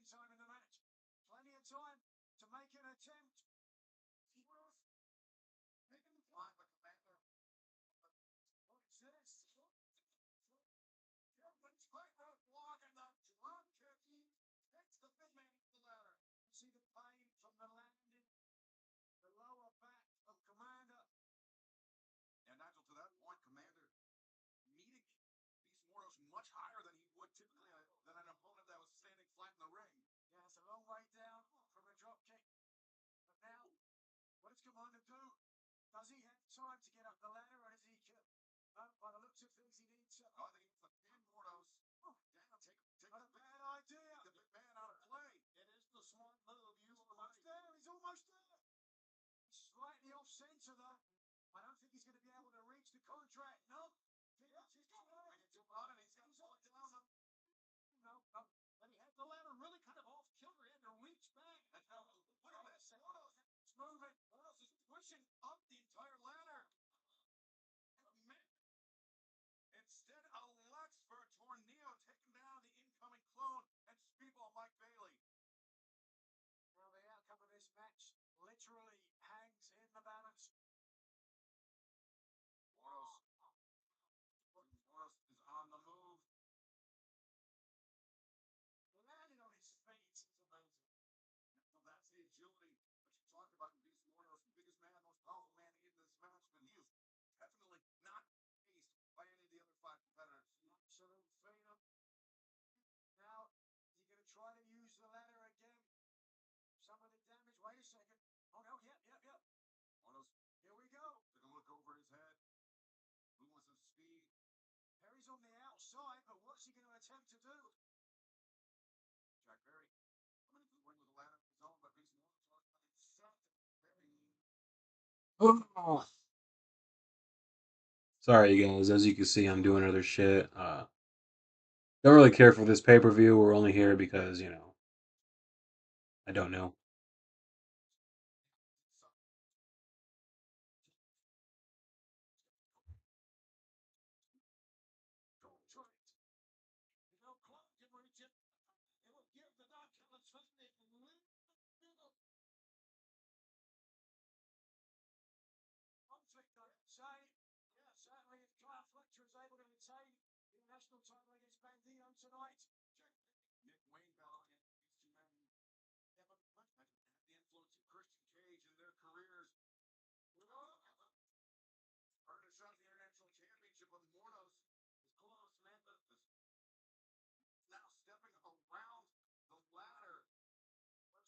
time in the match. Plenty of time to make an attempt. Making the fly, but Commander. What's this? It's quite rough blocking the drop kick. Takes the big man to the ladder. See the pain from the landing. The lower back of Commander. And Nigel, to that point, Commander, meeting Beast Mordos much higher than he would typically than an opponent that was standing flat in the ring. Yeah, it's a long way down from a drop kick. But now, what does Commander do? Does he have time to get up the ladder, or does he kill? By the looks of things, he needs to. Oh, I think he wants to pin Mordos down, take Not a bad idea. the big man out of play. It is the smart move. He's almost there. He's almost there. He's slightly off center, though. I don't think he's going to be able to reach the contract. No. He's on and he's got to slow it down. No. But he had the ladder really kind of off kilter. He had to reach back. Look at this. Mordos is moving. Mordos is pushing up the entire ladder. Instead elects for a tornado, taking down the incoming clone and Speedball Mike Bailey. Now the outcome of this match literally hangs in the balance. Mordos is on the move. Landing on his feet is amazing. Now that's the agility that you talked about in Beast Mordos, the biggest man, most powerful man in this match, but he is definitely not faced by any of the other 5 competitors. Absolute phenom. Now, you're going to try to use the ladder again. Some of the damage. Wait a second. Oh, no. Yep. Mordos, Here we go. they're going to look over his head. Who wants some speed? Perry's on the outside, but what's he going to attempt to do? Jack Perry coming into the ring with a ladder of his own, but Beast Mordos set Perry. Oh. Sorry, you guys. As you can see, I'm doing other shit. Don't really care for this pay-per-view. We're only here because, I don't know. Clark can reach it. It will give the Dark Killers a little conflict, I would say. Yeah, certainly if Kyle Fletcher is able to retain the national title against Bandito tonight. Nick Wayne battling these 2 men have the influence of Christian Cage in their careers. Earned a shot at the International Championship with Mordos. Is close, man, but Now stepping around the ladder.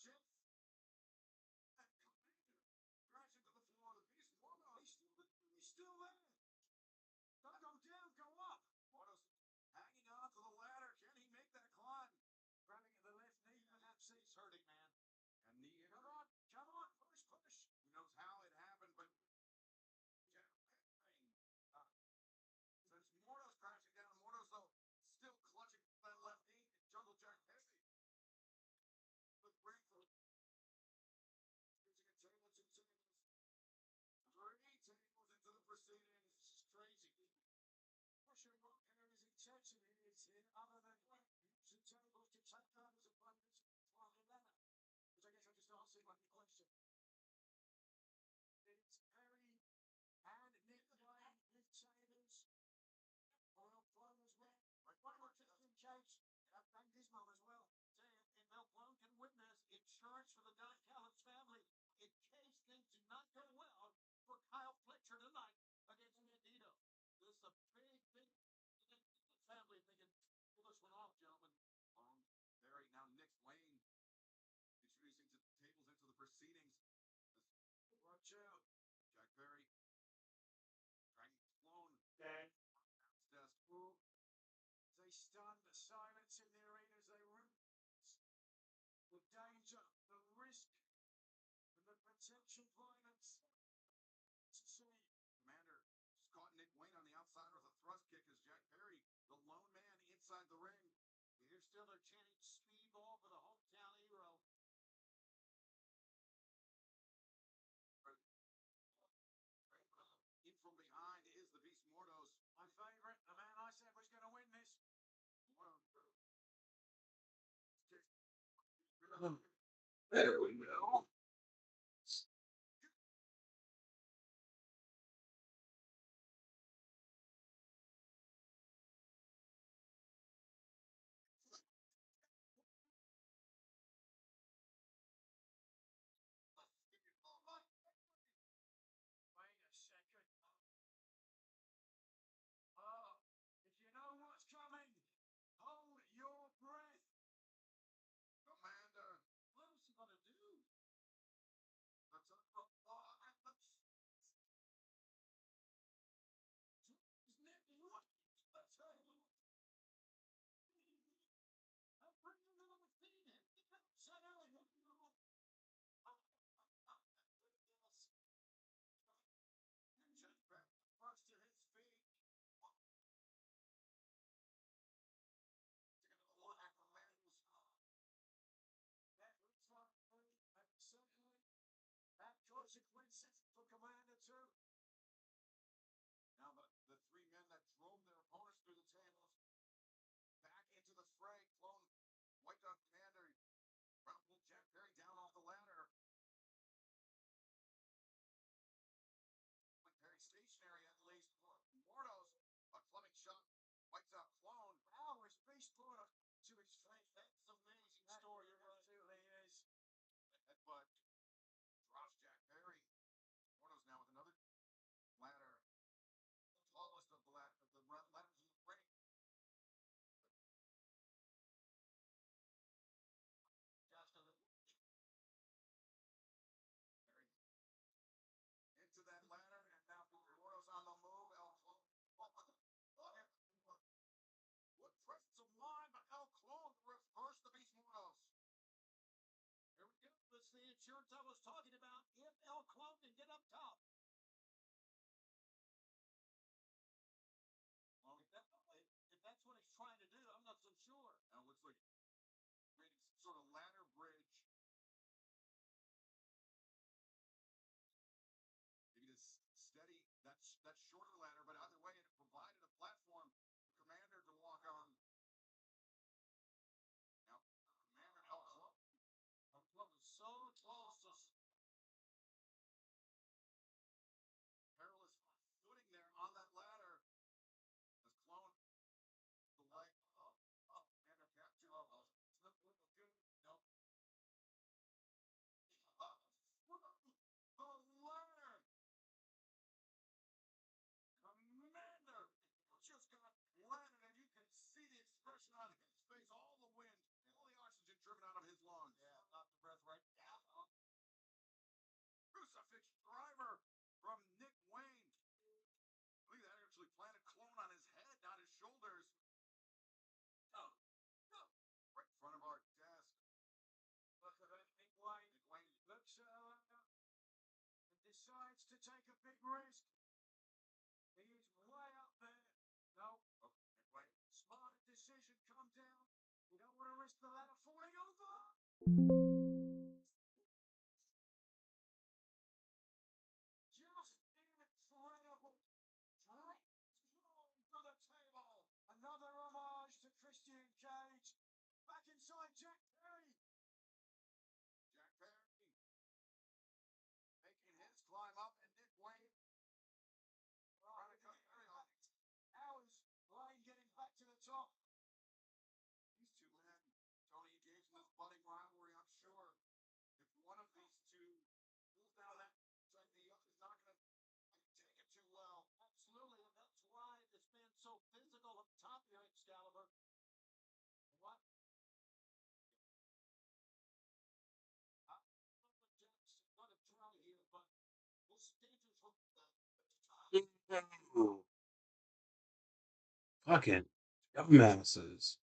watch it. And Commander crashing to the floor. The Beast Mordos. He's still there. Don't go down, go up. Mordos hanging on to the ladder. Can he make that climb? Grabbing at the left knee, perhaps he's hurting, man. And knee in. Come on, push. Who knows how it happened, but since Mordos crashing down, Mordos though still clutching that left knee. Jungle Jack Perry. With breakthrough. Using a table, 2 tables. 3 tables into the proceedings. This is crazy. Not sure what Perry's intention is here, other than using tables to take down his opponent's final ladder. Which I guess I just answered my question. It's Perry and Nick Wayne with tables. Royal Plum as well. One more Christian Cage. Banged his mum as well. And Mel Plum can witness insurance for the Don Callis family in case things do not go well for Kyle Fletcher tonight against Bandito. This is a big family thinking, pull this one off, gentlemen. Perry, now Nick Wayne introducing the tables into the proceedings. Watch out. Jack Perry dragging his clone. Dead. Desk. They stunned the silence in the arena as they root. The danger, the risk, and the potential violence. To see. Commander just caught Nick Wayne on the outside with a thrust kick as Jack Perry, the lone man inside the ring. Here's still they're chanting Speedball for the hometown hero. In from behind is the Beast Mordos. My favorite, the man I said was going to win this. There we go. Wait a second. Oh, if you know what's coming, hold your breath. Commander, What was he gonna do? that's a Nick, what? Let's go. I'm bringing a little thing in. Shut up. Jack burst to his feet. Taking a look at Commander's That looks like me, and certainly have consequences for Commander 2. now the three men that drove their opponents through the tables back into the fray. Clone wiped out Commander. Pulled Jack Perry down off the ladder. Perry stationary at least. Mordos, a clubbing shot, wipes out Clone. How is Beast brought up to his face? That's an amazing story. You're right. Absolutely is. Headbutt drops Jack Perry. Mordos now with another ladder. The tallest of the ladders in the ring. Just a little. Perry into that ladder, and now Mordos on the move. What presence of mind by El Clone to reverse the Beast Mordos. Here we go. This is the insurance I was talking about. If El Clone can get up top. Well, if that's what he's trying to do, I'm not so sure. Now it looks like creating some sort of ladder bridge. Maybe to steady that shorter ladder, but either way, it provided a platform for Commander to walk on. Now, Commander El Clone. El Clone is so close to Perilous footing there on that ladder. As Clone, the leg up, Commander capture. No. The ladder. Commander just got landed, and you can see the expression on his face. All the wind, all the oxygen driven out of his lungs. Yeah, not the breath right now. Crucifix driver from Nick Wayne. Look at that, actually planted Clone on his head, not his shoulders. Oh, Right in front of our desk. Look at that, Nick Wayne. Nick Wayne. Looks at her and decides to take a big risk. He is way up there. No, Oh, Nick Wayne. smart decision. Come down. You don't want to risk the ladder falling over. Just incredible. Thrown to the table. Another homage to Christian Cage. Back inside Jack Perry. Jack Perry making his climb up, and Nick Wayne trying to cut Perry off. Hours Wayne getting back to the top. These two men, Tony engaged in this budding rivalry. I'm sure if one of these two moves down that track, the other is not going to take it too well. absolutely. And that's why it's been so physical up top here, Excalibur. What? I don't know what Jack's going to try here, but we'll stay to from Ooh. Fucking dumbasses.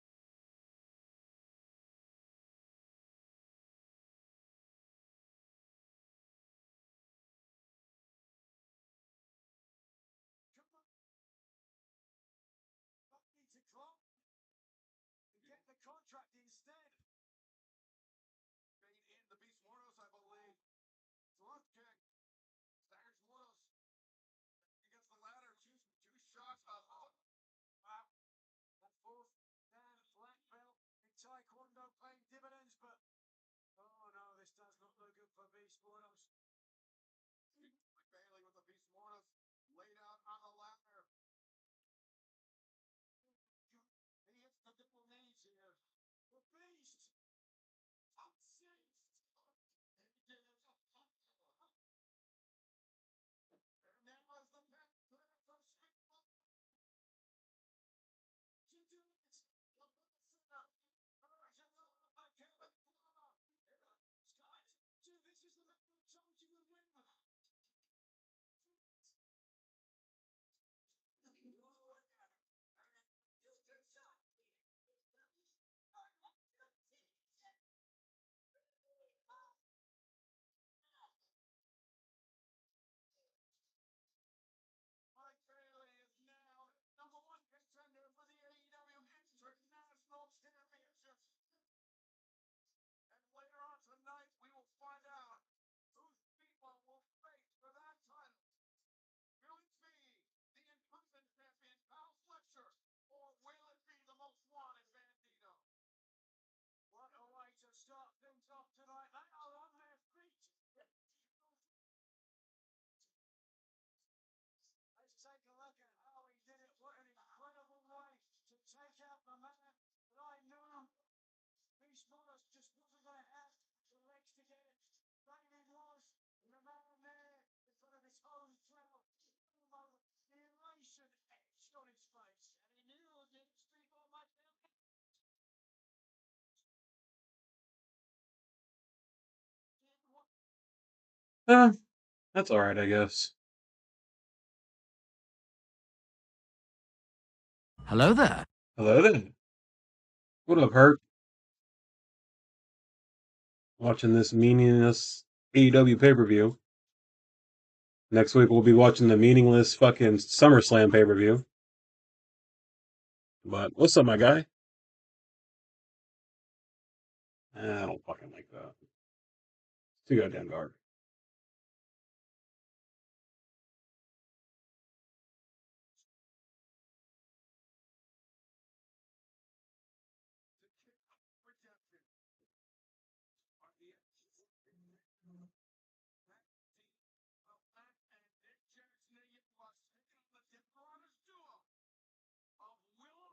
Come on. That needs a clock. And get the contract instead. Fade in the Beast Mordos, I believe. Drop kick. Staggers Mordos against the ladder. Two shots. Wow. That fourth Dan black belt in Taekwondo paying dividends, but oh no, this for Beast Mortals. Bailey with the Beast Mortis laid out on the ladder. He hits the diplomates here. The Beast! And that was the path clear from Street. This is the man who told you would win. Mike Bailey is now #1 contender for the AEW International Championship. And later on tonight, we will find out whose people will face for that title. Will it be the incumbent champion, Kyle Fletcher, or will it be the most wanted Bandito? What a way to start things off tonight. They are on their feet. Let's take a look at how he did it. What an incredible way to take out the man that I knew Beast Mortis just wasn't going to have the legs to get it. David was, and the man there in front of his home crowd. The elation etched on his face. And he knew that Street Ball might fail. That's all right, I guess. Hello there. Hello there. What up, Hurt? Watching this meaningless AEW pay-per-view. Next week we'll be watching the meaningless fucking SummerSlam pay-per-view. But what's up, my guy? I don't fucking like that. It's too goddamn dark.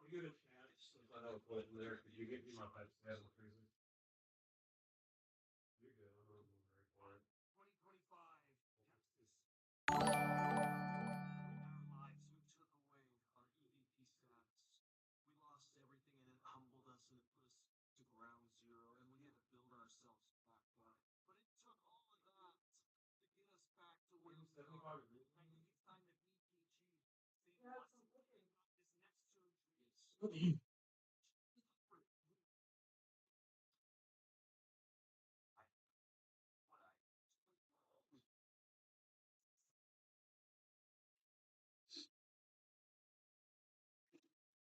You get a chance since I know what there. Could you get me my pipe stand freezer? You're good. I'm not moving very far. 2025, Texas. Our lives, we took away our EVP status. We lost everything and it humbled us and it put us to ground zero and we had to build ourselves back up. But it took all of that to get us back to where we are. I think it's time that BTG see what's looking like this next surgery is.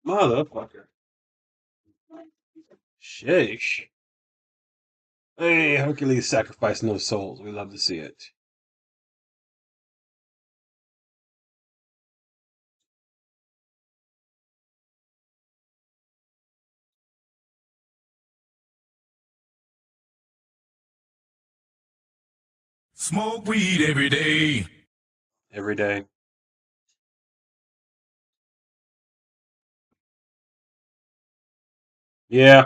Motherfucker. Sheesh. Hey, Hercules sacrificing those souls. We love to see it. Smoke weed every day. Every day. Yeah.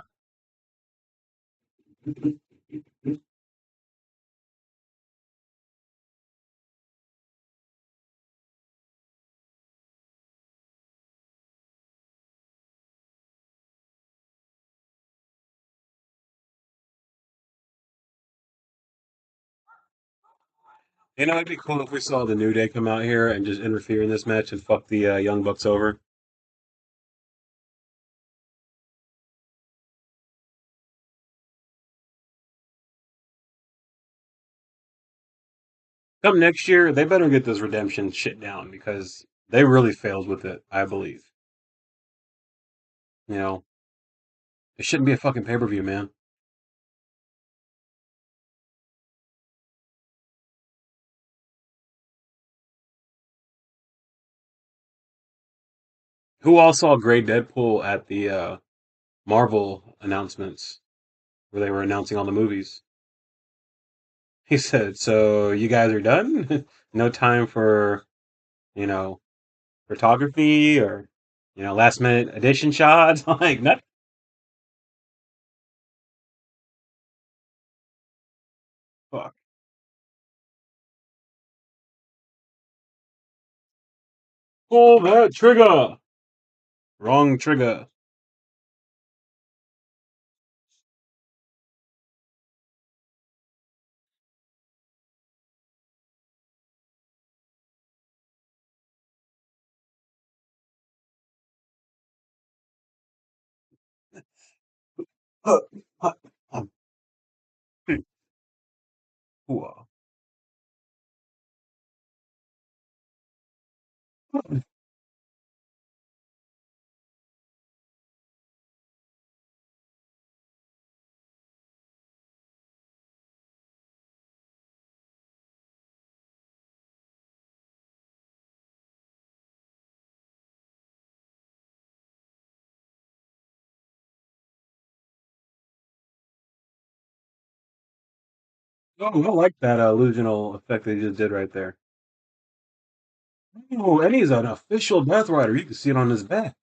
You know, it'd be cool if we saw the New Day come out here and just interfere in this match and fuck the Young Bucks over. Come next year, they better get this redemption shit down because they really failed with it, I believe. You know, it shouldn't be a fucking pay-per-view, man. Who all saw Grey Deadpool at the Marvel announcements where they were announcing all the movies? He said, "So you guys are done? No time for, you know, photography or, last minute edition shots?" I'm like, nothing. Fuck. Pull that trigger. Wrong trigger. Uh, uh, um, Whoa. Oh, I like that illusional effect they just did right there. Oh, and he's an official Death Rider. You can see it on his back.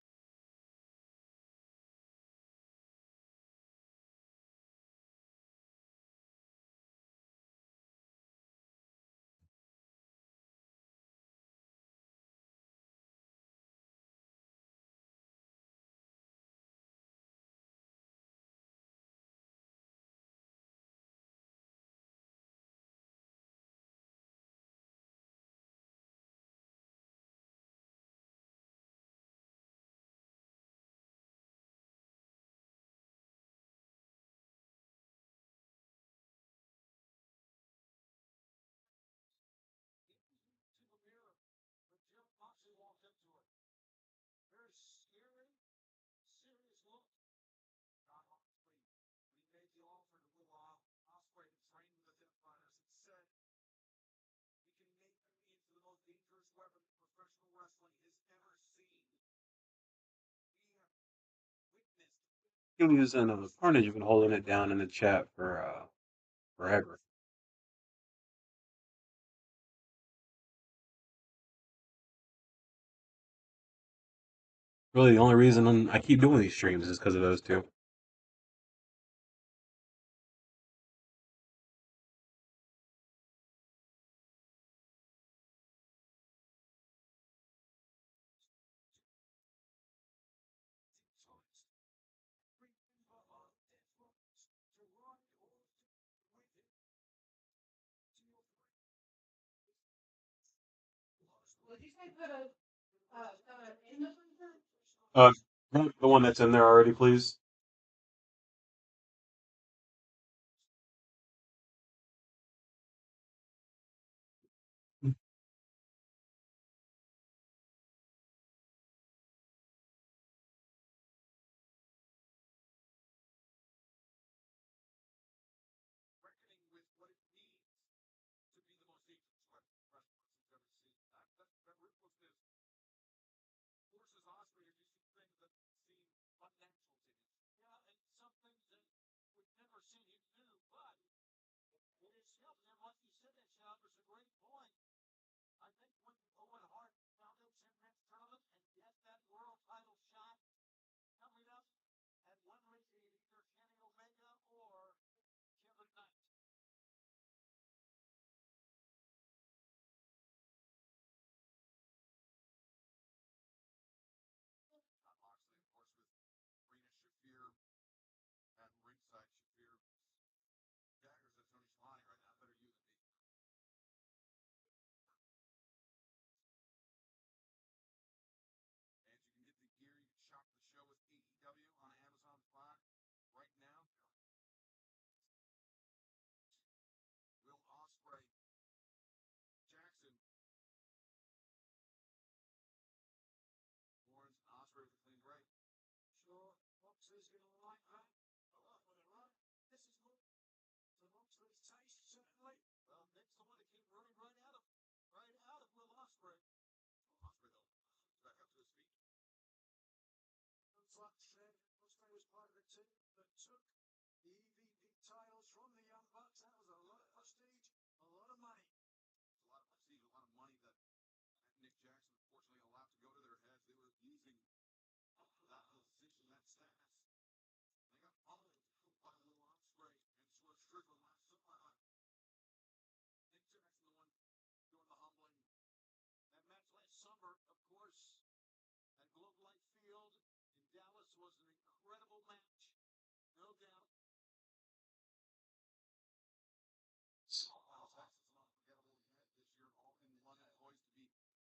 To the mirror when Jim Moxley walked into it. Very scary, serious look. John Moxley, when he made the offer to Will Ospreay to train with the Death Riders, and said, "We can make you into the most dangerous weapon professional wrestling has ever seen." We have witnessed. Julius and Carnage have been holding it down in the chat for forever. Really, the only reason I keep doing these streams is because of those two. Uh, the one that's in there already, please. Reckoning with what it means to be the most dangerous weapon wrestlers have ever seen. That ruthlessness forces Osprey to do some things that seem unnatural to him. Yeah, and some things that we've never seen him do, but it has helped him. Like you said, that shot was a great point. I think when Owen Hart found out Championship tournament and get that world title shot coming up at one week, either Kenny Omega or Kevin Knight. Not Moxley, of course, with Rena Shafir at ringside. Shafir daggers at Tony Schiavone right now. Better you than me. And you can get the gear. You can shop the show with AEW on Amazon Prime right now. Will Ospreay, Jackson, Lawrence, and Ospreay with a clean break. Sure, Moxley's going to like that. With a run. This is good. To Moxley's taste, certainly. Well, Nick's the one that came running right out of Will Ospreay. Ospreay, though, back up to his feet. Looks like Ospreay was part of the team that took the EVP titles from the Young Bucks. That was a lot of prestige. money. A lot of prestige, a lot of money that Nick Jackson unfortunately allowed to go to their heads. They were abusing that position, that status. They got pummeled by Will Ospreay and Swerve Strickland last summer. Nick Jackson, the one doing the humbling. That match last summer, of course, at Globe Life Field in Dallas was an incredible match. No doubt. Well, Texas, an unforgettable event this year, all in London, poised to be very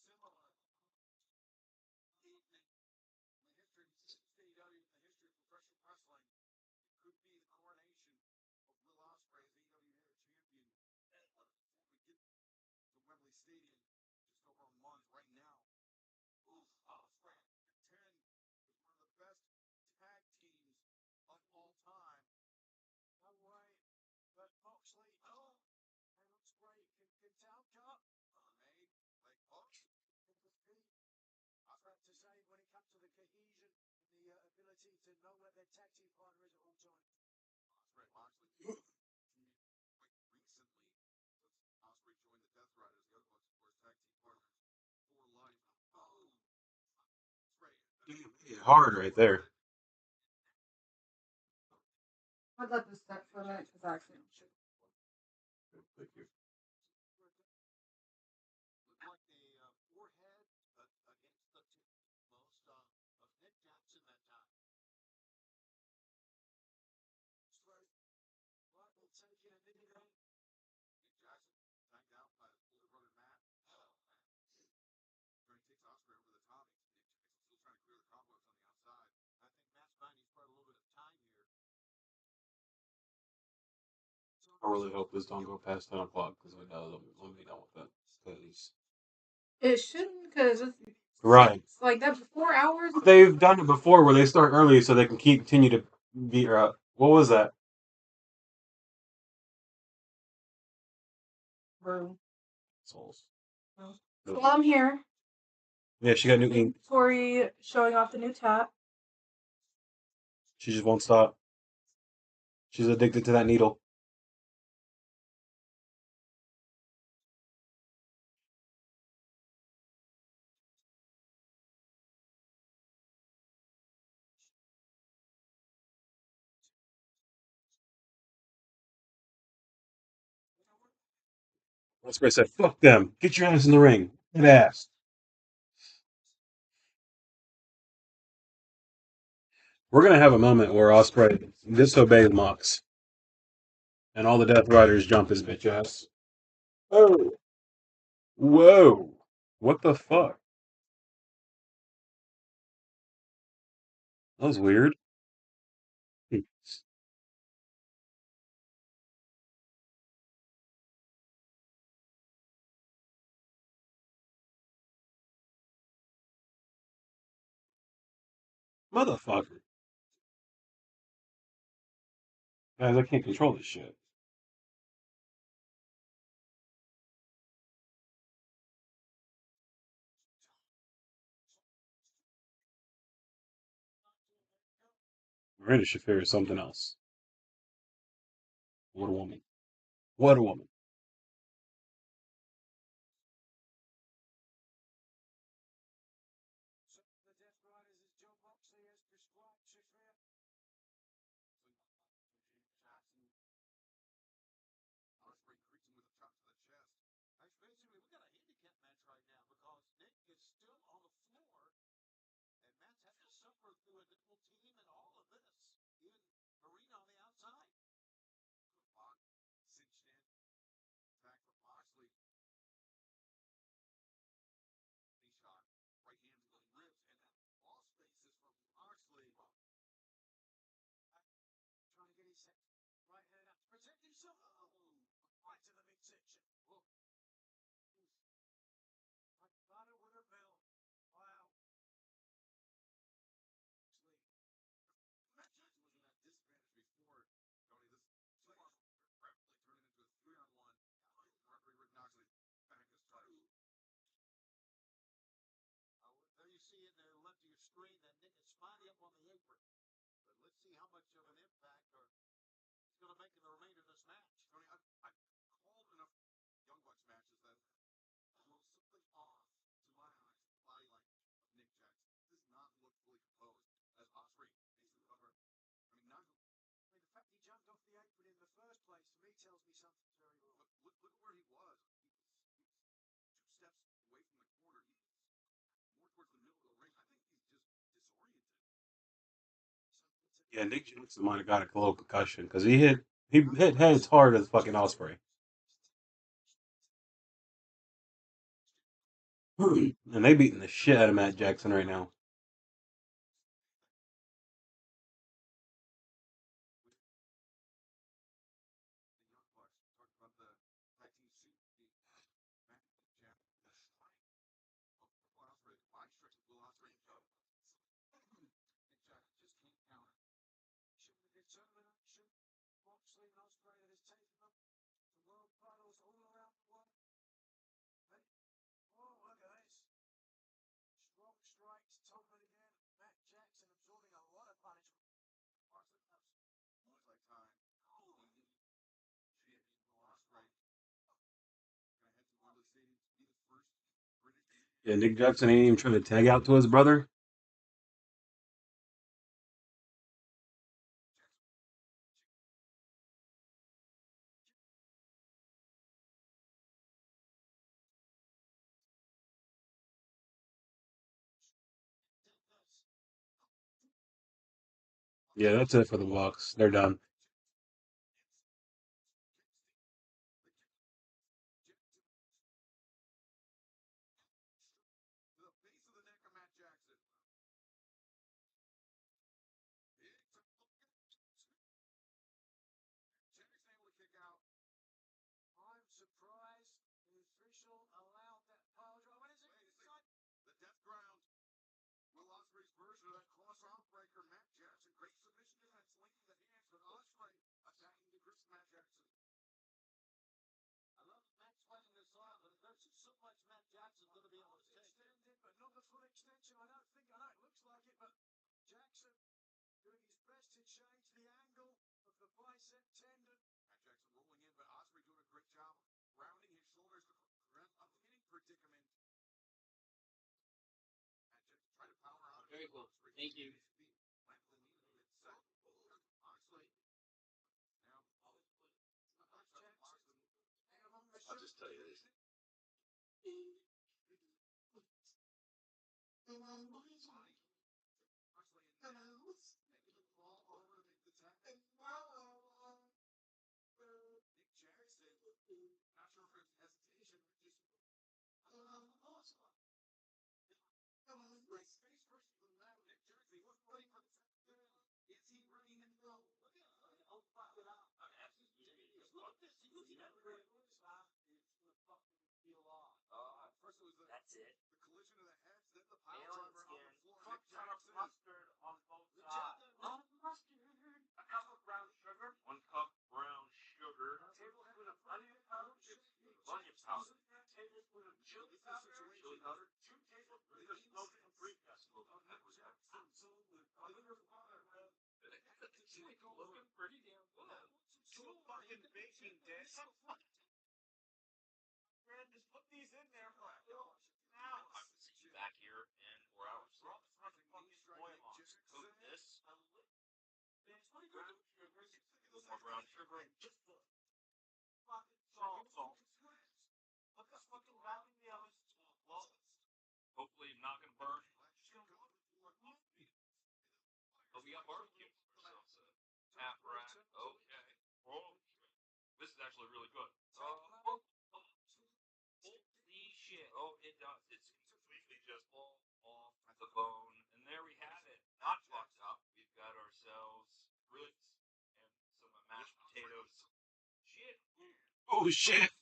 similar evening in the history of AEW, in the history of professional wrestling. It could be the coronation of Will Ospreay as AEW Heavyweight Champion. Before we get to Wembley Stadium, just over a month right now. Ospreay at 10 is one of the best tag teams of all time. No way. But Moxley, oh, that looks great. Can Town cut? Made leg hook. It was good. I've had to say, when it comes to the cohesion and the ability to know where their tag team partner is at all times. Ospreay Moxley quite recently. Ospreay joined the Death Riders, the other ones, of course, tag team partners for life. Oh, Ospreay. Damn, hard right there. I'd let this step for a minute because I accidentally shook. Thank you. Looked like a forehead against the tip most of Nick Jackson that time. Straight. Right, we'll take it a minute then. Nick Jackson tagged out by his older brother Matt. Trying to take Ospreay over the top. Nick Jackson still trying to clear the cobwebs on the outside. I think Matt's buying his part a little bit of time here. I really hope this don't go past 10 o'clock because I know I'm be done with it. Because It shouldn't because it's right, like that for 4 hours. they've done it before where they start early so they can continue to be. What was that? Bro. Souls. So while I'm here, Yeah, she got new ink. Tori showing off the new tat. She just won't stop. She's addicted to that needle. Ospreay said, "Fuck them. Get your ass in the ring. Get ass." We're gonna have a moment where Ospreay disobeys Mox, and all the Death Riders jump his bitch ass. Oh, whoa! What the fuck? That was weird. Motherfucker. Guys, I can't control this shit. Miranda Shafir is something else. What a woman. What a woman. So the Death Riders is John Moxley as prescribed, Shafir. Jackson. Ospreay greets him with a chop to the chest. Actually, basically, we got a handicap match right now because Nick is still on the floor, and Matt's had to suffer through a double team and all of this, even Marina on the outside. Lock cinched in. Attack from Moxley. Knee shot. Right hand to the ribs. And that lost faces from Moxley. Trying to get his right hand up to protect himself. Oh, right to the midsection. Look. Like butter with a bell. Wow. Matt Jackson was in that disadvantage before. Tony, this rapidly turned into a 3-on-1. Referee Rick Knoxley back his title. There you see in the left of your screen that Nick is spotty up on the apron. But let's see how much of an impact or he's going to make in the remainder of this match. Tony, I called jumped off the apron in the first place, to me tells me something's very wrong. Look at where he was. He was 2 steps away from the corner. He was more towards the middle of the ring. I think he's just disoriented. Yeah, Nick Jackson might have got a little concussion because he hit heads hard as fucking Osprey. And they beating the shit out of Matt Jackson right now. The Young Bucks talked about the tag team suit. Matt Jackson, the strength of Will Ospreay, the body strength of Will Ospreay. Nick Jackson just can't counter. The determination, Moxley and Ospreay that has taken them to world titles all around the world. Oh, look at this. Strong strikes, Tolman again. Matt Jackson absorbing a lot of punishment. Ospreay knows much like time. Champion Will Ospreay gonna head to Wembley Stadium to be the first British. Yeah, Nick Jackson ain't even trying to tag out to his brother. Yeah, that's it for the Bucks. They're done. To the base of the neck of Matt Jackson. Jackson able to kick out. I'm surprised the official allowed that pile drive. What is it? Wait a second. The Death Ground. Will Ospreay's version of that cross arm breaker. Matt Jackson. Great submission defense. Linking the hands with Ospreay. Attacking the grip of Matt Jackson. I love Matt's fighting this arm, but there's so much Matt Jackson's going to be able to take. Extended, but not the full extension. I know it looks like it, but Jackson doing his best to change the angle of the bicep tendon. Matt Jackson rolling in, but Ospreay doing a great job rounding his shoulders to prevent a pinning predicament. Matt Jackson tried to power out. Very cool. Thank you. I'll just tell you this. Nick Jackson, not sure if it's hesitation or just right space first for the left. Nick Jackson, he wasn't ready for the is he ready to go? Look at oh fuck it up. Look at this. He never really looks like it's the fucking feel off. First it was That's it. the collision of the heads, then the pile Alien driver on the skin. floor. Cooked Nick ton of Jackson. mustard on both sides. A cup of brown sugar. 1 cup brown sugar. A tablespoon of onion powder. Onion powder. A tablespoon of chili powder. Chili powder. 2 tablespoons of smoked paprika. Looking pretty damn good. 2 fucking baking days. Man, just put these in there for hours. I will see you back here in 4 hours. Drop some fucking oil on. Coat this. It's pretty good. A little more brown sugar and just the fucking salt. Put this fucking back in the oven. Well, hopefully I'm not gonna burn. Oh, we got barbecue. Half rack. Okay. Oh, this is actually really good. Holy shit. Oh, it does. It's completely just all off the bone. And there we have it. Not fucked up. We've got ourselves grits and some mashed potatoes. Shit. Oh shit!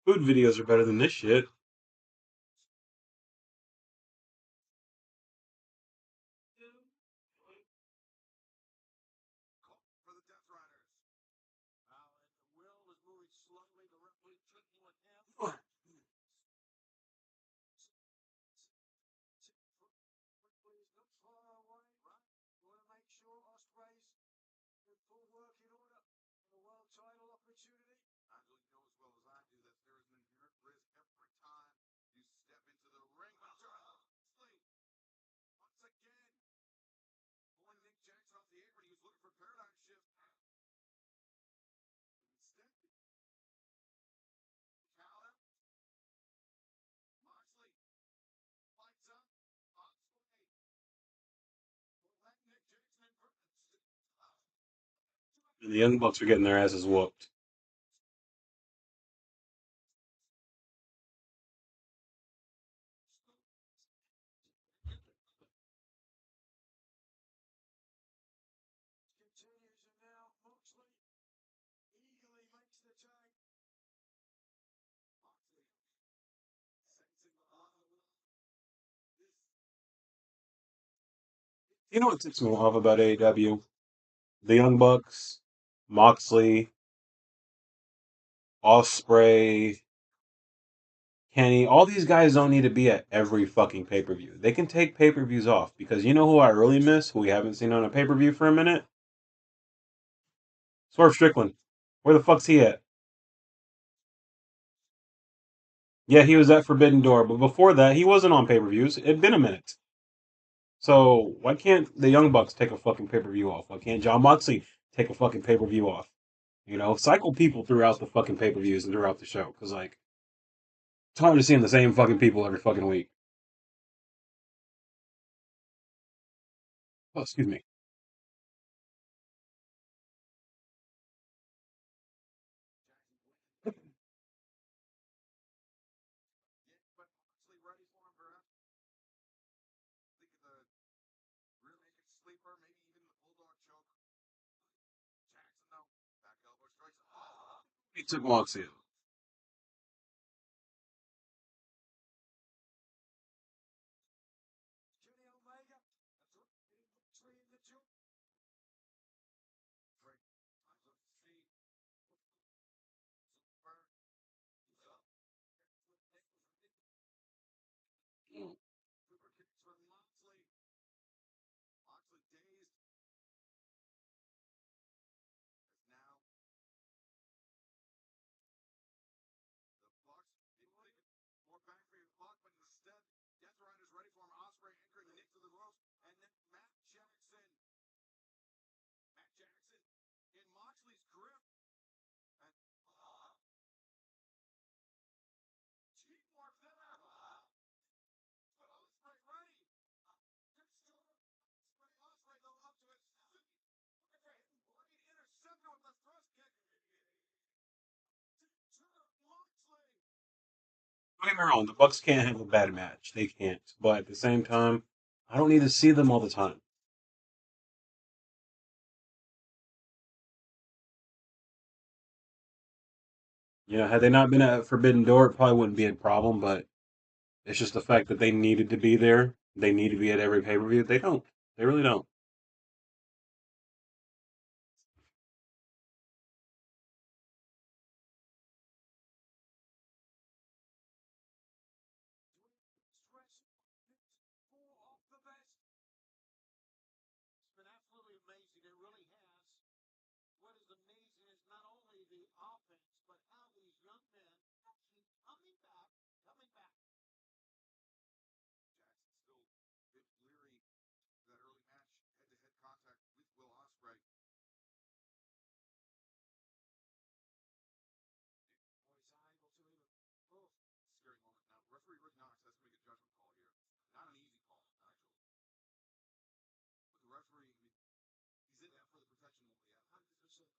Food videos are better than this shit. For the Death Riders. Now, and Will is moving slowly. The referee checking with him. Quickly, he's not far away, right? You want to make sure Ospreay's in full working order for the world title opportunity. Nigel, you know as well as I do that there is an inherent risk every time you step into the ring. Once again, pulling Nick Jackson off the apron. He was looking for paradigm shift. And the Young Bucks are getting their asses whooped. Continues and now Moxley eagerly makes the tag. Moxley sensing the heart of this. You know what ticks me off about AEW? The Young Bucks, Moxley, Osprey, Kenny, all these guys don't need to be at every fucking pay per view. They can take pay per views off because you know who I really miss, who we haven't seen on a pay per view for a minute? Swerve Strickland. Where the fuck's he at? Yeah, he was at Forbidden Door, but before that, he wasn't on pay per views. It'd been a minute. So why can't the Young Bucks take a fucking pay per view off? Why can't John Moxley take a fucking pay per view off? You know, cycle people throughout the fucking pay per views and throughout the show because like, tired of seeing the same fucking people every fucking week. Oh, excuse me. Yeah, but Moxley ready for him, perhaps. Think of the rear naked sleeper, maybe even the bulldog choke. Jackson though, back elbow strikes. Oh, He took Moxley out. Kenny Omega. That's what getting Moxley in the joint. Drake climbs up the speed. Super. Super kicks from Moxley. Moxley dazed. As now the Bucks maybe thinking more bang for your buck, but instead Death Rider's ready for him. Osprey anchoring Nick to the ropes, and then Matt Jackson. Matt Jackson in Moxley's grip, and teamwork there. But Osprey ready. Osprey though up to his feet. Look at him. Blade intercepted with the thrust kick. Moxley. Don't get me wrong, the Bucks can't have a bad match. They can't. But at the same time, I don't need to see them all the time. You know, had they not been at Forbidden Door, it probably wouldn't be a problem, but it's just the fact that they needed to be there. They need to be at every pay per view. They don't. They really don't. Four off the best. It's been absolutely amazing. It really has. What is amazing is not only the offense, but how these young men keep coming back, coming back. Jackson still a bit leery of that early match, head-to-head contact with Will Ospreay. Boys are able to even. Oh, Scary moment now. Referee Rick Knox has to make a judgment call here. Not an easy call, Nigel. But the referee, I mean, he's in there for the protection of the athlete. 100%.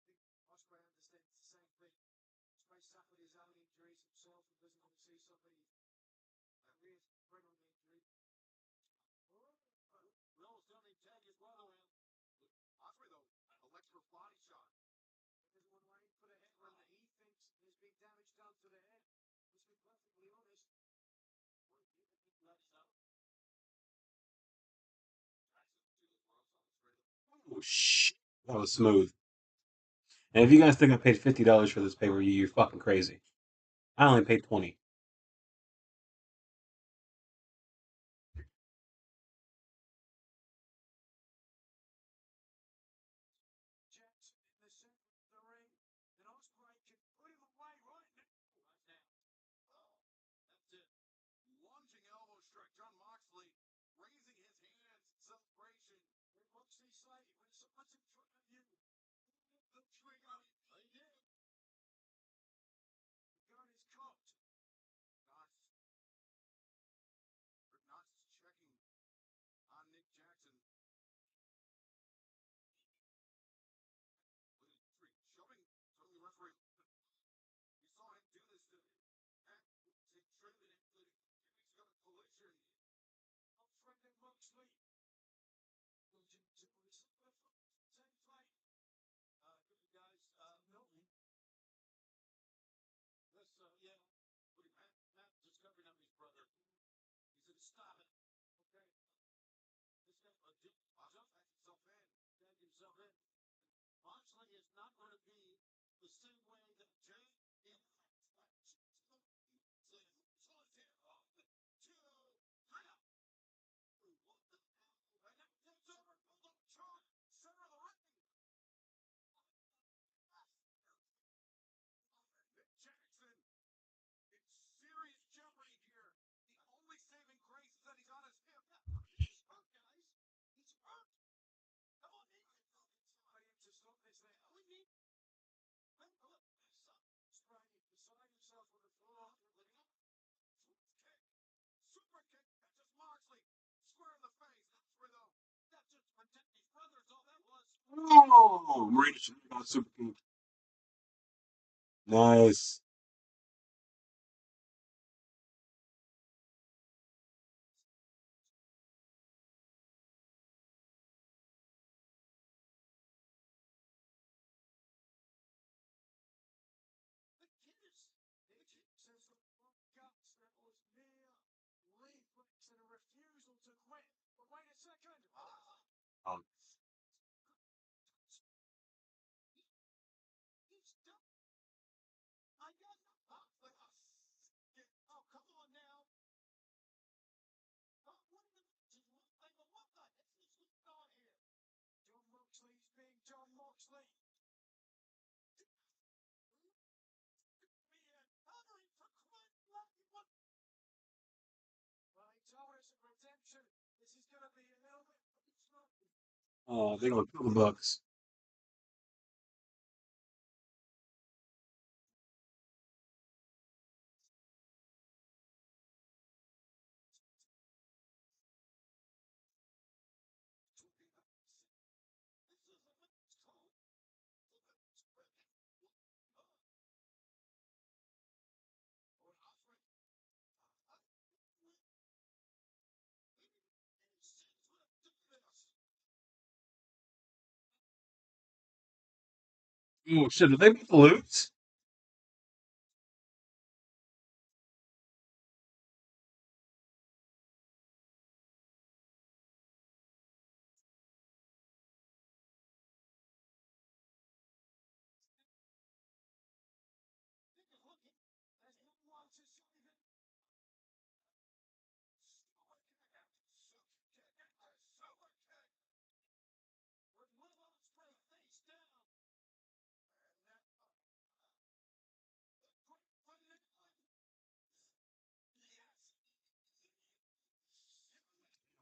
I think Osprey understands the same thing. Osprey suffered his own injuries himself and doesn't want to see somebody bring on the injury. Will's going to tag his brother in. Ospreay, though, elects for body shot. Doesn't want to aim for the head when he thinks there's been damage done to the head. Let's be perfectly honest. What do you think he lets up? Jackson to the ropes on the straight. Oh, shit. That was smooth. And if you guys think I paid $50 for this pay per view, you're fucking crazy. I only paid 20. Jackson in the center of the ring, and Osprey can put him away right now. Right now. Oh, that's it. Lunging elbow strike. John Moxley raising his hands in celebration. When Moxley say, when someone's in front of you, pull the trigger. They did. The gun is cocked. Knox. Rick Knox is checking on Nick Jackson. stop it. Okay. This guy, tag himself in. Moxley is not going to be the same way that Jay is. Jackson in serious jeopardy here. The only saving grace is that he's on his hip. He's hurt, guys. He's hurt. Come on, Nick. Somebody to stop this thing. We need. Look, Sprang beside himself with the floor. Kick. Super kick. Catches Moxley. Square in the face. That's where though. that just protect his brothers. All that was. Oh, Marina should have got super kick. Nice. The kid is. It says the guts that was mere reflex and a refusal to quit. But wait a second. Um, He's done. I got no. Oh, come on now. What in the just what like what the heck is going on here? John Moxley's being John Moxley. Man, honoring for crying like what? Well, he told us at redemption this is going to be a little bit. It's not. oh, they're gonna kill the Bucks. This is a it's called. Or Osprey. Oh shit! Did they beat the lose? There's no one to save him. With Will Ospreay face down.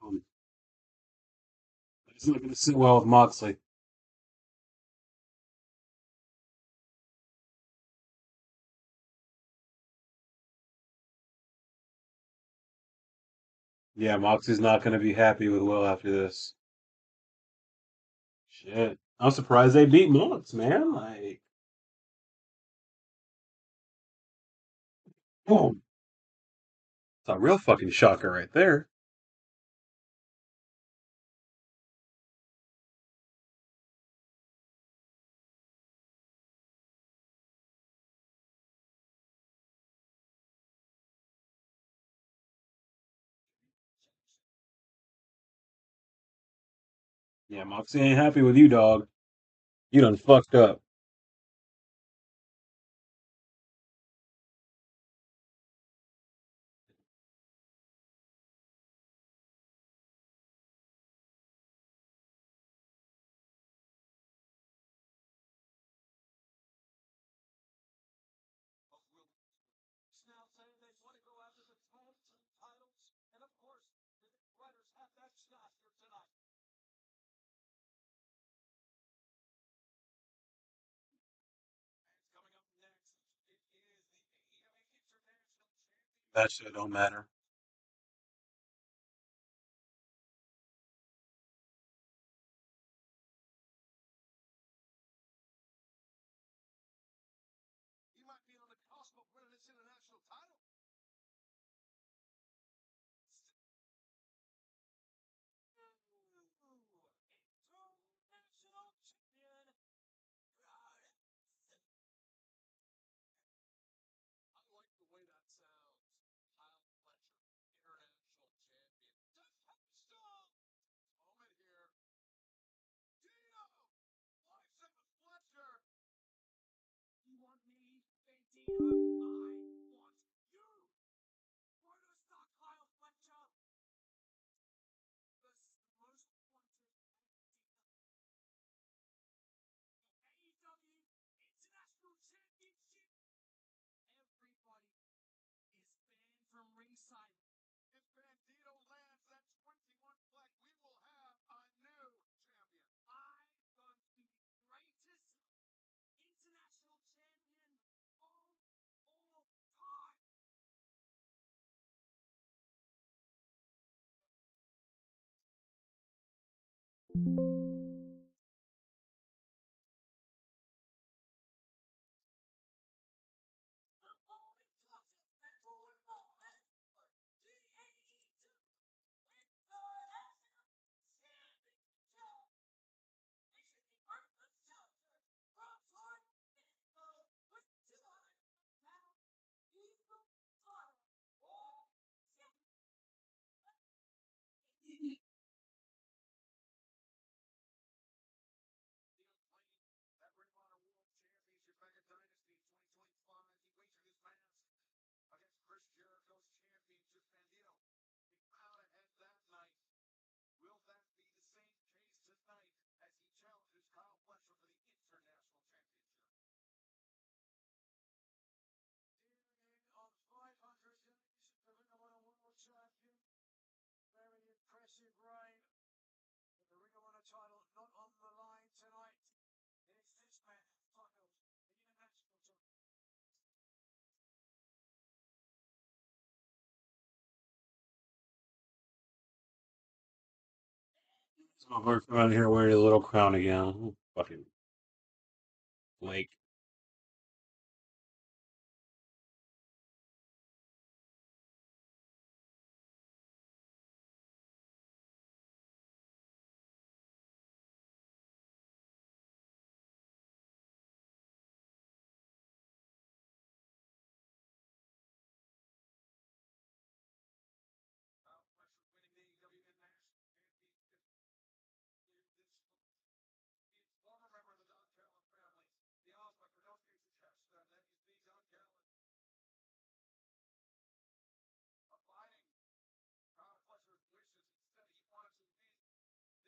Um, it's not gonna sit well with Moxley. Yeah, Moxley's not gonna be happy with Will after this. Shit. I'm surprised they beat Mox, man. Like, boom. It's a real fucking shocker right there. Yeah, Moxley ain't happy with you, dog. You done fucked up. Now saying they want to go after the tag team titles, and of course, the Riders have that shot here tonight. And coming up next, it is the AEW International Championship. That shit don't matter. He might be on the cusp of winning this international title. International champion. I like the way that sounds. Kyle Fletcher. Bandito, I want you. Superstar Kyle Fletcher. The most wanted AEW International Championship. Everybody is banned from ringside. If Bandito lands that 21 flag, we will have a new champion. I'm going to be the greatest international champion of all time. The only continental involvement for DAEW International Championship. It should be worth the shelter from Lord Pinto with 200-pound Eagle Fire. Oh, That Ring of Honor World Championship back in Dynasty in 2025. He wagered his mask against Chris Jericho's championship. Bandito, he found ahead that night. Will that be the same case tonight as he challenges Kyle Fletcher for the International Championship? Dealing on 500 days, the Ring of Honor World Champion. Very impressive reign. But the Ring of Honor title not on the line tonight. It's this man, finals, the International Champion. This motherfucker come out here wearing a little crown again. Fucking flake. Kyle Fletcher winning the AEW International Championship. He's former member of the Don Callis family. The Osprey for no case of chest. That is the Don Callis. Abiding Kyle Fletcher's wishes. Instead, he wanted to win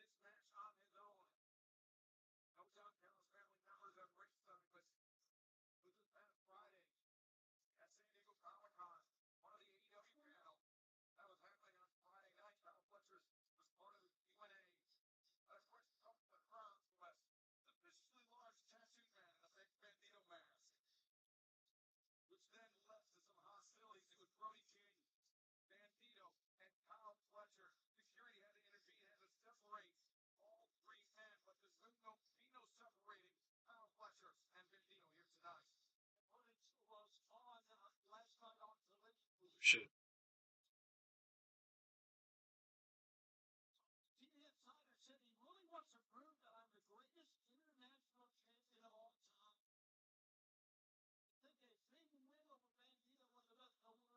this match on his own. No Don Callis family members at ringside, but this is past Friday at San Diego Comic-Con, one of the AEW panel that was happening on Friday night. Kyle Fletcher was part of the Q&A. Of course, the crowd was the viciously large tattoo man in a big Bandito mask, which then led to some hostilities with Brody King, Bandito, and Kyle Fletcher. Security had to intervene, had to separate all three men, but there's be no separating Kyle Fletcher and Bandito here tonight. Footage was on last night on television. Shit. The Insider said he really wants to prove that I'm the greatest international champion of all time. I think a single win over Bandito was the best in the world.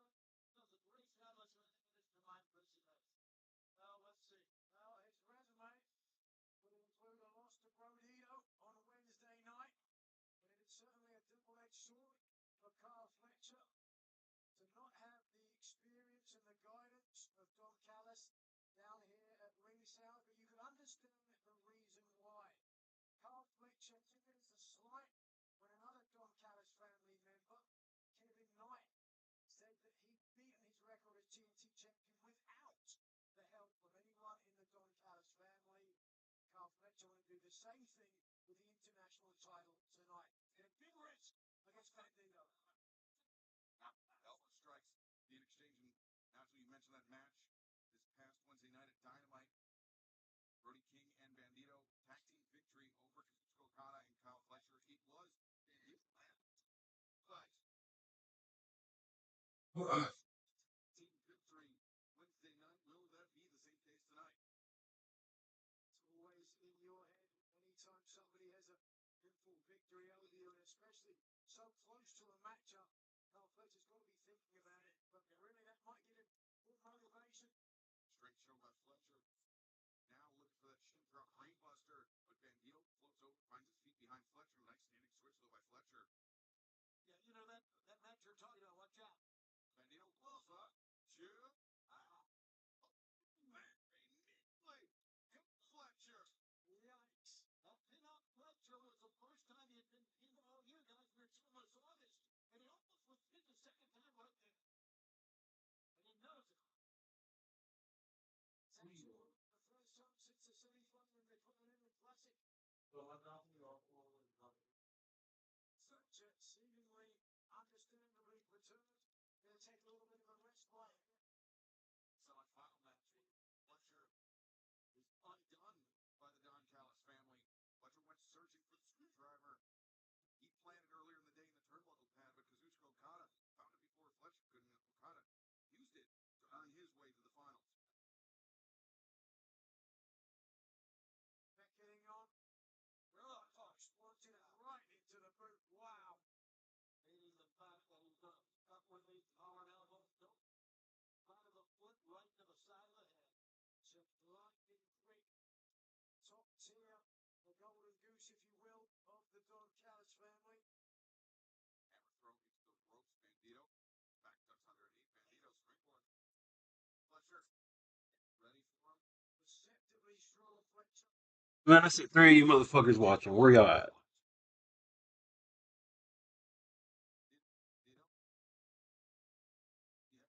Does a great job as an English to my impersonation. Well, let's see. Well, his resume would include a loss to Brodito on a Wednesday night, but it is certainly a double-edged sword for Kyle Fletcher to not have the experience and the guidance of Don Callis down here at ringside, but you can understand the reason why. Kyle Fletcher took it as a slight when another Don Callis family member, Kevin Knight, said that he'd beaten his record as TNT champion without the help of anyone in the Don Callis family. Kyle Fletcher will do the same thing with the international title tonight. And big risk against Bandito. Elbow strikes, the exchange, and naturally you mentioned that match this past Wednesday night at Dynamite. Brody King and Bandito tag team victory over Kazuchika Okada and Kyle Fletcher. It was Bandito but team victory Wednesday night. Will that be the same case tonight? It's always in your head anytime somebody has a pinfall victory over you, and especially so close to a matchup. Kyle Fletcher's got to be thinking about it, but really that might give him more motivation. Straight show by Fletcher. Now looking for that shin drop brainbuster, but Bandito floats over, finds his feet behind Fletcher. Nice standing switch though by Fletcher. Yeah, you know, that jab. Bandito close up. Two. Immediately. Fletcher. Yikes. Pin-up Fletcher was the first time he had been pinned all year, guys. We were almost honest. And he almost was pinned the second time right there. And he knows it. It's actually the first time since the semi-final they put it in the classic. Such a seemingly understandably perturbed. Gonna take a little bit of a rest play. Semi-final match. Fletcher is undone by the Don Callis family. Fletcher went searching for the screwdriver. He planted earlier in the day in the turnbuckle pad, but Kazuchika Okada found it before Fletcher could, and Okada used it to earn his way to the finals. Back getting on. Oh, wanted it right into the boot. Wow. Hitting the back that he's done. Up with these power elbows. Nope. Side of the foot, right to the side of the head. Just lightning quick. Top tier. The golden goose, if you will, of the Don Callis family. Hammer throw into the ropes. Bandito. Back ducks underneath. Bandito springboard. Fletcher ready for him. Deceptively strong Fletcher. Man, I see three of you motherfuckers watching. Where y'all at? Bandito. Yeah.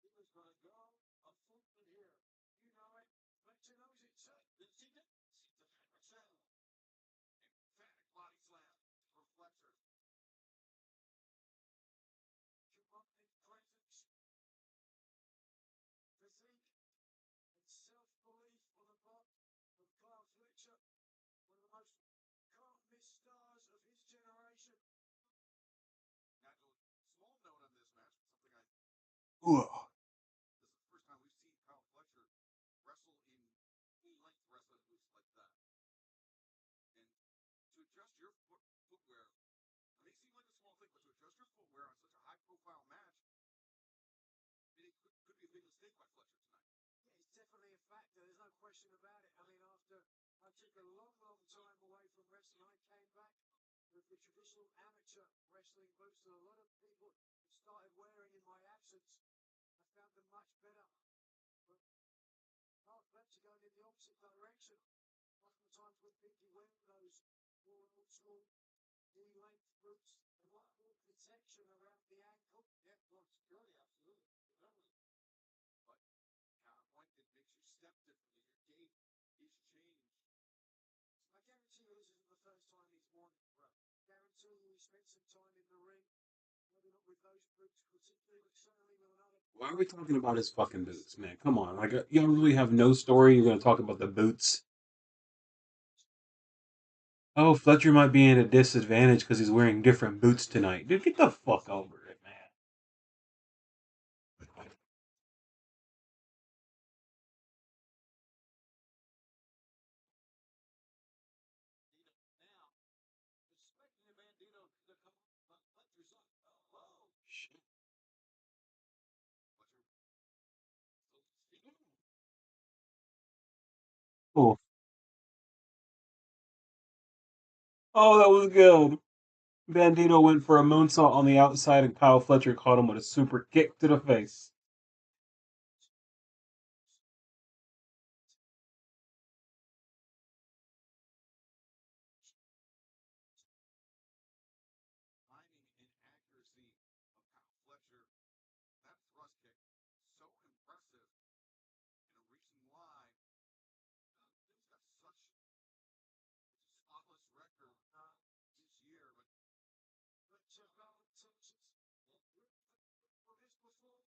He was going to go a foot in here. You know it. Fletcher knows it, sir. Did she get? She's the hammer sound. Emphatic body slam for Fletcher. Commanding presence. Physique and self-belief on the part of Kyle Fletcher. One of the most can't-miss stars of his generation. Nigel, small note on this match, something I Ugh. this is the first time we've seen Kyle Fletcher wrestle in length wrestling moves like that. And to adjust your footwear, it may seem like a small thing, but to adjust your footwear on such a high-profile match, I mean, it could be a big mistake by Fletcher tonight. Yeah, it's definitely a factor. There's no question about it. I mean, after I took a long, long time away from wrestling, I came back with the traditional amateur wrestling boots that a lot of people started wearing in my absence. I found them much better. But Kyle Fletcher going in the opposite direction. Oftentimes with people wearing those more old school knee-length boots, a lot more protection around the ankle. Yeah, well, security, absolutely. Certainly. But counterpoint, it makes you step differently. Your gait is changed. I guarantee you this isn't the first time he's won. Right. Guarantee you he spent some time in the ring. Maybe not with those boots particularly, but certainly with another. Why are we talking about his fucking boots, man? Come on. Like, y'all really have no story? You're going to talk about the boots? Oh, Fletcher might be at a disadvantage because he's wearing different boots tonight. Dude, get the fuck over it, man. Now, expecting the Bandito to come up, but Fletcher's up. Whoa. Shit. Fletcher Oh. Oh, that was good. Bandito went for a moonsault on the outside, and Kyle Fletcher caught him with a super kick to the face. timing and accuracy of Kyle Fletcher. That thrust kick, so impressive. And a reason why he's got such a spotless record this year. But Fletcher felt the tensions. For this before,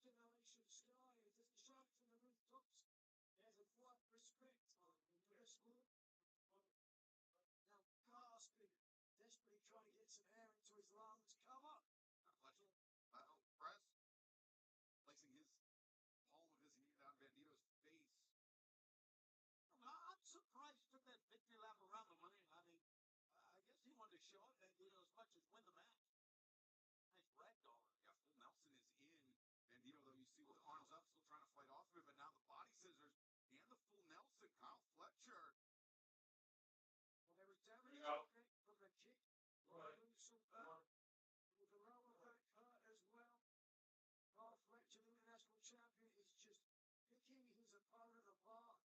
circulation sky as it's shot from the rooftops. There's a quiet respect for the wrestler. Now gasping, desperately trying to get some air into his lungs. Come on! Fletcher, press, placing his palm of his hand on Bandito's face. I'm surprised he took that victory lap around the ring. I mean, I guess he wanted to show up Bandito as much as win the match. Nice ragdoll. Yeah, full Nelson is in. Bandito, though, you see with arms up, still trying to fight off of it, but now the body scissors and the full Nelson. Kyle Fletcher. Well, there was damage from the kick. Right. With the lower back hurt as well. Kyle Fletcher, the international champion, is just picking his opponent apart.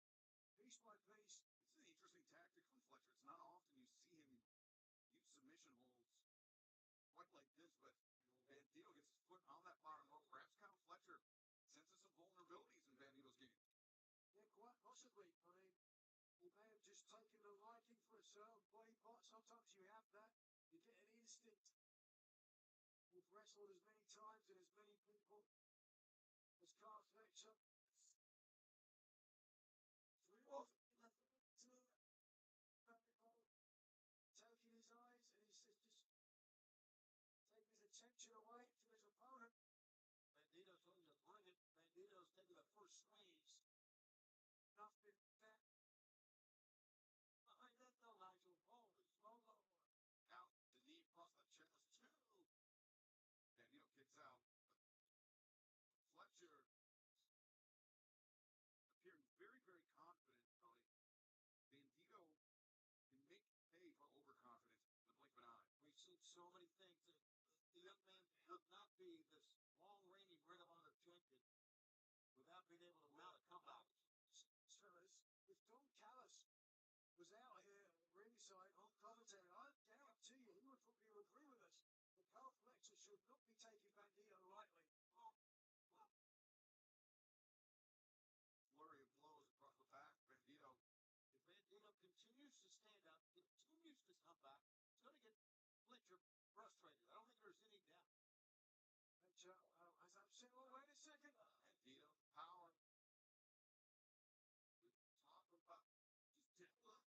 Piece by piece. This is an interesting tactic from Fletcher. It's not often you see him use submission holds quite like this, but Bandito gets his foot on that bottom rope. Perhaps Kyle Fletcher senses some vulnerabilities in Bandito's game. Yeah, quite possibly. I mean, he may have just taken a liking for a certain body part. Sometimes you have that. You get an instinct. We've wrestled as many times and as many people as Kyle Fletcher. Taking his eyes and he's just taking his attention away from his opponent. Bandito's looking to bring it. Bandito's taking the first swings. Nothing that. Behind that though, Nigel. Holy smoke. Now, the knee across the chest, too. Bandito kicks out. Fletcher appearing very, very confident, Tony. Bandito can make hay for overconfidence in the blink of an eye. We've seen so many things that the young man would not be this long-reigning Ring of Honor champion without being able to mount a comeback. Fellas, if Don Callis was out here ringside on commentary, I guarantee you he would probably agree with us that Kyle Fletcher should not be taking Bandito lightly. Flurry of blows across the back. Bandito. If Bandito continues to stand up, continues to come back, it's going to get Fletcher frustrated. I don't think there's any doubt. Fletcher has upset. Well, wait a second. Bandito, power. Talk about just dead left.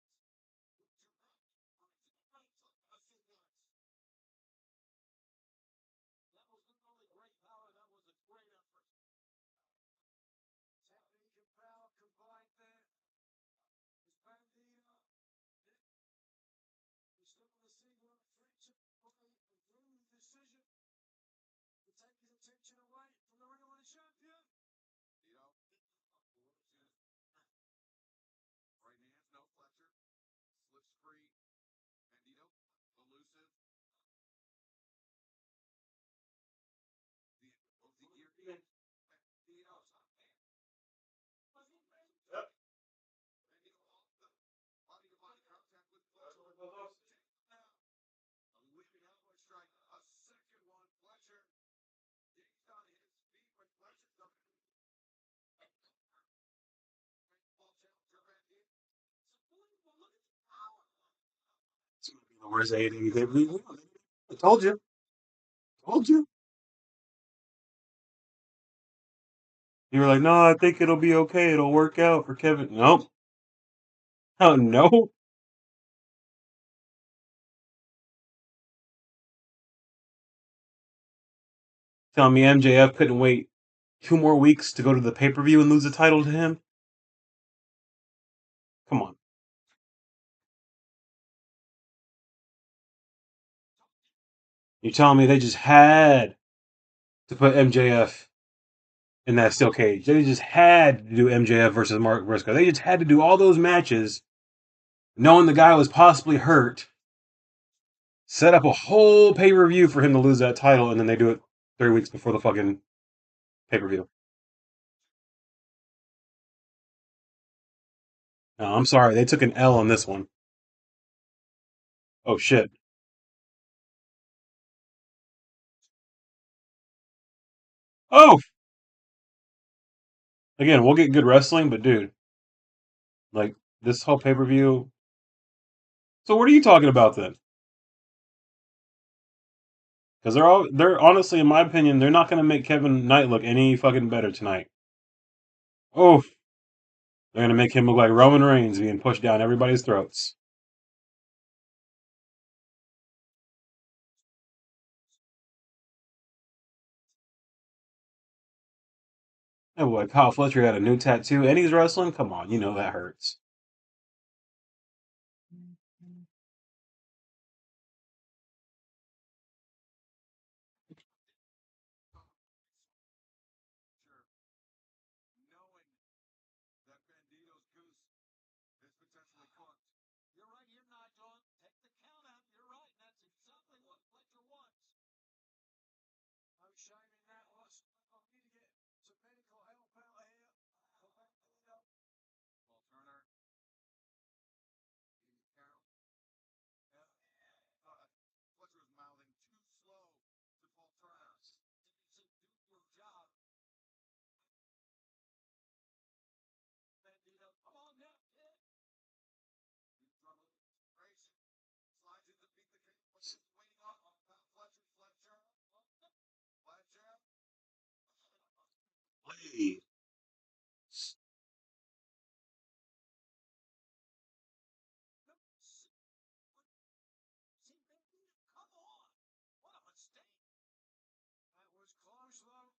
That was not only great power, that was a great effort. Technique and power combined there. As Bandito. We still want to see what Fletcher play a rude decision to take his attention away from the Ring of Honor champion. Right hands, no Fletcher. Slips free. Bandito, elusive. The ear. Bandito's not man. Bandito off the body-to-body contact with Fletcher. Now, a leaping elbow strike. A second one. Fletcher digs on his feet when Fletcher's up. Ball challenger Bandito. It's unbelievable. Look at the power. It's gonna be the worst AEW pay-per-view. I told you. Told you. You were like, no, I think it'll be okay. It'll work out for Kevin. Nope. Oh, no. Telling me MJF couldn't wait 2 more weeks to go to the pay-per-view and lose the title to him? Come on. You're telling me they just had to put MJF in that steel cage. They just had to do MJF versus Mark Briscoe. They just had to do all those matches knowing the guy was possibly hurt, set up a whole pay-per-view for him to lose that title, and then they do it 3 weeks before the fucking pay-per-view. No, I'm sorry. They took an L on this one. Oh, shit. Oh! Again, we'll get good wrestling, but dude, like, this whole pay-per-view... So what are you talking about then? Because they're honestly, in my opinion, they're not going to make Kevin Knight look any fucking better tonight. Oh, they're going to make him look like Roman Reigns being pushed down everybody's throats. Oh boy, Kyle Fletcher got a new tattoo and he's wrestling? Come on, you know that hurts. Knowing that Bandito's goose is potentially cooked. You're right here, Nigel. Take the count out. You're right. That's exactly what Fletcher wants. No shame in that. I need to get some medical help out here. Paul Turner. Carroll. Fletcher was mouthing too slow to Paul Turner. Do your job. Bandito, come on now, kid. In trouble. Race. Slides in to beat the king. Fletcher's waiting on Fletcher. Fletcher. Hey. See, Bandito, come on. What a mistake. That was close though.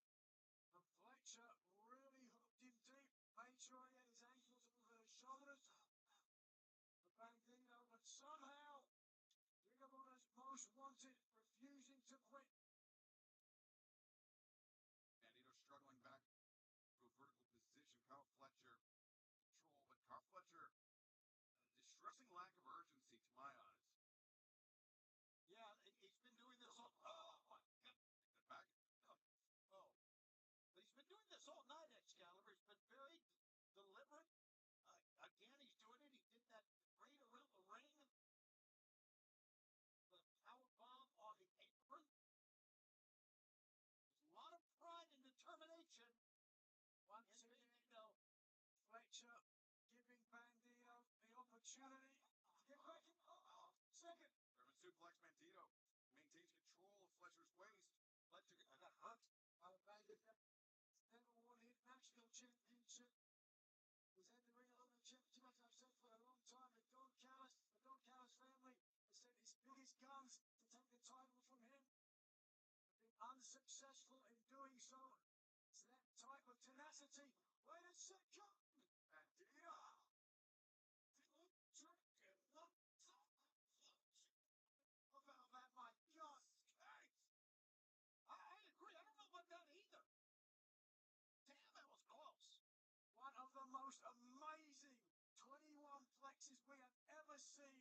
And Fletcher really hooked him deep. Made sure he had his ankles over his shoulders. The Bandito, but somehow Ring of Honor's most wanted refusing to quit. Bandito struggling back to a vertical position. Kyle Fletcher control, but Kyle Fletcher, a distressing lack of urgency to my eyes. Yeah, he's been doing this all. Oh my God! The back. Oh, he's been doing this all night, Excalibur. He's been very deliberate. Again, he's doing it. He did that great around the ring. The power bomb on the apron. There's a lot of pride and determination. Once again, Fletcher giving Bandito the opportunity to get back in. Second. German suplex. Bandito maintains control of Fletcher's waist. Fletcher got hurt. Bandito never won the international championship. Was in the Ring of Honor championship, as I've said for a long time. The Don Callis family has sent his biggest guns to take the title from him. Been unsuccessful in doing so. It's that type of tenacity. Wait a second. Bandito. About that, my God. I agree. I don't know about that either. Damn, that was close. One of the most amazing 21 flexes we have ever seen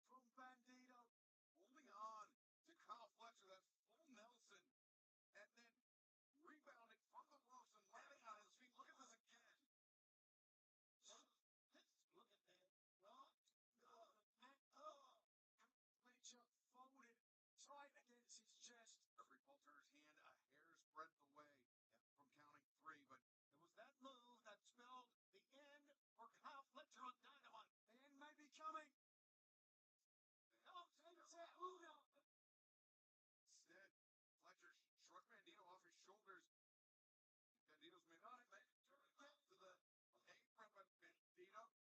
from Bandito. Holding on to Kyle Fletcher, that full Nelson, and then rebounding from the ropes and landing on his feet. Look at this again. Look at that. Fletcher folded tight against his chest. Referee Paul Turner's hand a hair's breadth away from counting three, but It was that move that spelled the end for Kyle Fletcher on Dynamite. The end may be coming. Hello, instead Fletcher shrugged Bandito off his shoulders. Bandito's made on it.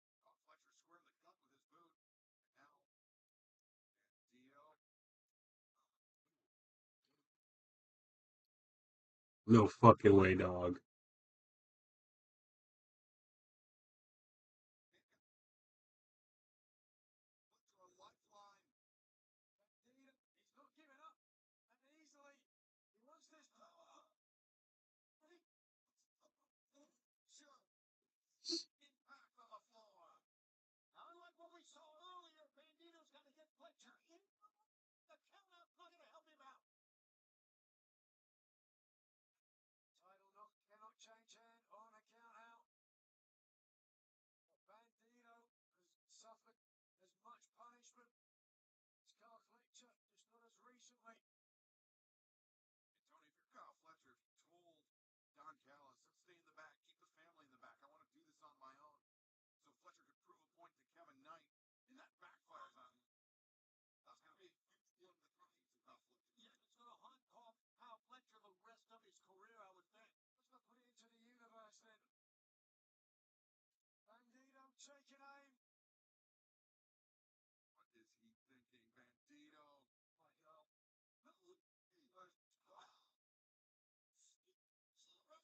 To the apron, but Bandito caught Fletcher square in the gut with his boot. And now Bandito. No fucking way, dog. A lifeline. Bandito, he's not giving up. And easily, he wants this. Impact on the floor. Now, unlike what we saw earlier, Bandito's got to get Fletcher in. The count-out's not going to help him out. Title cannot taking aim. What is he thinking, Bandito? My God. No, he was. Or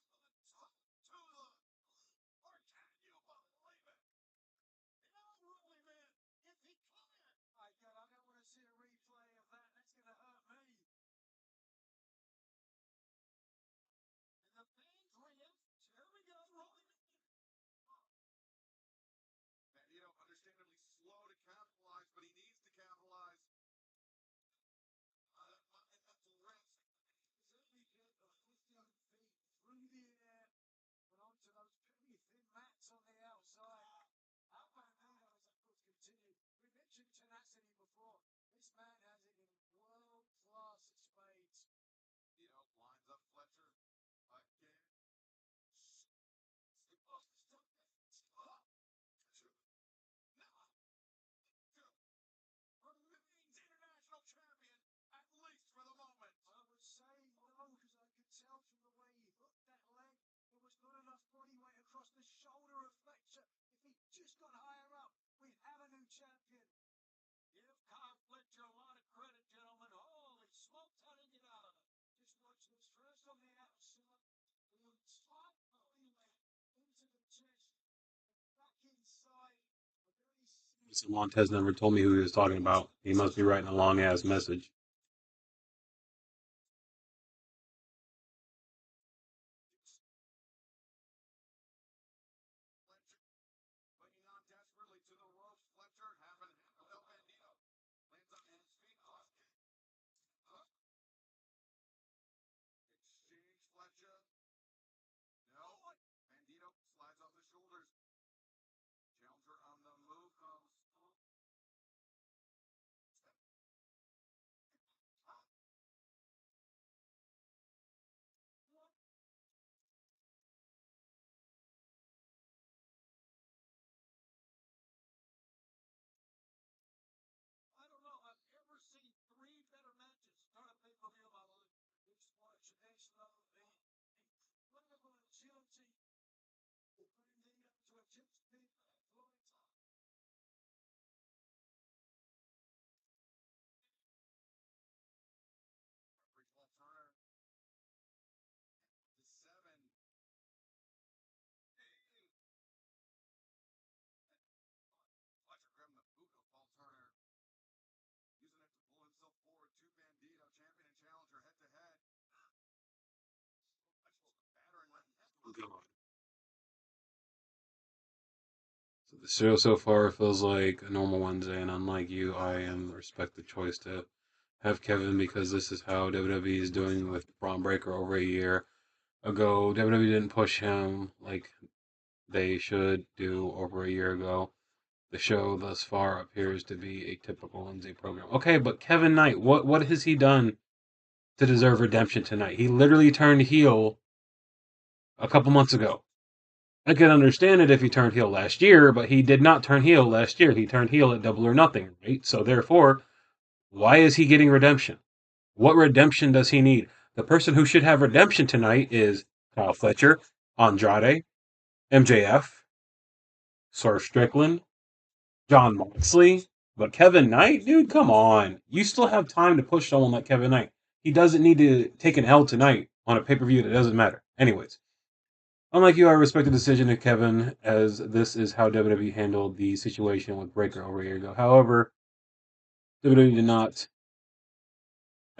can you believe it? No, really, man. If he come in, My God, I don't want to see a replay of that. That's going to hurt me. and the fans react, here we go, rolling. Bandito understandably slow to capitalize, but he needs to capitalize. That's a risk. Certainly get the 50 feet through the air and onto those pretty thin mats on the outside. How Bandito is, of course, continued. We mentioned tenacity before. This man has it in world-class spades. Bandito lines up Fletcher again. Remains international champion, at least for the moment. I would say no, because I could tell from the way he hooked that leg, there was not enough body weight across the shoulder of Fletcher. If he just got higher up, we'd have a new champion. Give Kyle Fletcher a lot of credit, gentlemen. Holy smokes, how did he get out of it? Just watch this first on the outside, the top body weight into the chest, back inside. A very So Montez never told me who he was talking about. He must be writing a long ass message. Fletcher clinging on desperately to the ropes. Fletcher having El Bandito lands on his feet. Exchange Fletcher. No. Bandito slides off the shoulders. Challenger on the move comes. I don't know. I've ever seen three better matches start a pay-per-view of my life. Just watch this though, the incredible agility of Bandito to attempt to beat Floyd. Referee Paul Turner. To 7. Fletcher grabbing the boot of Paul Turner. Using it to pull himself forward to Bandito, champion and challenger head to head. Fletcher's battering right now. God. So the show so far feels like a normal Wednesday, and unlike you, I respect the choice to have Kevin because this is how WWE is doing with Braun Breaker over a year ago. WWE didn't push him like they should do over a year ago. The show thus far appears to be a typical Wednesday program. Okay, but Kevin Knight, what has he done to deserve redemption tonight? He literally turned heel a couple months ago. I could understand it if he turned heel last year, but he did not turn heel last year. He turned heel at Double or Nothing, right? So therefore, why is he getting redemption? What redemption does he need? The person who should have redemption tonight is Kyle Fletcher, Andrade, MJF, Swerve Strickland, Jon Moxley. But Kevin Knight, dude, come on. You still have time to push someone like Kevin Knight. He doesn't need to take an L tonight on a pay-per-view that doesn't matter. Anyways. Unlike you, I respect the decision of Kevin, as this is how WWE handled the situation with Breaker over a year ago. However, WWE did not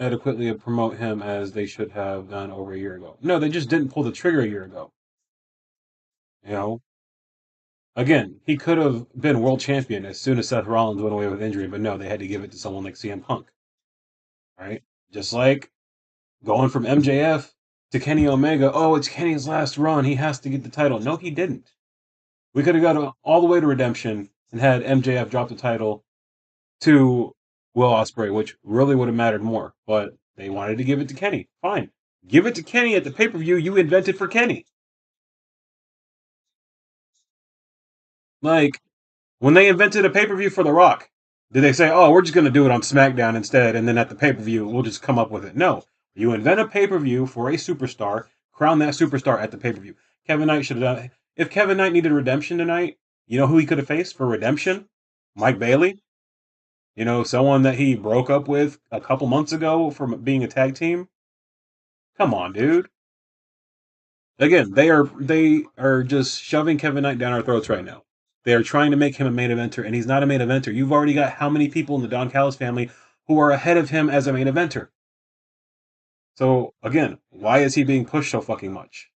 adequately promote him as they should have done over a year ago. No, they just didn't pull the trigger a year ago. You know? Again, he could have been world champion as soon as Seth Rollins went away with injury, but no, they had to give it to someone like CM Punk. Right? Just like going from MJF to Kenny Omega. Oh, it's Kenny's last run. He has to get the title. No, he didn't. We could have got all the way to redemption and had MJF drop the title to Will Ospreay, which really would have mattered more. But they wanted to give it to Kenny. Fine. Give it to Kenny at the pay-per-view you invented for Kenny. Like, when they invented a pay-per-view for The Rock, did they say, oh, we're just going to do it on SmackDown instead, and then at the pay-per-view, we'll just come up with it? No. You invent a pay-per-view for a superstar, crown that superstar at the pay-per-view. Kevin Knight should have done it. If Kevin Knight needed redemption tonight, You know who he could have faced for redemption? Mike Bailey. You know, someone that he broke up with a couple months ago from being a tag team. Come on, dude. Again, they are just shoving Kevin Knight down our throats right now. They are trying to make him a main eventer, and he's not a main eventer. You've already got how many people in the Don Callis family who are ahead of him as a main eventer? So again, why is he being pushed so fucking much?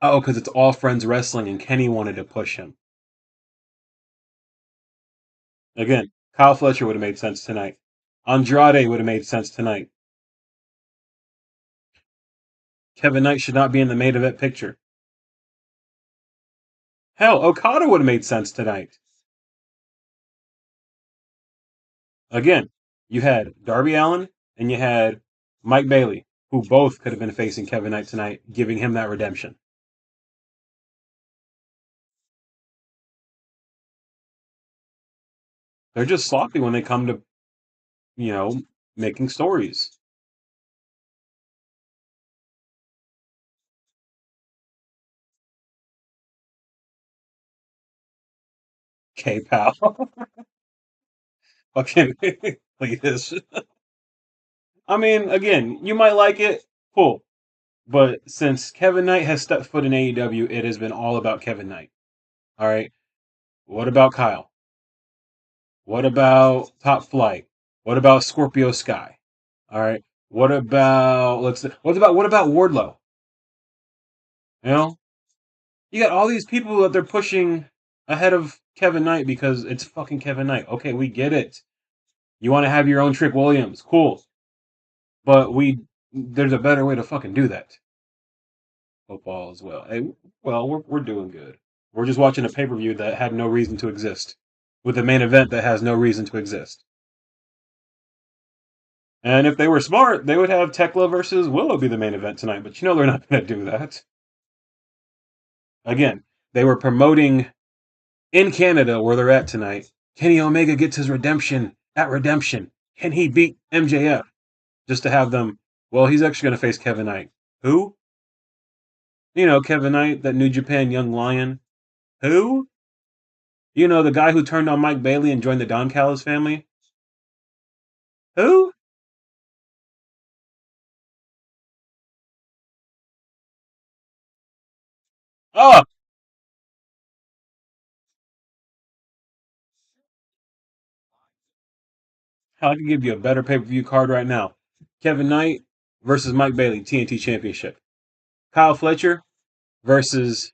Oh, because it's All Friends Wrestling, and Kenny wanted to push him. Again, Kyle Fletcher would have made sense tonight. Andrade would have made sense tonight. Kevin Knight should not be in the main event picture. Hell, Okada would have made sense tonight. Again, you had Darby Allin and you had Mike Bailey, who both could have been facing Kevin Knight tonight, giving him that redemption. They're just sloppy when they come to, you know, making stories. K-Pal. Fucking look at this. I mean, again, you might like it, cool. But since Kevin Knight has stepped foot in AEW, it has been all about Kevin Knight. All right. What about Kyle? What about Top Flight? What about Scorpio Sky? All right. What about what about Wardlow? You know, you got all these people that they're pushing ahead of Kevin Knight because it's fucking Kevin Knight. Okay, we get it. You want to have your own Trick Williams, cool. But there's a better way to fucking do that. Football as well. Hey, well, we're doing good. We're just watching a pay per view that had no reason to exist, with a main event that has no reason to exist. And if they were smart, they would have Tekla versus Willow be the main event tonight. But you know they're not going to do that. Again, they were promoting in Canada where they're at tonight. Kenny Omega gets his redemption at Redemption. Can he beat MJF? Just to have them. Well, he's actually going to face Kevin Knight. Who? You know, Kevin Knight, that New Japan Young Lion. Who? You know, the guy who turned on Mike Bailey and joined the Don Callis family? Who? Oh, I can give you a better pay per view card right now. Kevin Knight versus Mike Bailey, TNT Championship. Kyle Fletcher versus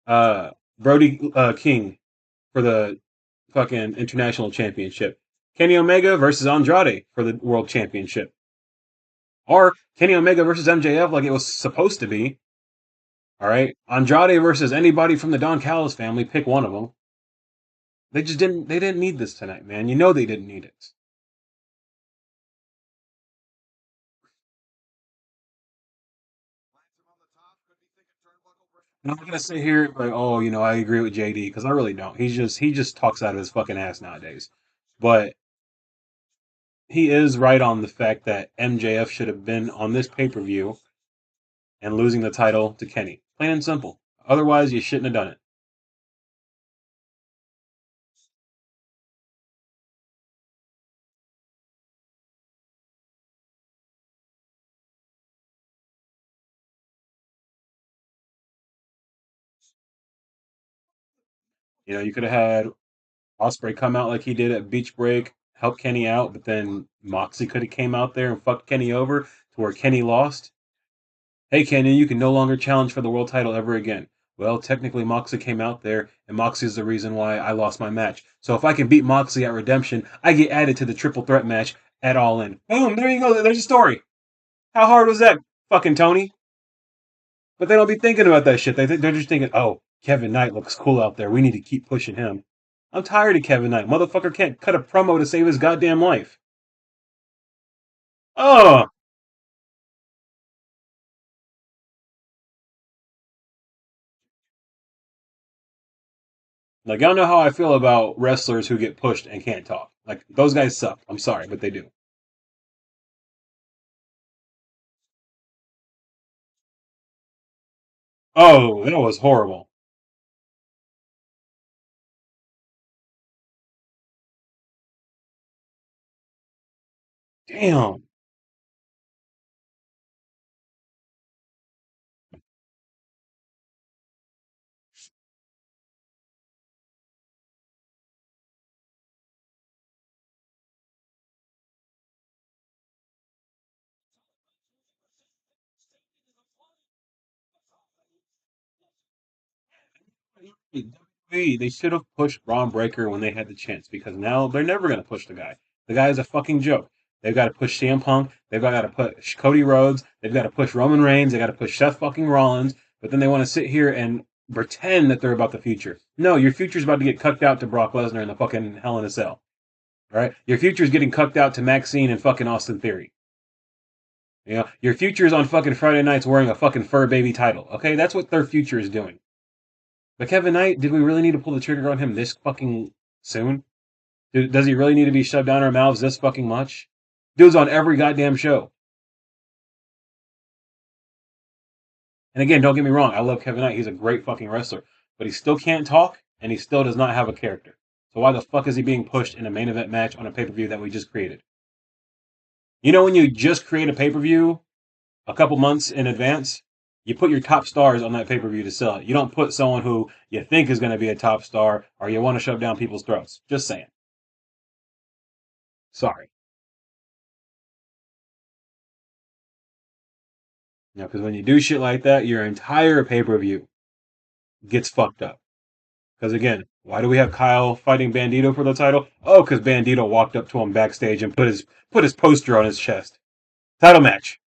Brody King for the fucking International Championship. Kenny Omega versus Andrade for the World Championship. Or Kenny Omega versus MJF like it was supposed to be. All right. Andrade versus anybody from the Don Callis family. Pick one of them. They didn't need this tonight, man. You know they didn't need it. And I'm not gonna sit here like, oh, you know, I agree with JD because I really don't. He just talks out of his fucking ass nowadays. But he is right on the fact that MJF should have been on this pay per view and losing the title to Kenny. Plain and simple. Otherwise, you shouldn't have done it. You know, you could have had Osprey come out like he did at Beach Break, help Kenny out, but then Moxley could have came out there and fucked Kenny over to where Kenny lost. Hey, Kenny, you can no longer challenge for the world title ever again. Well, technically, Moxley came out there, and Moxley is the reason why I lost my match. So if I can beat Moxley at Redemption, I get added to the triple threat match at All In. Boom, there you go. There's a story. How hard was that, fucking Tony? But they don't be thinking about that shit. They're just thinking, oh, Kevin Knight looks cool out there. We need to keep pushing him. I'm tired of Kevin Knight. Motherfucker can't cut a promo to save his goddamn life. Oh, like y'all know how I feel about wrestlers who get pushed and can't talk. Like those guys suck. I'm sorry, but they do. Oh, that was horrible. Damn. They should have pushed Braun Breaker when they had the chance because now they're never going to push the guy. The guy is a fucking joke. They've got to push CM Punk. They've got to push Cody Rhodes. They've got to push Roman Reigns. They got to push Seth fucking Rollins. But then they want to sit here and pretend that they're about the future. No, your future's about to get cucked out to Brock Lesnar in the fucking Hell in a Cell. All right, your future's getting cucked out to Maxine and fucking Austin Theory. You know, your future's on fucking Friday nights wearing a fucking fur baby title. Okay, that's what their future is doing. But Kevin Knight, did we really need to pull the trigger on him this fucking soon? Does he really need to be shoved down our mouths this fucking much? Dude's on every goddamn show. And again, don't get me wrong, I love Kevin Knight. He's a great fucking wrestler. But he still can't talk, and he still does not have a character. So why the fuck is he being pushed in a main event match on a pay-per-view that we just created? You know when you just create a pay-per-view a couple months in advance, you put your top stars on that pay-per-view to sell it. You don't put someone who you think is going to be a top star or you want to shove down people's throats. Just saying. Sorry. You know, because when you do shit like that, your entire pay-per-view gets fucked up. Because again, why do we have Kyle fighting Bandito for the title? Oh, because Bandito walked up to him backstage and put his poster on his chest. Title match.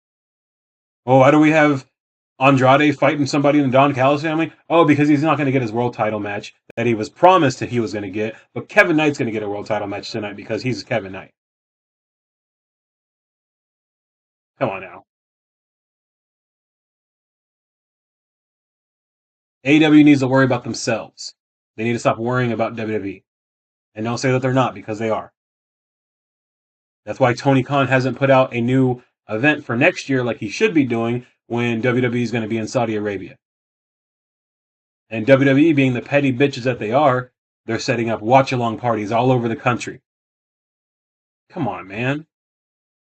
Oh, why do we have Andrade fighting somebody in the Don Callis family? Oh, because he's not going to get his world title match that he was promised that he was going to get. But Kevin Knight's going to get a world title match tonight because he's Kevin Knight. Come on now. AEW needs to worry about themselves. They need to stop worrying about WWE. And don't say that they're not, because they are. That's why Tony Khan hasn't put out a new event for next year like he should be doing when WWE is going to be in Saudi Arabia. And WWE, being the petty bitches that they are, they're setting up watch-along parties all over the country. Come on, man.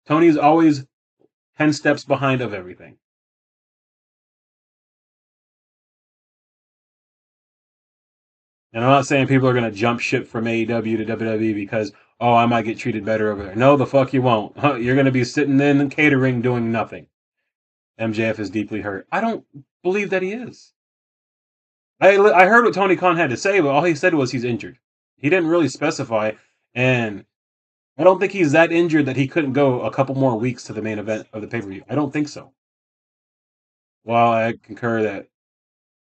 Tony's always 10 steps behind of everything. And I'm not saying people are going to jump ship from AEW to WWE because, oh, I might get treated better over there. No, the fuck you won't. You're going to be sitting in catering doing nothing. MJF is deeply hurt. I don't believe that he is. I heard what Tony Khan had to say, but all he said was he's injured. He didn't really specify, and I don't think he's that injured that he couldn't go a couple more weeks to the main event of the pay-per-view. I don't think so. While I concur that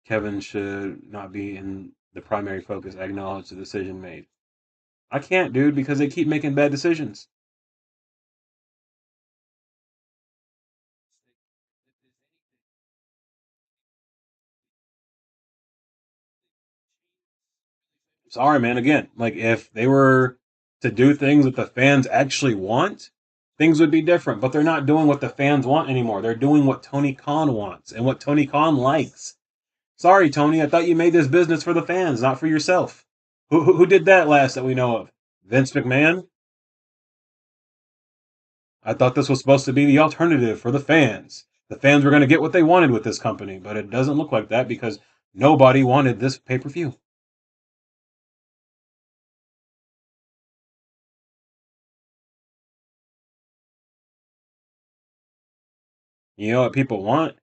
Kevin should not be in the primary focus, I acknowledge the decision made. I can't, dude, because they keep making bad decisions. Sorry, man. Again, like if they were to do things that the fans actually want, things would be different. But they're not doing what the fans want anymore. They're doing what Tony Khan wants and what Tony Khan likes. Sorry, Tony. I thought you made this business for the fans, not for yourself. Who did that last that we know of? Vince McMahon? I thought this was supposed to be the alternative for the fans. The fans were going to get what they wanted with this company, but it doesn't look like that because nobody wanted this pay-per-view. You know what people want?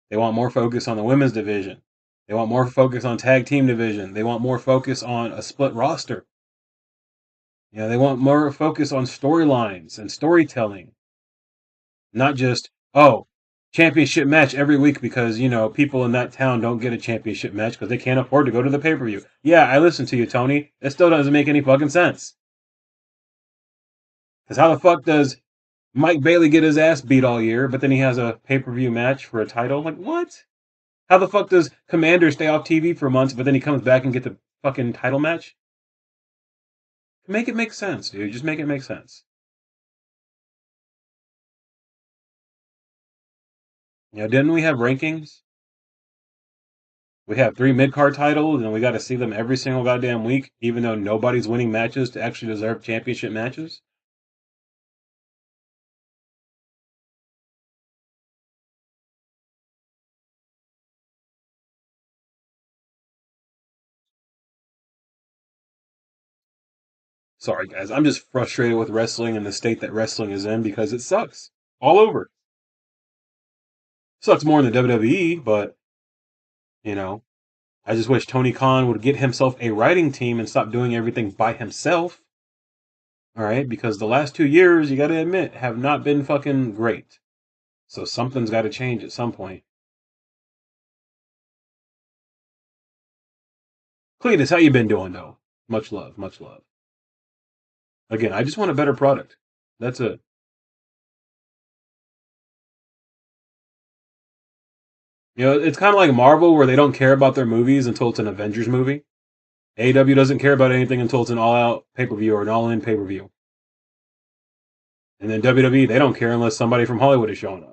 They want more focus on the women's division. They want more focus on tag team division. They want more focus on a split roster. You know, they want more focus on storylines and storytelling. Not just, oh, championship match every week because, you know, people in that town don't get a championship match because they can't afford to go to the pay-per-view. Yeah, I listen to you, Tony. It still doesn't make any fucking sense. Because how the fuck does Mike Bailey get his ass beat all year, but then he has a pay-per-view match for a title? Like, what? How the fuck does Commander stay off TV for months, but then he comes back and get the fucking title match? Make it make sense, dude. Just make it make sense. You know, didn't we have rankings? We have 3 mid-card titles, and we got to see them every single goddamn week, even though nobody's winning matches to actually deserve championship matches. Sorry, guys. I'm just frustrated with wrestling and the state that wrestling is in because it sucks all over. Sucks more than the WWE, but you know, I just wish Tony Khan would get himself a writing team and stop doing everything by himself. All right, because the last 2 years, you got to admit, have not been fucking great. So something's got to change at some point. Cletus, how you been doing though? Much love, much love. Again, I just want a better product. That's it. You know, it's kind of like Marvel where they don't care about their movies until it's an Avengers movie. AEW doesn't care about anything until it's an all-out pay-per-view or an all-in pay-per-view. And then WWE, they don't care unless somebody from Hollywood is showing up.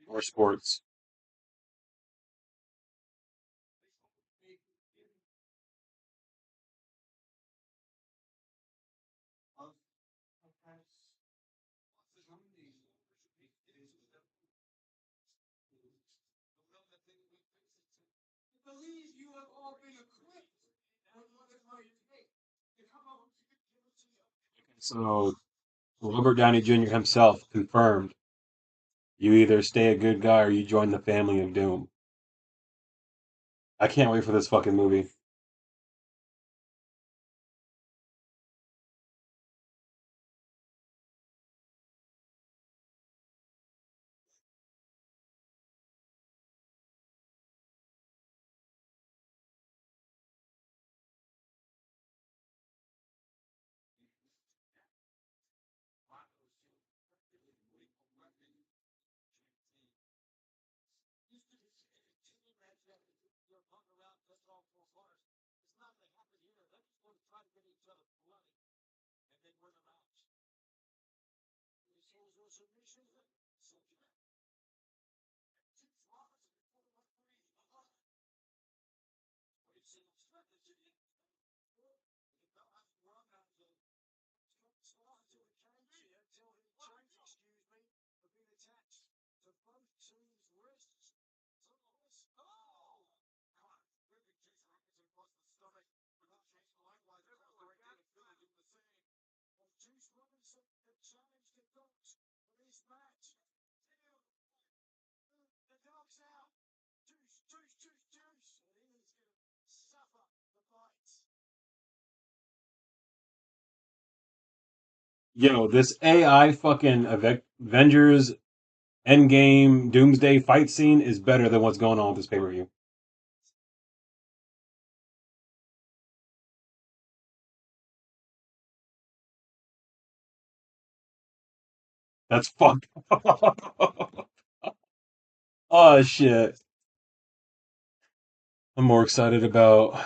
Or sports. Believe you have all been equipped with what it might take to come up with So Robert Downey Jr. himself confirmed you either stay a good guy or you join the family of doom. I can't wait for this fucking movie. Juice Robinson had challenged the dogs for this match. The dog's out. Juice, Juice, Juice, Juice. And he is going to suffer the bites. Yo, this AI fucking Avengers Endgame Doomsday fight scene is better than what's going on with this pay-per-view. That's fucked. Oh shit. I'm more excited about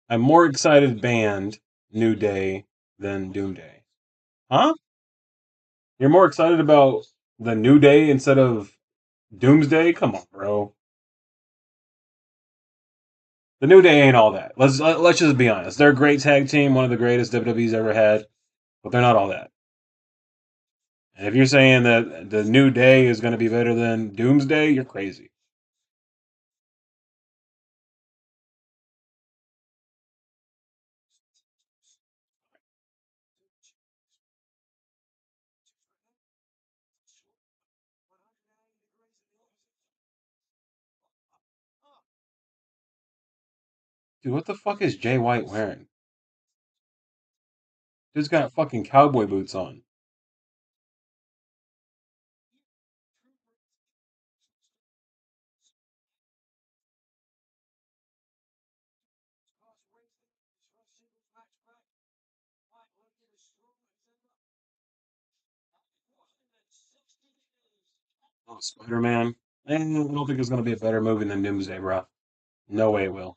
I'm more excited band New Day than Doomsday. Huh? You're more excited about the New Day instead of Doomsday? Come on, bro. The New Day ain't all that. Let's just be honest. They're a great tag team, one of the greatest WWE's ever had, but they're not all that. And if you're saying that the New Day is going to be better than Doomsday, you're crazy. Dude, what the fuck is Jay White wearing? Dude's got fucking cowboy boots on. Oh, Spider Man. I don't think it's going to be a better movie than Doomsday, bro. No way it will.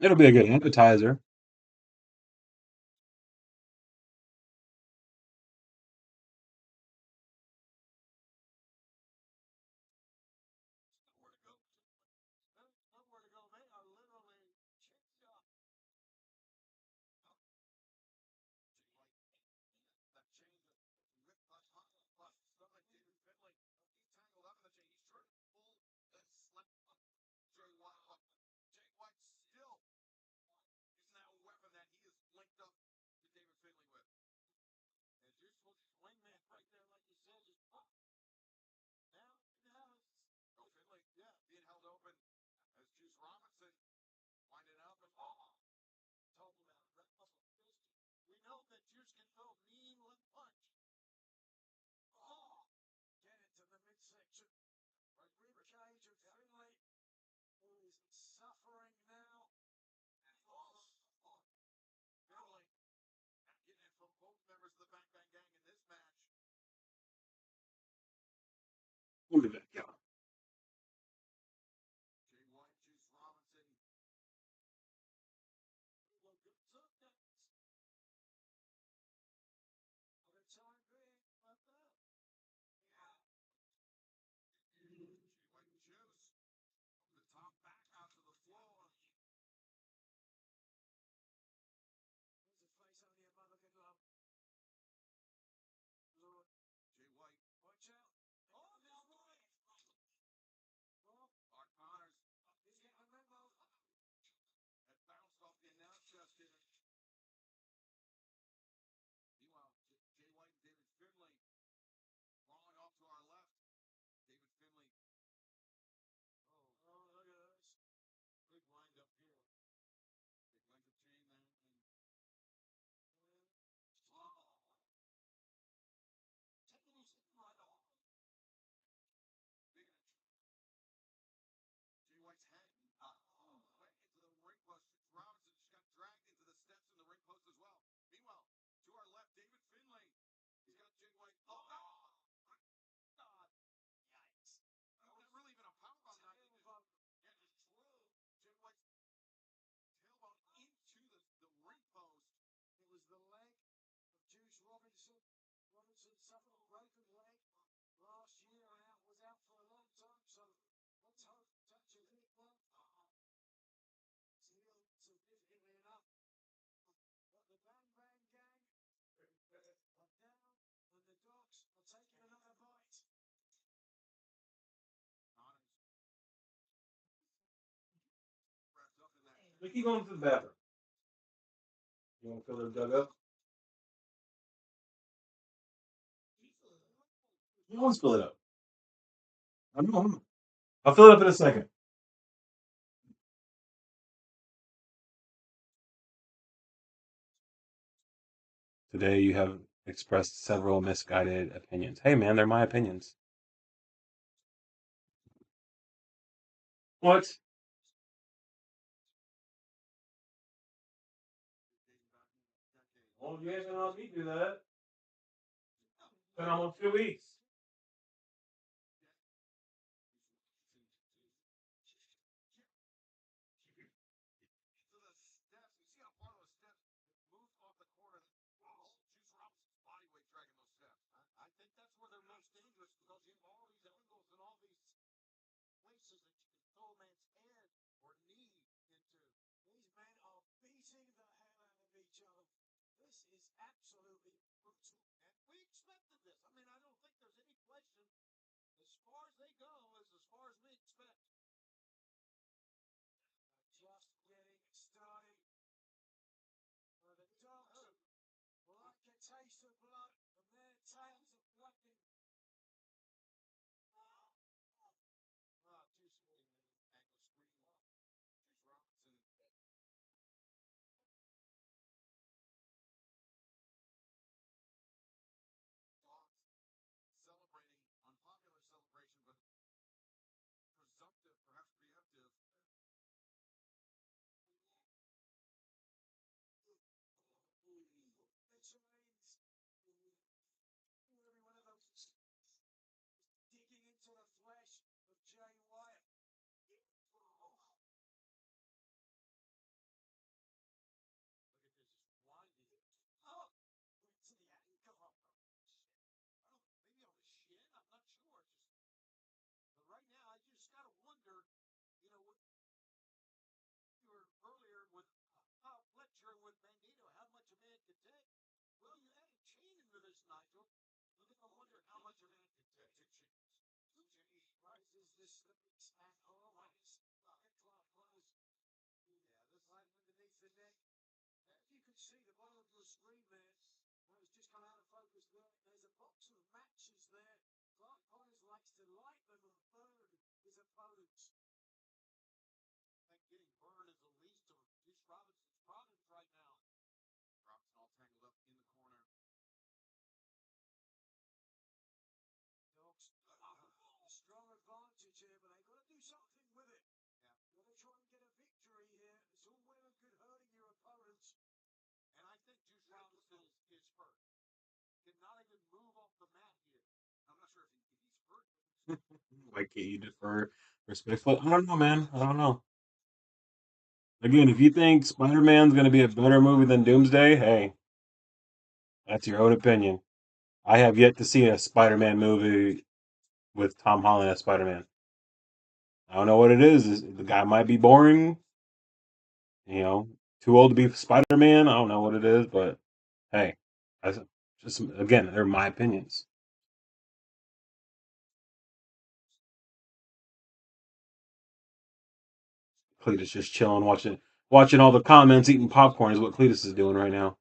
It'll be a good appetizer. Nowhere to go. Nowhere to go. They are literally chained up. That chain that ripped the top off stomach, David Finlay. He's tangled up in the chain. He's trying to pull and slip Jay White up. Jay White still using that weapon that he is linked up to David Finlay with. And Juice was his wingman right there, like you said, just pop. Now it's Oh, Finlay, yeah, being held open as Juice Robinson winding up and talking about red muscle fisting. We know that Juice can throw mean left punch. Oh, get into the midsection. Right rib cage of Finlay, who is suffering now. Finlay getting it from both members of the Bang Bang Gang in this match. We'll be back, y'all. Jay White, Juice Robinson. Well, good stuff, Dennis. For the time being, but that. Jay White and Juice. From the top back out to the floor. There's a face only a mother can love. Lord, Jay White. watch out. Oh, now right. Well, Art Connors he's getting a memo. had bounced off the announce chest here. Meanwhile, Jay White and David Finlay crawling off to our left. David Finlay. Oh, look at this. Big wind up here. Big length of chain there. Taking his head right off. Big Jay White's head went into the ring post. Robinson just got dragged into the steps in the ring post as well. Meanwhile, to our left, David Finlay. He's got Jay White. Oh, God. Yikes. Not really even a powerbomb. Yeah, just drove Jay White's tailbone into the ring post. It was the leg of Juice Robinson. Robinson suffered a broken leg last year and was out for a long time, so let's hope touches it well. It's healed significantly enough. But the Bang Bang Gang are down and the dogs are taking another bite. Connors. Wrapped up in that. Mickey going to the bathroom. You want to fill their jug up? You always fill it up. I know. I'll fill it up in a second. Today you have expressed several misguided opinions. Hey man, they're my opinions. What? Well, you guys don't let me do that. It's been almost 2 weeks. So the steps, you see how far those steps moved off the corner. All Juice Robinson's body weight dragging those steps. I think that's where they're most dangerous because you have all these angles and all these places that you can throw a man's head or knee into. These men are beating the hell out of each other. This is absolutely brutal. And we expected this. I mean, I don't think there's any question. As far as they go, is as far as we expect. Just getting started. For the dogs, like a taste of blood from their tails of wagging. Juice ankle screen. Juice Robinson. Nigel. You're gonna wonder how much of that could change. Rises the stomachs and always like a club close. Yeah, the right underneath the neck. As you can see, the bottom of your screen there, it's just come out of focus there. There's a box of matches there. Clark Connors likes to light them and burn his opponents. I think getting burned is the least of Juice Robinson's problems right now. Robinson all tangled up in the corner. Dogs, a strong advantage here, but they've got to do something with it. Yeah. Got to try and get a victory here. It's all well and good hurting your opponents. And I think Juice Robinson is hurt. Cannot even move off the mat here. I'm not sure if he's hurt. Why can't you defer respectfully? I don't know, man. I don't know. Again, if you think Spider Man's going to be a better movie than Doomsday, hey, that's your own opinion. I have yet to see a Spider Man movie with Tom Holland as Spider Man. I don't know what it is. The guy might be boring, too old to be Spider Man. I don't know what it is, but hey, that's just again, they're my opinions. Cletus just chilling, watching all the comments, eating popcorn is what Cletus is doing right now.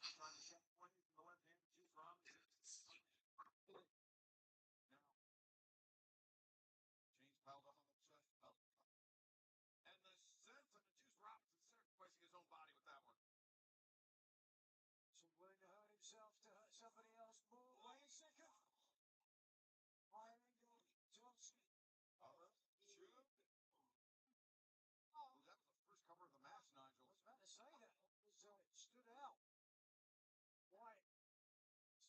Trying to shut one in the left hand, Juice Robinson. Now, James piled up on the chest. And the sense of Juice Robinson sacrificing his own body with that one. So willing to hurt himself to hurt somebody else more. Wait a second. High angle, Johnson. Shoot. That was the first cover of the match, Nigel. I was about to say that. It stood out. Why?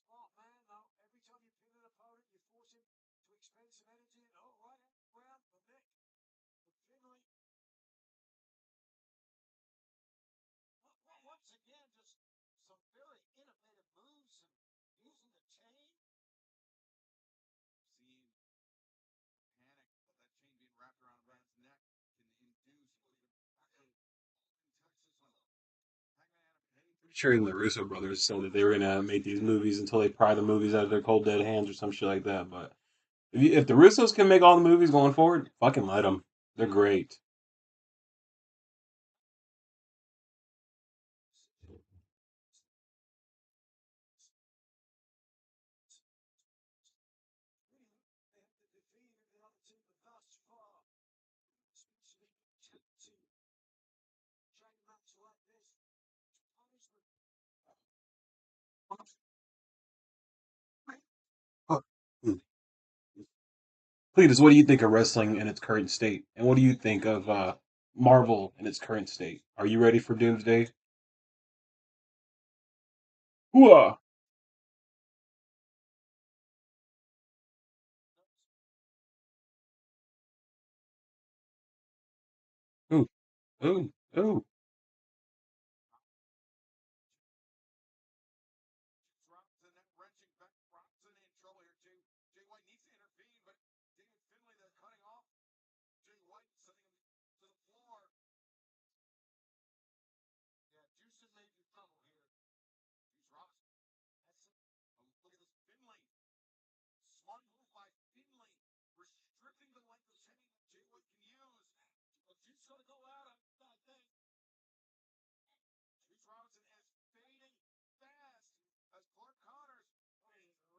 Smart man, though. Every time you pin an opponent, you force him to expend some energy. And right around the neck of Finlay. Once again, just some very innovative moves and using the chain. Seeing the panic of that chain being wrapped around a man's neck can induce in Texas when Hangman Adam Page. Pretty sure even the Russo brothers said that they were gonna make these movies until they pry the movies out of their cold dead hands or some shit like that. But if the Russos can make all the movies going forward, fucking let them. They're great. They have the defeat of the other team thus far. Especially chain match like this. Punishment. Cletus, what do you think of wrestling in its current state? And what do you think of Marvel in its current state? Are you ready for Doomsday? Hooah! Ooh, ooh, ooh. Robinson net wrenching back. Robinson in trouble here. Jay White needs to intervene, but David Finlay they're cutting off. Jay White sending him to the floor. Yeah, Juice in major trouble here. Juice Robinson. Look at this Finlay. Smart move by Finlay, restricting the length of chain Jay White can use. Well, Juice gonna go out, I think. Juice Robinson is fading fast as Clark Connors.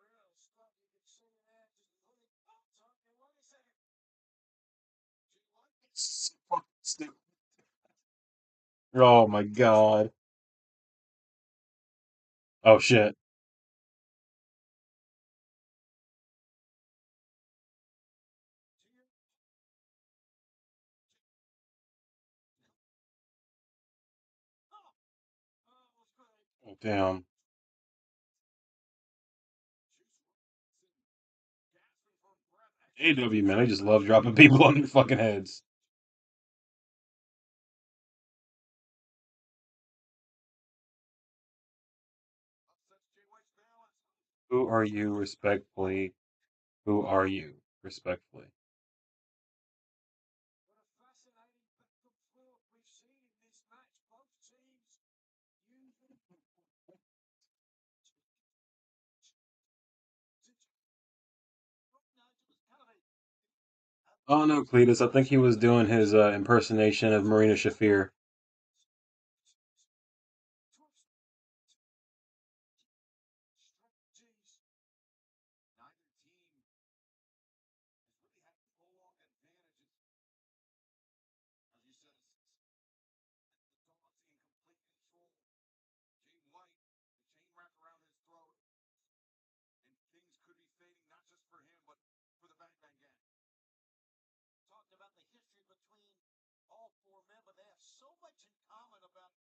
Real stuff. You can see there. Just putting up top. And wait a second. Jay White. So fucking stupid. Oh my god. Oh shit. Oh, damn. Gasping for breath. AW, man, I just love dropping people on their fucking heads. Who are you respectfully? Who are you respectfully? What a fascinating back and forth we've seen in this match. Both teams using Oh no, Cletus. I think he was doing his impersonation of Marina Shafir. strategies. Neither team has really had prolonged advantages. As you said, the dog's in complete control. Jay White, the chain wrapped around his throat, and things could be fading not just for him, but for the Bang Bang Gang. Talking about the history between all four men, but they have so much in common about.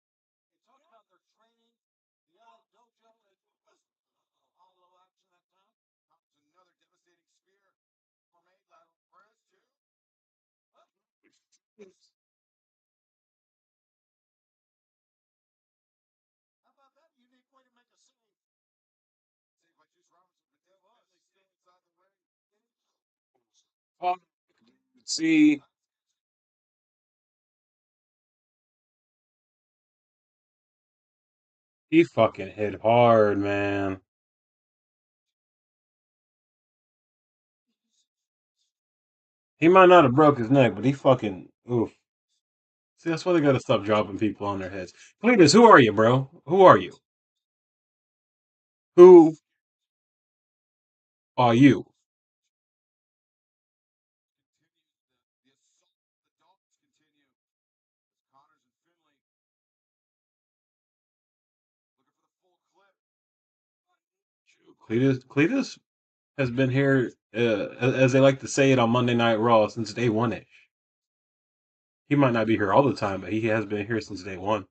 They talk about their training, the dojo, and hollow action that time. Comes another devastating spear. Gourmet lateral press, too. How about that unique way to make a save? Saved by Juice Robinson, but definitely still inside the ring. Oh, see, he fucking hit hard, man. He might not have broke his neck, but he fucking oof. See, that's why they gotta stop dropping people on their heads. Cletus, who are you, bro? Who are you? Who are you? The assault, the dogs continue. As Connors and Finley looking for the full clip. Cletus has been here, as they like to say it on Monday Night Raw, since day one ish. He might not be here all the time, but he has been here since day one.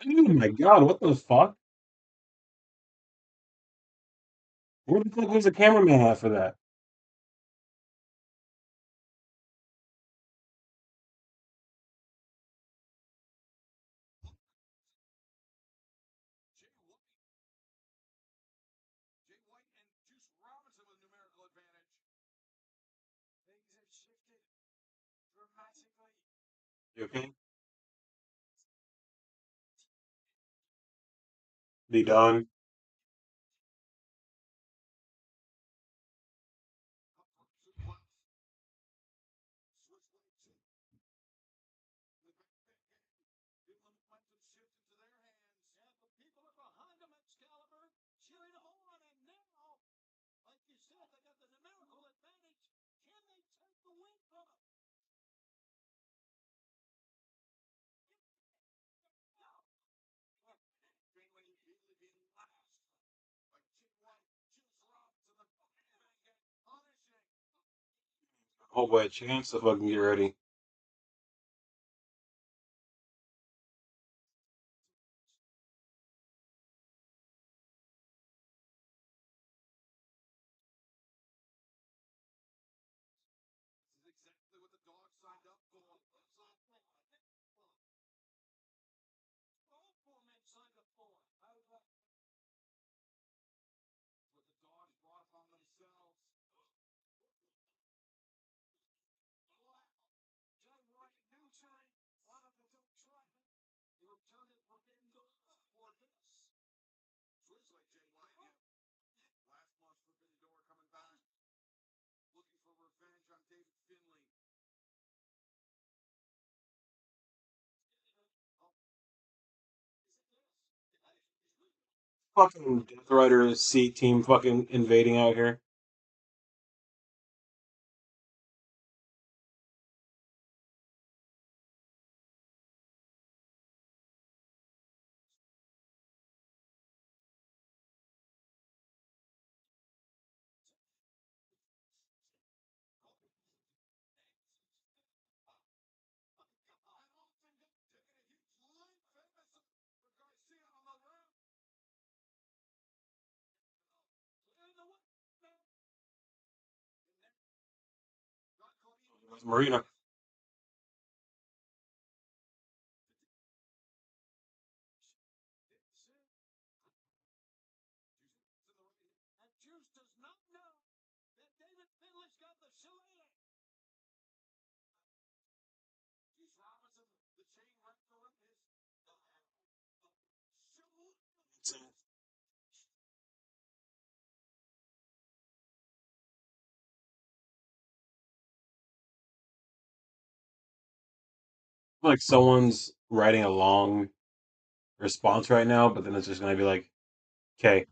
Oh my god, what the fuck? Where the fuck was the cameraman at for that? Jay White. Jay White and Juice Robinson with numerical advantage. Things have shifted dramatically. You okay? Be done. Upward suplex. Switch blade to the Bang Bang Gang. Feel the momentum shift into their hands. Yeah, the people are behind them, Excalibur, cheering them on, and now, like you said, they got the numerical advantage. Can they take the win from them? Finley immediately being lashed by Jay White, Juice Robinson, the Bang Bang Gang punishing. Oh boy, chance to fucking get ready. This is exactly what the dog signed up for. All four men signed up for it. What the dogs brought upon themselves. Jay White neutering one of the dog trainers. He returned it forbidden door for this. Switch like Jay White. Last month's Forbidden Door coming back. Looking for revenge on David Finley. Fucking Death Rider C team fucking invading out here. And often taking a huge leap, famous for Garcia on the rim. Clearing the way. And then got Cody. Marina. Like someone's writing a long response right now, but then it's just gonna be like, okay.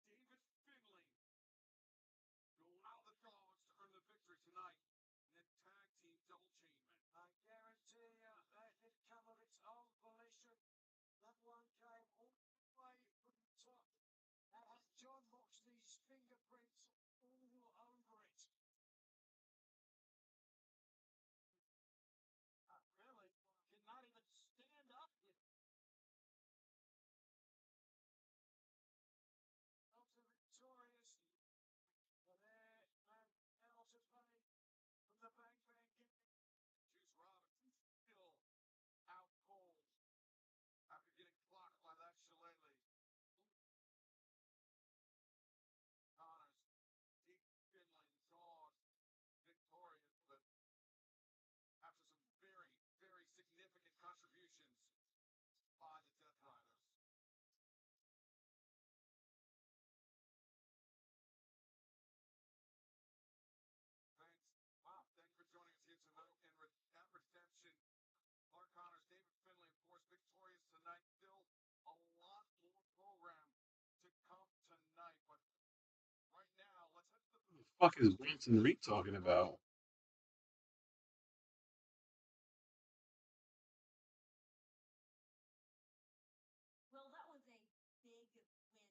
David Finlay will allow the Dogs to earn the victory tonight in a tag team double chain match. I guarantee you that did come of its own volition. That one came all the way from the top. That had John Moxley's fingerprints all over it. Really? Cannot even stand up here. Also victorious. But there, and Elsa's money from the Bang Bang gimmick. Juice Robinson still out cold after getting clocked by that shillelagh. Connors, Deep Finlay, the Dogs, victorious, but after some very, very significant contributions by the Death Riders. Thanks. Wow, thanks for joining us here tonight. And at Redemption, Clark Connors, David Finlay, of course, victorious tonight. Still a lot more program to come tonight, but right now, let's head to the What the fuck is Bronson Reed talking about? Well, that was a big win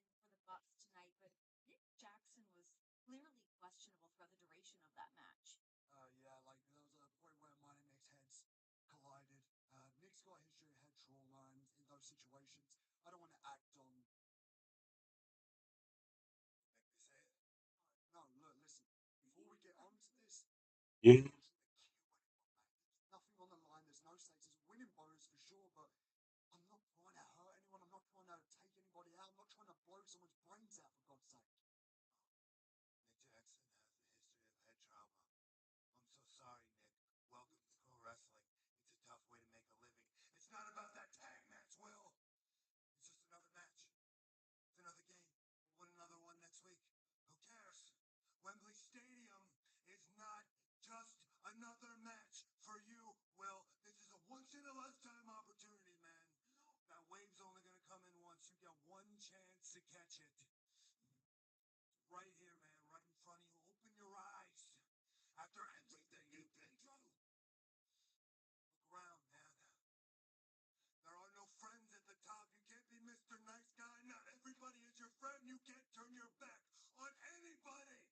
for the Bucks tonight, but Nick Jackson was clearly questionable throughout the duration of that match. Yeah, like there was a point where mine and Nick's heads collided. Nick's got a history of head trauma, and in those situations, I don't want to act on. Make me say it. No, look, listen. Before we get onto this, Yeah. there's nothing on the line. There's no stakes. There's a winning bonus for sure, but I'm not trying to hurt anyone. I'm not trying to take anybody out. I'm not trying to blow someone's brains out, for God's sake. Nick Jackson has a history of head trauma. I'm so sorry, Nick. Welcome to pro wrestling. It's a tough way to make a living. It's not about that tag match, Will. It's just another match. It's another game. We'll win another one next week. Who cares? Wembley Stadium is not just another match for you, Will. This is a once-in-a-lifetime opportunity, man. That wave's only going to come in once. You get one chance to catch it. Right here, man, right in front of you. Open your eyes. After everything you've been through. Look around, man. There are no friends at the top. You can't be Mr. Nice Guy. Not everybody is your friend. You can't turn your back on anybody.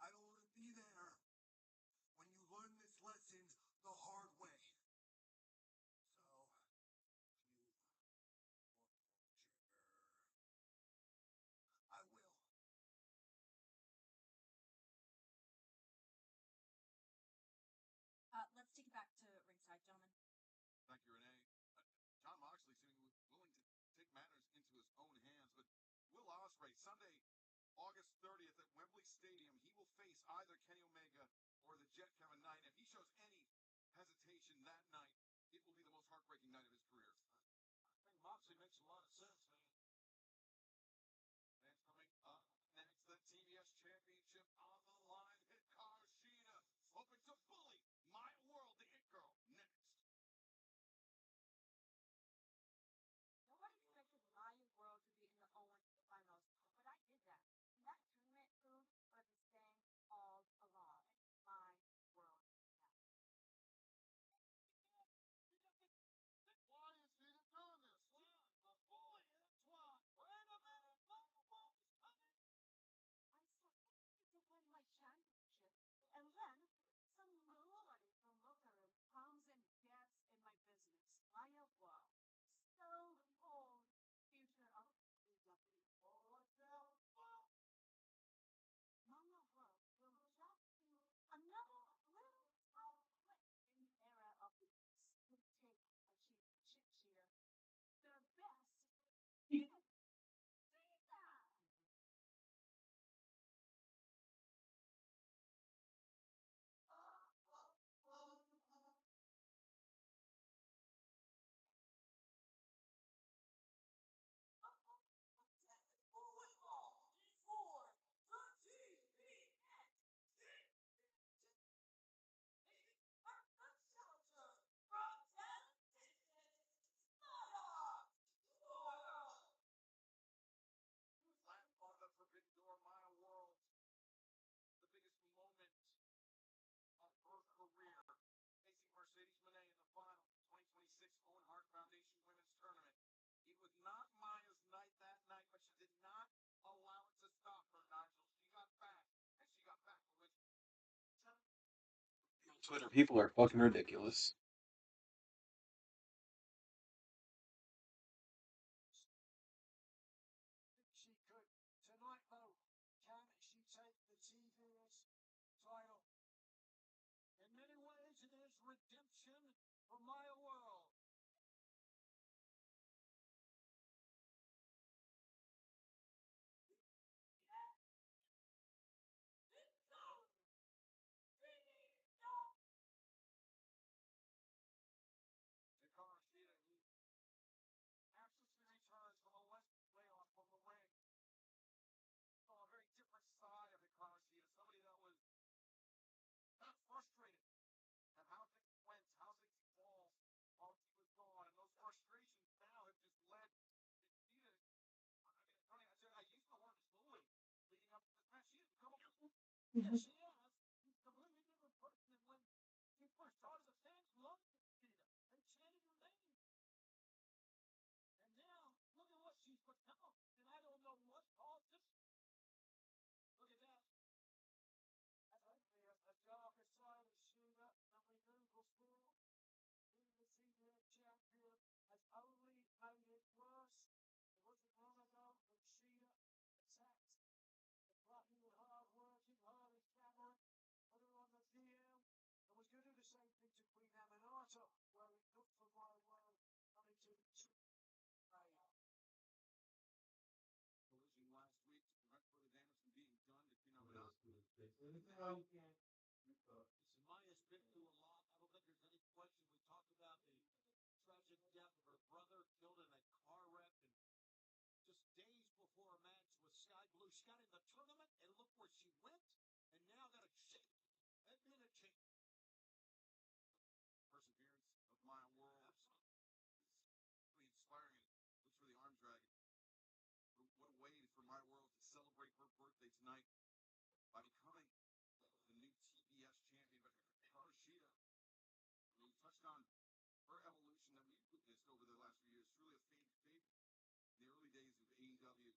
I don't want to be there when you learn this lesson the hard way. So, if you want more sugar, I will. Let's take it back to ringside, gentlemen. Thank you, Renee. John Moxley seeming willing to take matters into his own hands, but Will Ospreay, Sunday, August 30th at Wembley Stadium, he will face either Kenny Omega or the Jet Kevin Knight. If he shows any hesitation that night, it will be the most heartbreaking night of his career. I think Moxley makes a lot of sense, man. And coming up next, the TBS Championship on the line. Hikaru Shida hoping to bully Maya World, the It Girl, next. Nobody expected my world to be in the Owens finals, but I did that. And that tournament proved what I've been saying all along. My world. Why is he doing this? Well, bullying Foundation Women's Tournament. It was not Maya's night that night, but she did not allow it to stop her, Nigel. She got back, and she got back for which Twitter people are fucking ridiculous. She could. Tonight, though, can she take the TBS title? In many ways, it is redemption for Maya World. Hikaru Shida, who absently returns from a West playoff from the ring. Saw a very different side of Hikaru Shida, somebody that was kind of frustrated at how things went, how things evolved while he was gone, and those frustrations now have just led to Shida. I mean, it's funny, I used the word bully leading up to this match. She didn't come up with Yes, she has. She's a completely different person than when she first started. The fans loved Cheetah. They chanted her name. And now, look at what she's become. And I don't know what caused this. Look at that. A darker side of Shida than we knew before. Being the TBS champion has only made it worse. It wasn't long ago that Shida attacked the plucky and hard-working Harley Cameron, put her on the DL, and was going to do the same thing to Queen Aminata, where it looked for my world coming to the collision last week to prevent further damage from being done to Queen Aminata. Listen, Maya's been through a lot. I don't think there's any question. We talked about the tragic death of her brother killed in a car wreck, and just days before a match with Sky Blue, she got in the tournament, and look where she went, and now got a shit at being a champ. Perseverance of Maya World is really inspiring, and looks really arm dragging. What a way for Maya World to celebrate her birthday tonight by becoming the new TBS champion. But Hikaru Shida, we touched on her evolution that we've witnessed over the last few years. Truly a fan favorite in the early days of AEW.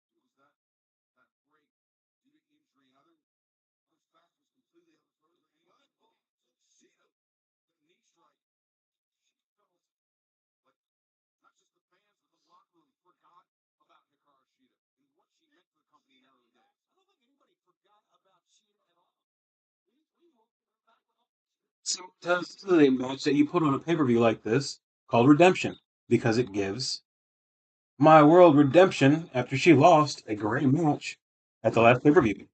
It was that break due to injury and other factors completely out of her. Shida, the knee strike. She felt like not just the fans, but the locker room forgot about Hikaru Shida and what she meant for the company in the early days. I don't think anybody forgot about Cheetah at all. We were back with all. So that's the match that you put on a pay-per-view like this called Redemption because it gives My World redemption after she lost a great match at the last pay-per-view.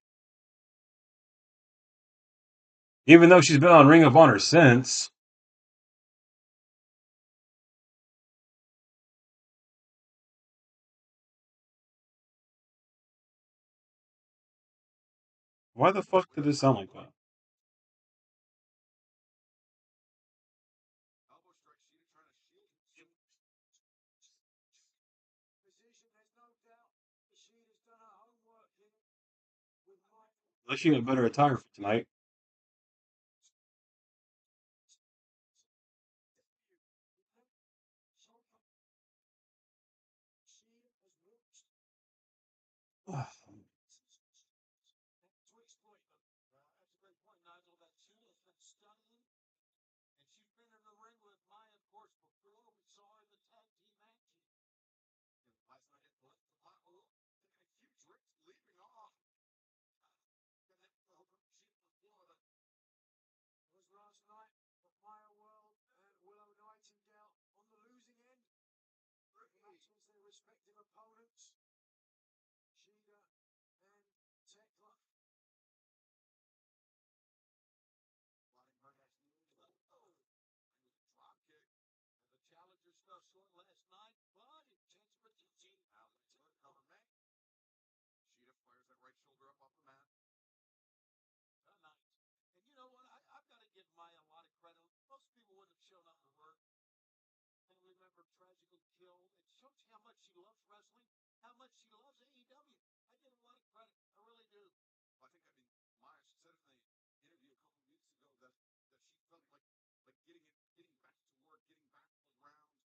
Even though she's been on Ring of Honor since. Why the fuck did it sound like that? Elbow strike, Shida trying to shield. position. There's no doubt that Shida's done her homework here with Mike. Unless she got a better attire for tonight. Shida has watched to exploit them. That's a great point, Nigel. That Cheetah has been studying, and she's been in the ring with Maya, of course, before. We saw her in the tag team action. Last night it left the pothole, taking a huge risk, leaping off. It was last night of Maya World and Willow Nightingale on the losing end. Matches their respective opponents, Shida and Tekla. Plotting her next move. Oh, and with a drop kick. And the challengers fell short last night, but it changed for Gigi. Now let's look, cover May. Shida fires that right shoulder up off the mat. Tonight. And you know what? I've got to give Maya a lot of credit. Most people wouldn't have shown up for work and remember tragically killed. It shows you how much she loves wrestling, how much she loves AEW. I give her a lot of credit. I really do. I mean, Maya, she said in the interview a couple of weeks ago that she felt like getting back to work, getting back to the ground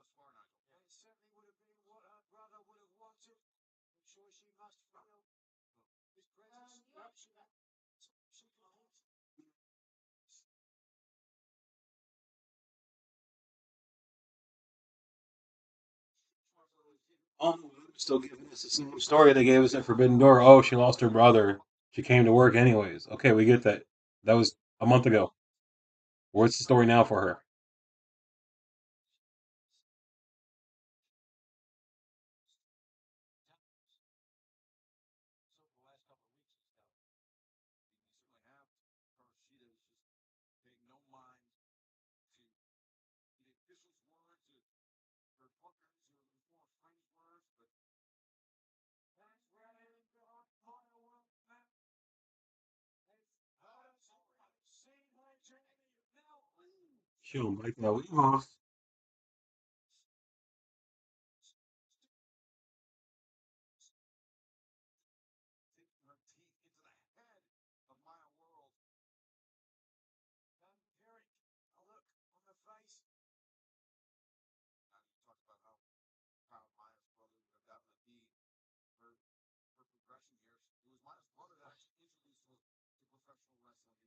thus far, Nigel. And it certainly would have been what her brother would have wanted. I'm sure she must feel his presence. Perhaps she could Oh, they're still giving us the same story they gave us at Forbidden Door. Oh, she lost her brother. She came to work anyways. Okay, we get that. That was a month ago. What's the story now for her? So for the last couple of weeks and stuff. You certainly have. Karashida is just paying no mind to the officials' words, to her partners, or the former friends' words, but that's where they got firework now. It's seen her journey now. She don't bite that weave off. taking her teeth into the head of Maya World. Eric, a look on the face. Now, you talked about how proud Maya's brother would undoubtedly be. Her progression here. It was Maya's brother that actually introduced her to professional wrestling.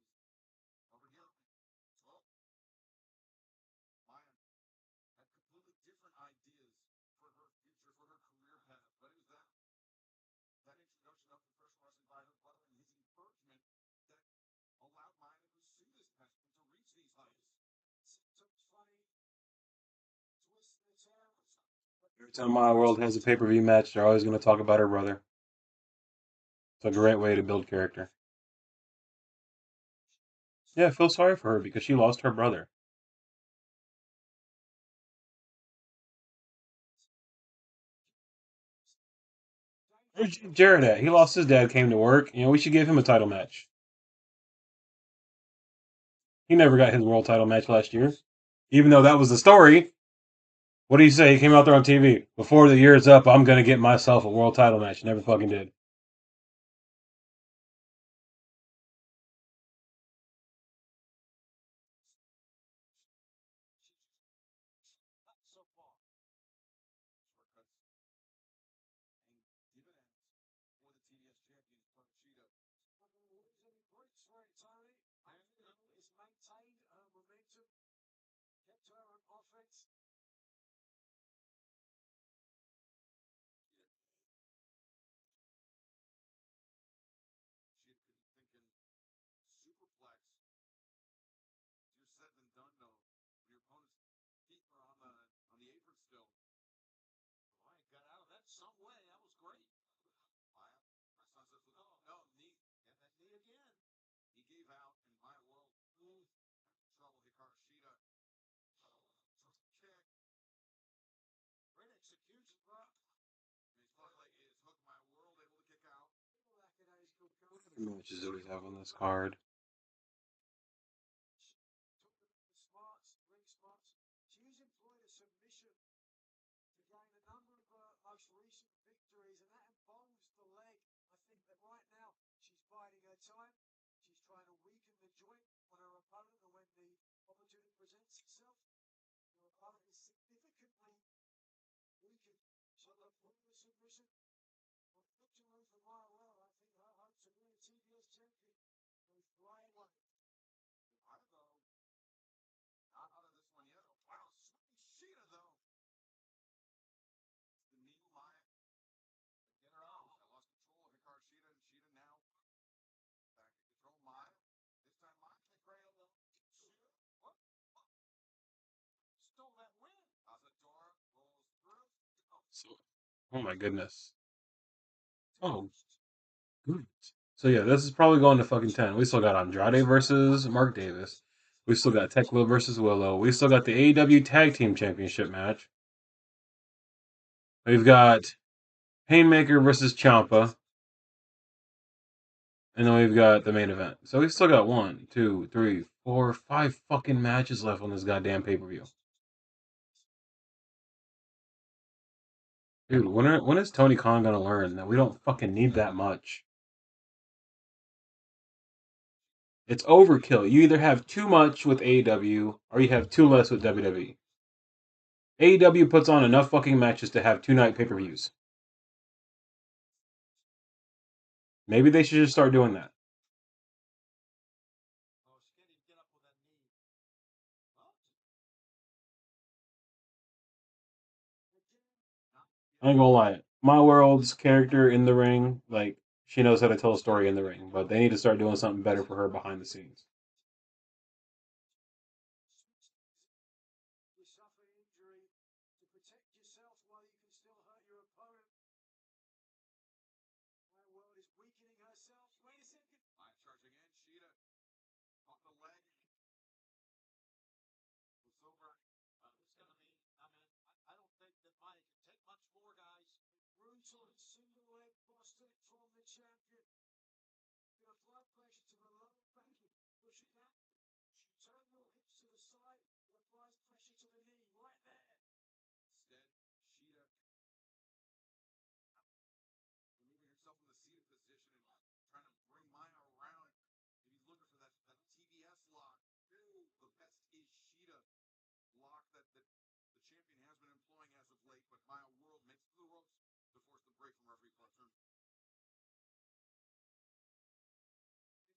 Over here, well, Maya had completely different ideas for her future, for her career path. But it was that introduction of professional wrestling by her brother and his encouragement that allowed Maya to pursue this passion, to reach these heights. Some funny twist in the tail. Every time My World has a pay-per-view match, they're always going to talk about her brother. It's a great way to build character. Yeah, I feel sorry for her because she lost her brother. Where's Jarrett at? He lost his dad, came to work. You know, we should give him a title match. He never got his world title match last year. Even though that was the story. What do you say? He came out there on TV. Before the year is up, I'm going to get myself a world title match. Never fucking did. Not so far. Shortcuts and dividends for the TBS champion, Karashida. Losing points for it, Tony. And it's maintained her momentum. Kept her on offense. She had been thinking superplex. Easier said than done, though. When your opponent's feet are on the apron still. Ryan got out of that some way. That was great. Maya, my son says, no, knee. And that knee again. He gave out, and Maya World trouble. Hikaru Shida. Kick. Great execution. His front leg is hooked. Maya World able to kick out. Matches that we have on this card. Smarts, ring smarts. She's employed a submission to gain a number of most recent victories, and that involves the leg. I think that right now she's biding her time. She's trying to weaken the joint on her opponent, and when the opportunity presents itself, her opponent is significantly weakened. So look for the submission. Well, victory for Maya Well. I think her hopes of being TBS champion goes right away. Maya, though, not out of this one yet. Wow, swinging Shida, though. It's the knee Maya. Get her out. I lost control of Hikaru Shida, and Shida now back in control. Maya. This time Maya can't grail, though. Shida. What? Stole that win. Asadora rolls through. Oh my goodness. Oh, good. So yeah, this is probably going to fucking 10. We still got Andrade versus Mark Davis. We still got Tekla versus Willow. We still got the AEW Tag Team Championship match. We've got Painmaker versus Ciampa. And then we've got the main event. So we still got 1, 2, 3, 4, 5 fucking matches left on this goddamn pay-per-view. Dude, when is Tony Khan gonna learn that we don't fucking need that much? It's overkill. You either have too much with AEW or you have too less with WWE. AEW puts on enough fucking matches to have 2-night pay-per-views. Maybe they should just start doing that. Oh, Skinny, get up with that knee. I ain't gonna lie. My World's character in the ring, like, she knows how to tell a story in the ring, but they need to start doing something better for her behind the scenes. You suffer injury to protect yourself while you can still hurt your opponent. My World is weakening herself. Wait a second. Line charging in. Sheeta off the leg. It's over. It's gonna be. I mean, I don't think that Maya can take much more, guys. Brutal single leg Boston from the champion. Gonna apply pressure to the lower back. Push it out. Turn your hips to the side. Applies pressure to the knee right there. Instead, Sheeta removing herself from the seated position and trying to bring Maya around. Maybe looking for that TBS lock. The best is Sheeta lock that the champion has been employing as of late, but Maya World makes the ropes to force the break from referee Clutton.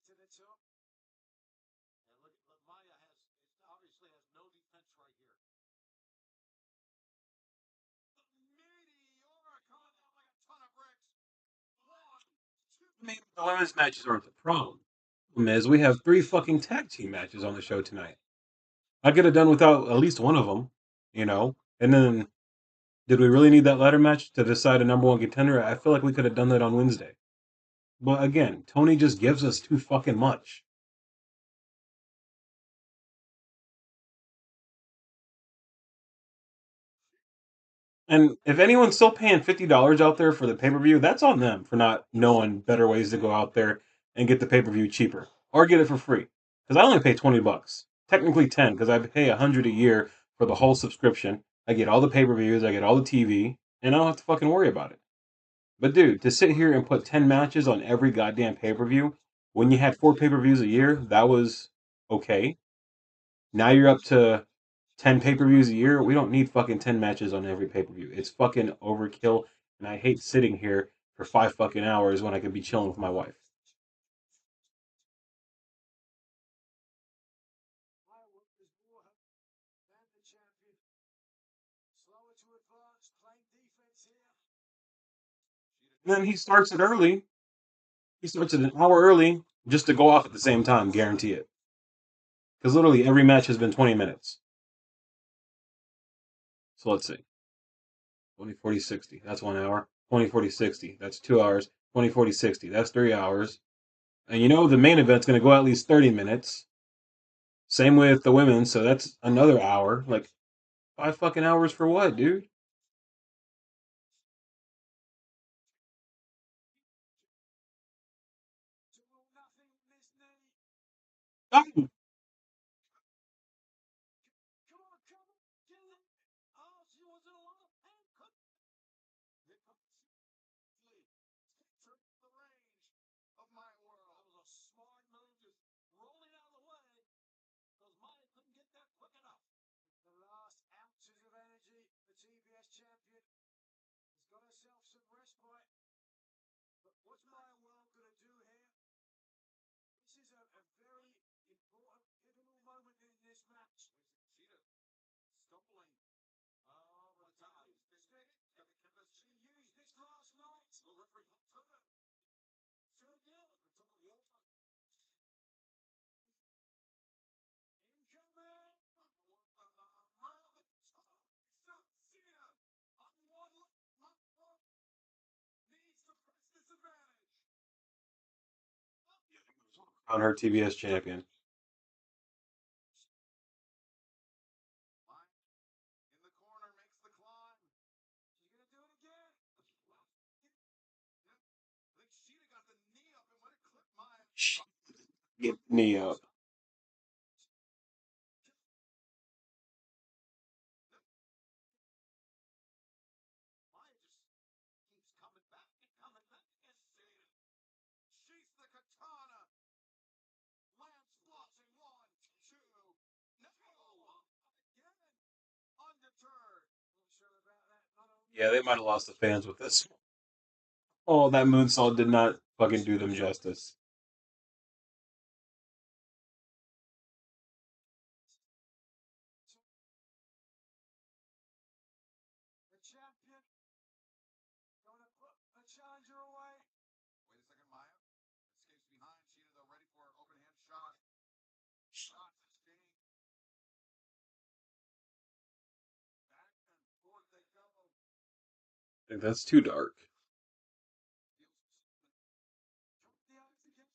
Into the top. And look, Maya obviously has no defense right here. Meteoric coming down like a ton of bricks. 1, 2. I mean, the women's matches aren't the problem. Miz, we have 3 fucking tag team matches on the show tonight. I could have done without at least one of them, you know? And then, did we really need that ladder match to decide a number 1 contender? I feel like we could have done that on Wednesday. But again, Tony just gives us too fucking much. And if anyone's still paying $50 out there for the pay-per-view, that's on them for not knowing better ways to go out there and get the pay-per-view cheaper or get it for free. Because I only pay $20, technically 10, because I pay $100 a year for the whole subscription. I get all the pay-per-views, I get all the TV, and I don't have to fucking worry about it. But dude, to sit here and put 10 matches on every goddamn pay-per-view when you had 4 pay-per-views a year, that was okay. Now you're up to 10 pay-per-views a year. We don't need fucking 10 matches on every pay-per-view. It's fucking overkill, and I hate sitting here for 5 fucking hours when I could be chilling with my wife. My World is more than the champion. Slower to advance, playing defense here. And then he starts it early. He starts it an hour early just to go off at the same time, guarantee it. Because literally every match has been 20 minutes. So let's see. 20, 40, 60. That's 1 hour. 20, 40, 60. That's 2 hours. 20, 40, 60. That's 3 hours. And you know the main event's going to go at least 30 minutes. Same with the women, so that's another hour. Like, 5 fucking hours for what, dude? To will nothing this knee. Oh, Come on, kill it. Oh, she was in a lot of pain. Here comes Lee. Took the range of My World. That was a smart move, just rolling out of the way because Maya couldn't get there quick enough. The last ounces of energy, the TBS champion has got herself some respite. But what's My World going to do here? This is a very important, pivotal moment in this match. Sheeta stumbling. Oh, but She used this last night. The referee took it. Sure did. Took a walk. Incoming. Needs to press this advantage. on her TBS champion. Mike in the corner makes the climb. She's going to do it again. Yep. I think Sheeta got the knee up and when it clipped Maya. Get knee up. Maya just keeps coming back and coming back against Sheeta. Sheath the katana. Lance flossing. 1, 2. No! Again. Undeterred. Yeah, they might have lost the fans with this. Oh, that moonsault did not fucking do them justice. The champion gonna put a challenger away. Wait a second, Maya. Escapes behind. Sheeta, though, ready for an open hand shot. Shot is king. Back and forth they go. I think that's too dark. The eyes again.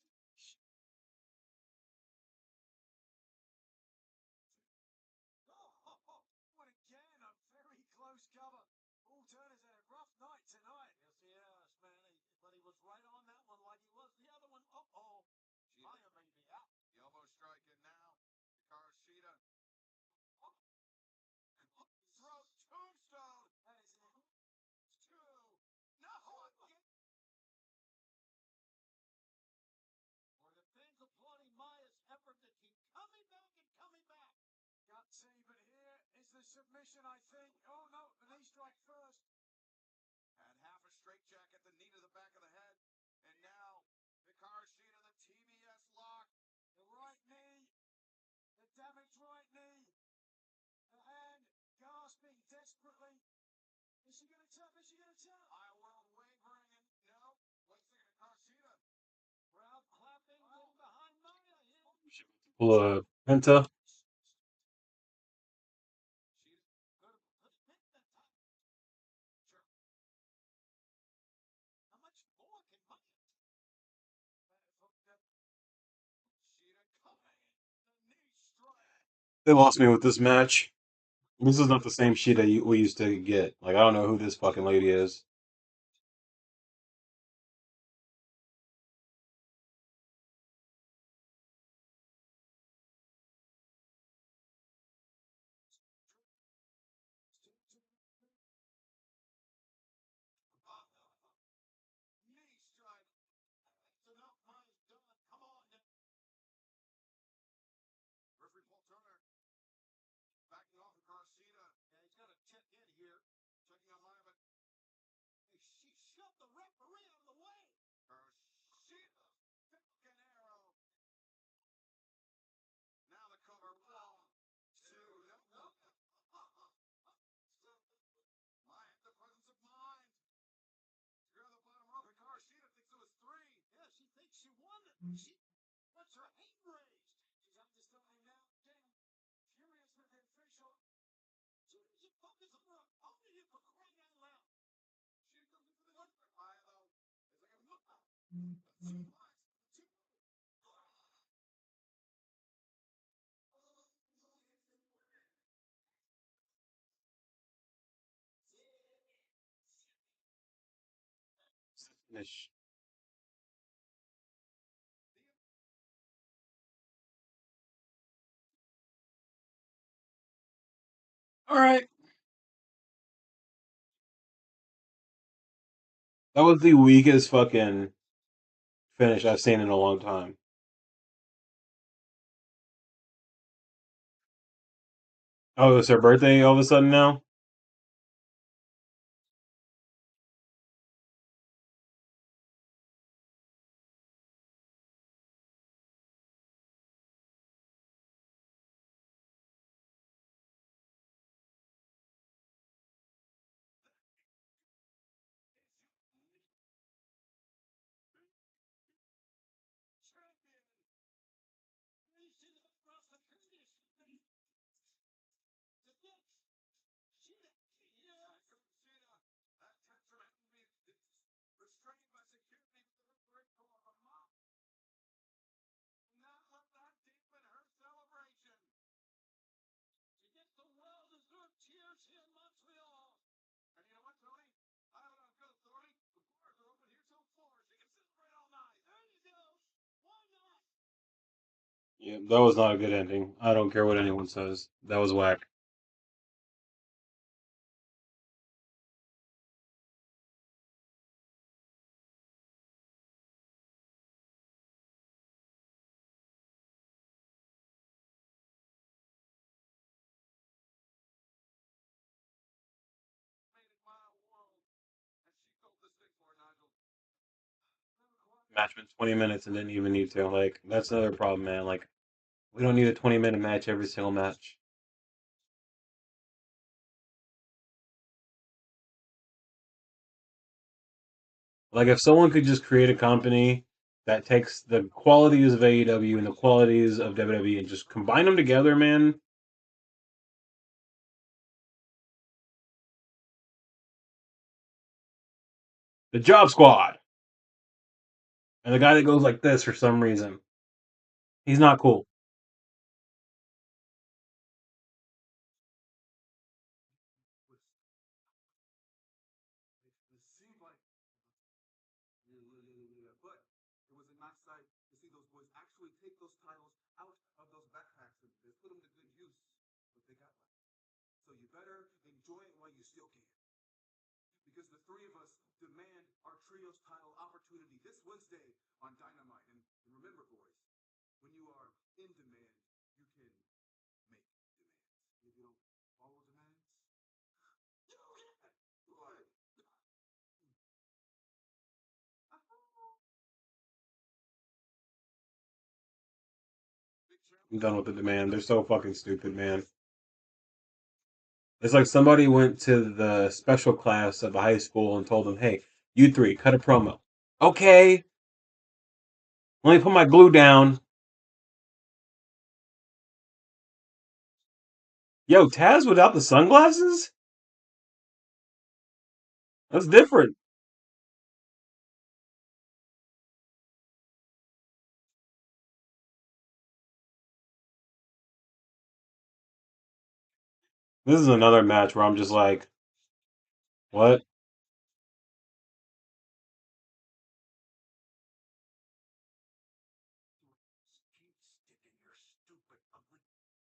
Oh, what again? A very close cover. Paul Turner's had a rough night tonight. Yes, he has, man. But he was right on that one like he was the other one. Uh-oh. Maya may be out. The elbow strike in now. Hikaru Shida. Throw tombstone. That is it. Two. No. For the fans applauding Maya's effort to keep coming back and coming back. Gutsy, but here is the submission, I think. Oh no, the knee strike first. Had half a straight jacket, the knee to the back of the head. And now, Hikaru Shida, the TBS lock. The right knee. The damaged right knee. The hand gasping desperately. Is she gonna tap? Is she gonna tap? Maya World wavering and no. Wait a second, Hikaru Shida. Crowd clapping in behind Maya. Pull a penta. Could have hit that time. Sure. How much more can Maya? Shida coming. The knee strike. They lost me with this match. This is not the same shit we used to get. Like, I don't know who this fucking lady is. Knee strike. That's enough. Maya's done. Come on. Referee Paul Turner backing off Hikaru Shida. Yeah, he's got to check in here. Checking on Maya, but Hey, she shoved the referee out of the way. Hikaru Shida. Falcon arrow. Now the cover. 1, 2. No. Maya, the presence of mind. You're on the bottom rope. Hikaru Shida thinks it was 3. Yeah, she thinks she won it. She wants her hand raised. She's understanding now. Getting furious with the official. She doesn't focus on her opponent for crying out loud. Shida comes in for the one. Maya, though, is like a look. 2 points. 2. Finish. All right. That was the weakest fucking finish I've seen in a long time. Oh, it's her birthday all of a sudden now? Champion. Reaching across the finish. The next. Shida. Yeah. Shida. That tantrum had to be restrained by security with the referee call of a mop. Not let that deepen her celebration. She gets the well-deserved cheers here in Montreal. And you know what, Tony? I have it on good authority. The bars are open here till 4. She can celebrate all night. There you go. Why not? Yeah, that was not a good ending. I don't care what anyone says. That was whack. Made it Maya Match been 20 minutes and didn't even need to. Like, that's another problem, man. Like, we don't need a 20-minute match every single match. Like, if someone could just create a company that takes the qualities of AEW and the qualities of WWE and just combine them together, man. The Job Squad. And the guy that goes like this for some reason. He's not cool. It seemed like, but it was a nice sight to see those boys actually take those titles out of those backpacks and they put them to good use. But they got left. So you better enjoy it while you still can. Because the three of us demand our trios title opportunity this Wednesday on Dynamite. And remember, boys, when you are in demand, you can make demands. And if you don't follow demands, you don't get it. What? I'm done with the demand. They're so fucking stupid, man. It's like somebody went to the special class of a high school and told them, hey, you three, cut a promo. Okay. Let me put my glue down. Yo, Taz without the sunglasses? That's different. This is another match where I'm just like, what? Keep sticking your stupid, ugly face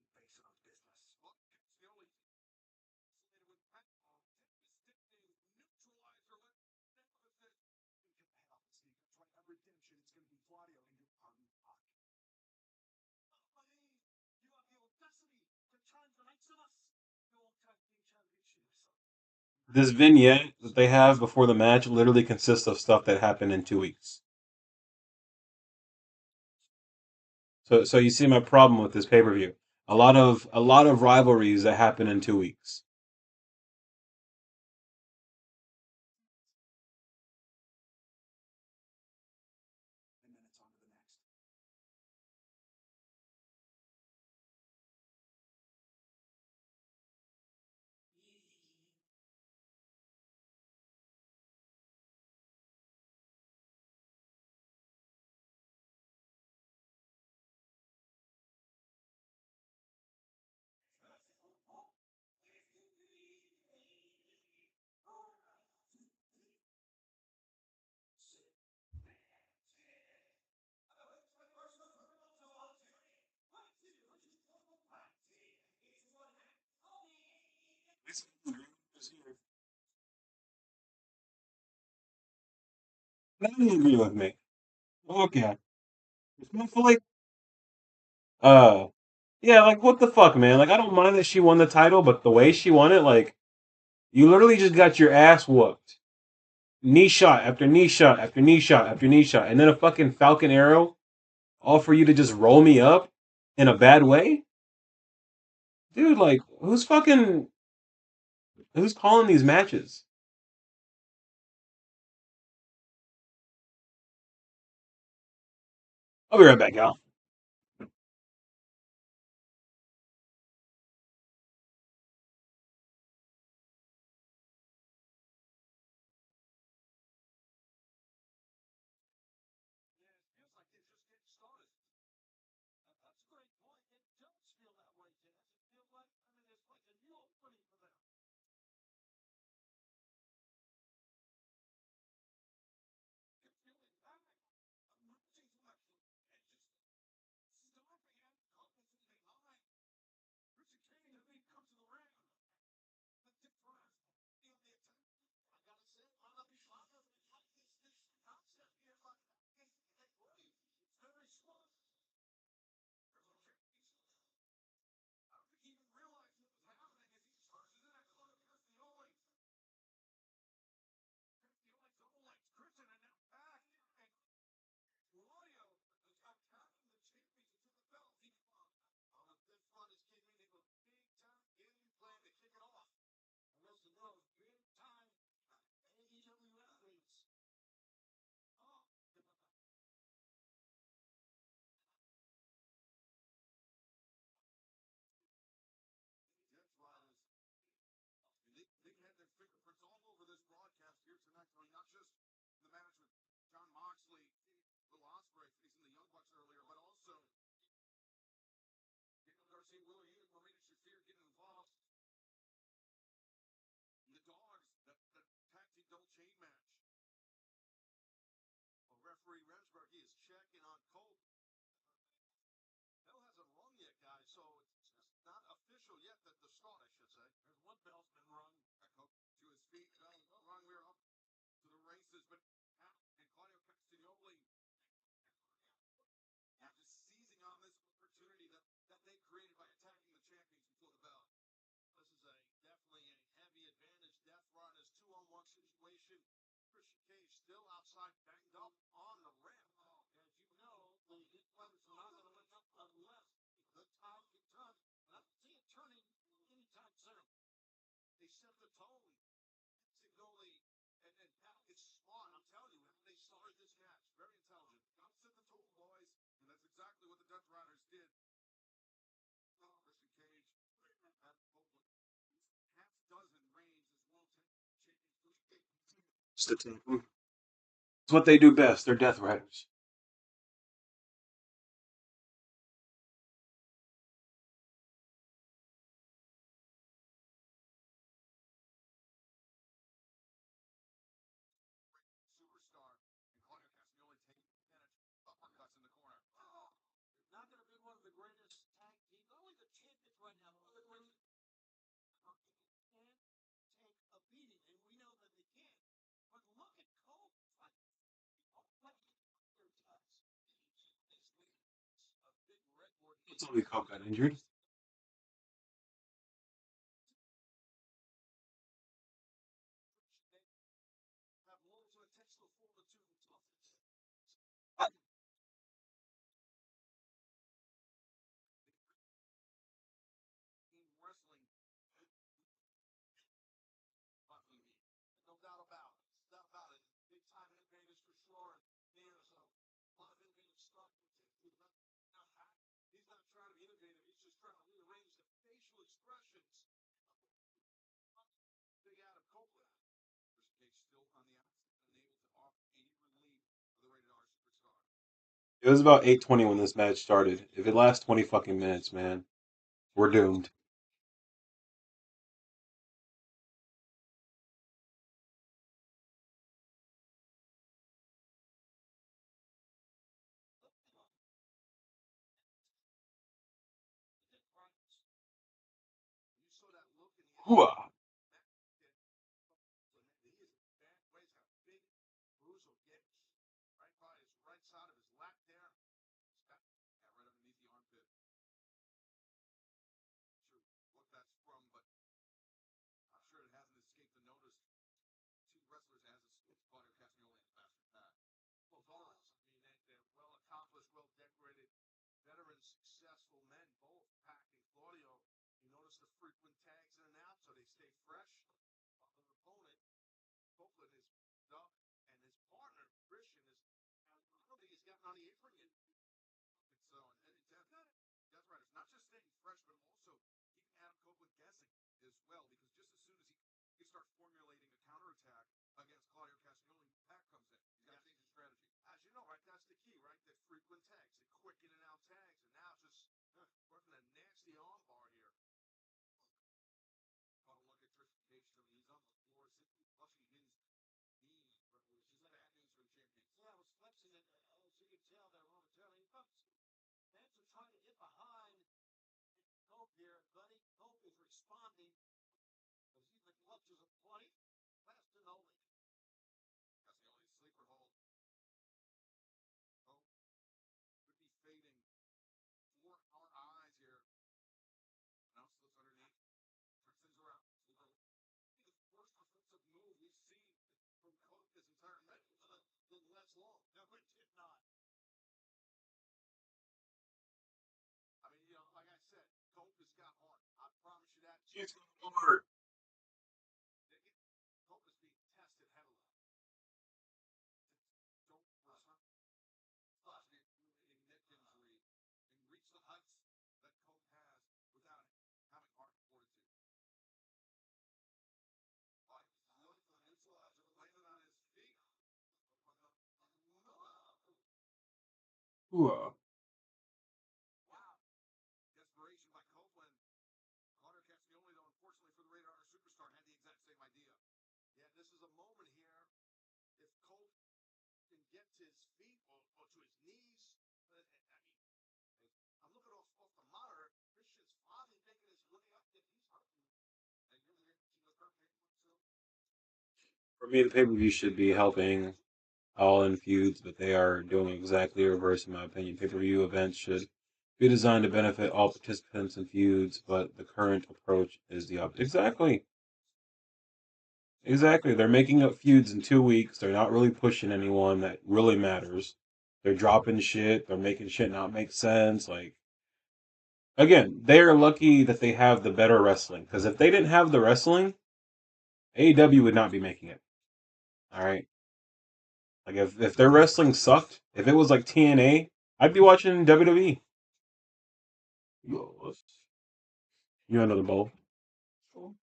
on business. Look, it's the only associated with Petco. Take the stick named Neutralizer. Let Nicholas in. Get the hell off the sneaker. Try to have redemption. It's going to be Claudio in your army pocket. Maheen, you have the audacity to challenge the likes of us. Your tag team championships. This vignette that they have before the match literally consists of stuff that happened in 2 weeks. So you see my problem with this pay-per-view. A lot of rivalries that happen in 2 weeks. And then it's on to the next. Now you agree with me. Okay. Respectfully, uh, yeah, like what the fuck, man? Like I don't mind that she won the title, but the way she won it, like you literally just got your ass whooped. Knee shot after knee shot after knee shot after knee shot, and then a fucking Falcon Arrow, all for you to just roll me up in a bad way, dude. Like who's calling these matches? I'll be right back, y'all. Yeah, it feels like they're just getting started. That's a great point. It does feel that way, Jazz. It feels like, it's like a new opening for them. You're feeling back. I'm rooting for my managed with John Moxley, Will Ospreay facing the Young Bucks earlier, but also Daniel Garcia, Willa Heath, Marina Shafir getting involved. And the Dogs, the tag team double chain match. Well, referee Remsburg, he is checking on Colt. Bell hasn't rung yet, guys, so it's just not official yet. That the start, I should say. There's one bell's been rung. Colt to his feet. Rung, we're up to the races, but and Claudio Castagnoli after seizing on this opportunity that they created by attacking the champions before the bell. This is definitely a heavy advantage. Death Run is 2-on-1 situation. Christian Cage still outside, banged up on the ramp. As you know, the hit fighters are not going to let up unless the tide can turn. And I don't see it turning anytime soon. They set the tone. Castagnoli and Pat, it's smart. I'm telling you, they started this match. Very intelligent. Gotta set the tone, boys. And that's exactly what the Death Riders did. Christian Cage at Copeland. Half dozen reigns as world champions. It's what they do best. They're Death Riders. Superstar. And Claudio Castagnoli taking advantage. Uppercuts in the corner. Not going to be one of the greatest tag teams, only the champions right now, one of the greatest. Can take a beating, and we know that they can. But look at Cole. What he does. A big redwood. It's only Coke got injured. Have loads of intentional fortitude and toughness. In wrestling. No doubt about it. Stuff about it. Big time advantage for sure. There's a lot of innovative stuff. He's not trying to be innovative. He's just trying to rearrange the facial expressions. Big Adam Copeland. Christian Cage still on the outside, unable to offer any relief for the Rated R superstar. It was about 8:20 when this match started. If it lasts 20 fucking minutes, man, we're doomed. You saw that look in the Hooah. He is bad ways how big Bruiser gets. Right by his right side of his lap there. He's got right underneath the armpit. Sure what that's from, but I'm sure it hasn't escaped the notice. Two wrestlers has escaped Claudio Castagnoli and Sebastian Pat. Both always. I mean, they're well accomplished, well decorated, veteran, successful men, both Pac and Claudio. You notice the frequent tags in and out, so they stay fresh. Their opponent, Copeland, is up, and his partner, Christian, is. I don't think he's gotten on the apron yet. And so, Death Riders, not just staying fresh, but also keeping Adam Copeland guessing as well, because just as soon as he starts formulating a counterattack against Claudio Castagnoli, Pac comes in. He's got to change his strategy. As you know, right, that's the key, right? The frequent tags, the quick in and out tags, and now just working a nasty armbar here. Got to look at Christian Cage till he's on the floor, simply flushing his knee, which is bad news for the champions. Yeah, I was flexing it, as you can tell there momentarily. Folks, fans are trying to get behind Cope here, buddy. Cope is responding as he's the clutches of plenty. Fast and only. That's the only sleeper hold. Cope could be fading for our eyes here. Now slips underneath. Turns things around. The first offensive move we've seen from Cope this entire match didn't last long. No, it did not. I mean, you know, like I said, Cope has got heart. I promise you that. It's hard. Cope is being tested heavily. Don't possibly a neck injury and reach the heights that Cope has without having heart fortitude. But looking for the neutralizer, landed on his feet. Ooh. Desperation by Copeland. Carter Castiglione, though, unfortunately for the Radar Superstar, had the exact same idea. Yeah, this is a moment here. If Colt can get to his feet or to his knees, I'm looking off the monitor. Christian's finally making his way up. He's hurting. And you're the perfect one, For me, the pay per view should be helping All In feuds, but they are doing exactly the reverse, in my opinion. Pay per view events should be designed to benefit all participants in feuds, but the current approach is the opposite. Exactly. Exactly. They're making up feuds in 2 weeks. They're not really pushing anyone that really matters. They're dropping shit. They're making shit not make sense. Like, again, they are lucky that they have the better wrestling. Because if they didn't have the wrestling, AEW would not be making it. All right. Like, if their wrestling sucked, if it was like TNA, I'd be watching WWE. You want another bowl? Cool.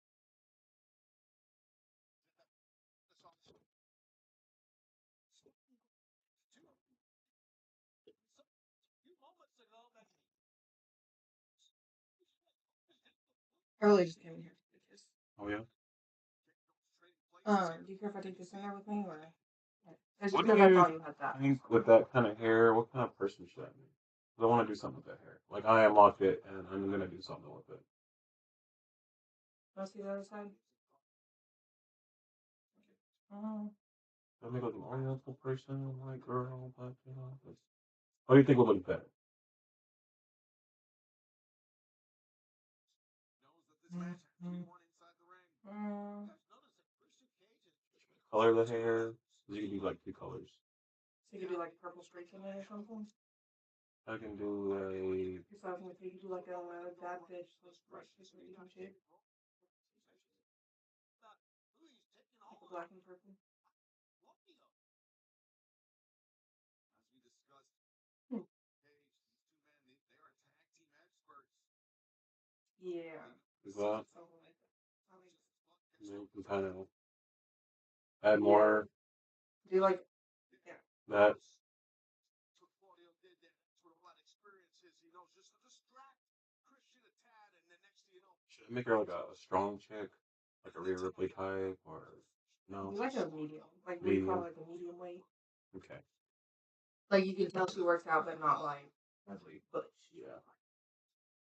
Early just came in here. Oh, yeah? Do you care if I take this in there with me, or? It's just What because do I you thought you had that. think with that kind of hair? What kind of person should I be? 'Cause I want to do something with that hair. Like, I unlock it, and I'm going to do something with it. Want to see the other side? I make like an oriental person, white girl, black girl. What do you think would look better? Color the hair. You can do like 2 colors. So you could do like purple streaks in it or something? I can do a. So I was gonna say you could do like a bad bitch, like right kiss or some shit. Like a black and purple. As we discussed, Paige, these two men, they are tag team experts. Yeah. Is that? Something like that. You can kind of add more. Do you like? Yeah. That. So Claudio did that. That's what a lot of experience is, just to distract Christian a tad, and then next thing you know, Should I make her like a strong chick? Like a Rhea Ripley type? Or. No? You like a medium. Like, what do you call it? Like a medium weight? Okay. Like, you can tell she works out, but not like butch. Yeah.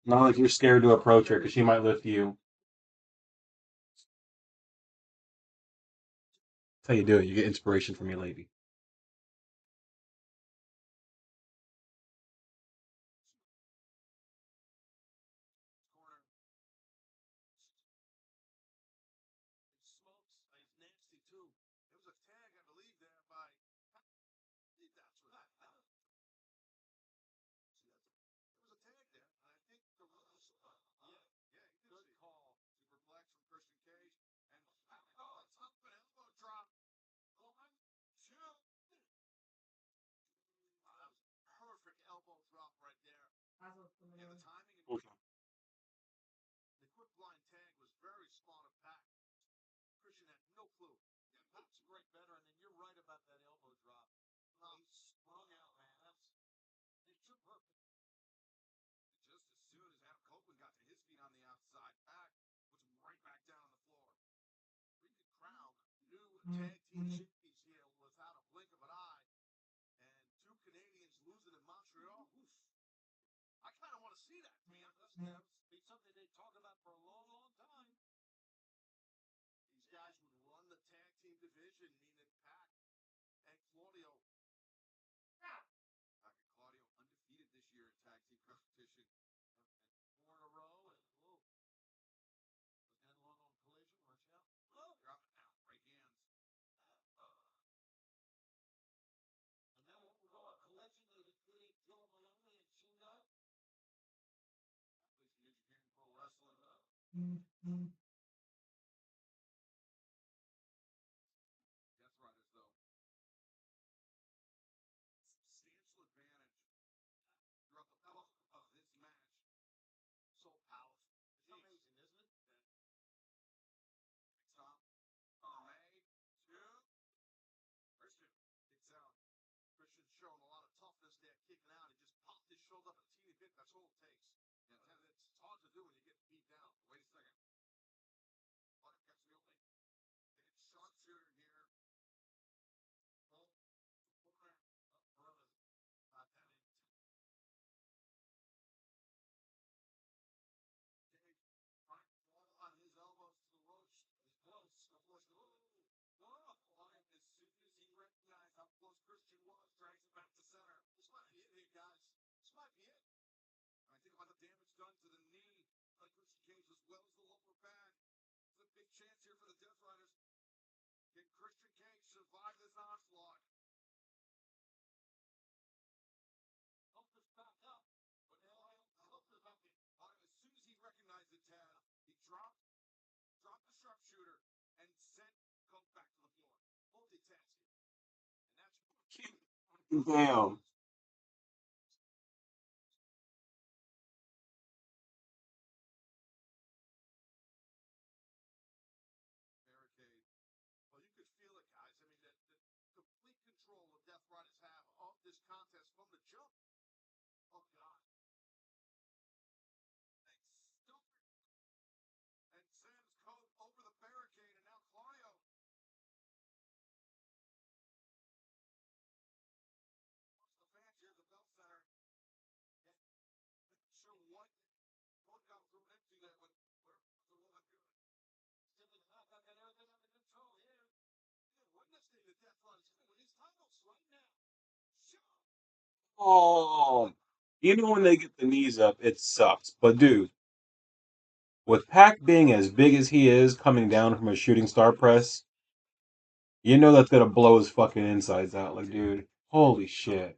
Not like you're scared to approach her because she might lift you. That's how you do it. You get inspiration from your lady. corner. It smokes. It's nasty too. It was a tag, I believe, there by. I believe that's what. It was a tag there, and I think the rules. Yeah, good call. Superplex from Christian Cage, and it's up an elbow drop. 1, 2. That was perfect elbow drop right there. Yeah, the timing and the quick blind tag was very small to pack. Christian had no clue. Yeah, Pac's a great veteran, and you're right about that elbow drop. He sprung out, man. It's too perfect. Just as soon as Adam Copeland got to his feet on the outside, Pac puts him right back down on the floor. Pretty good crowd. New tag team champions here without a blink of an eye. And 2 Canadians losing in Montreal. Oof. I kind of want to see that, to be honest. That would be something they talk about for a long, long time. These guys would run the tag team division, meaning Pac and Claudio. Pac and Claudio undefeated this year in tag team competition. 4 in a row, and whoa. Was headlong on Collision, watch out. Oh, drop it now, right hands. And now what we're going, Collision, they defeated Joe Maloney and Shingo. Please, New Japan Pro Wrestling. Death Riders, though. Substantial advantage throughout the bulk of this match. So powerful. It's amazing, isn't it? Next up, May 2. Christian kicks out. Christian's showing a lot of toughness there, kicking out. He close Christian was, drags it back to center. This might be it here, guys. This might be it. I think about the damage done to the knee by Christian Cage as well as the lower back. There's a big chance here for the Death Riders. Can Christian Cage survive this onslaught? Hope is back up. But now Hope is up. As soon as he recognized the tab, he dropped the sharpshooter and sent Coke back to the floor. Multitasking. And that's Damn. barricade. Well, you could feel it, guys. I mean, the complete control of Death Riders have of this contest from the jump. Oh, God. And sends Coke over the barricade, and now Claudio. Watch the fans here at the Bell Center. Not sure what got through empty there, but it wasn't good. Simply not got everything under control here. Yeah, witnessing the Death Riders coming with these titles right now. Sure. Oh, even when they get the knees up, it sucks. But dude, with Pac being as big as he is, coming down from a shooting star press, you know that's gonna blow his fucking insides out. Like, dude, holy shit.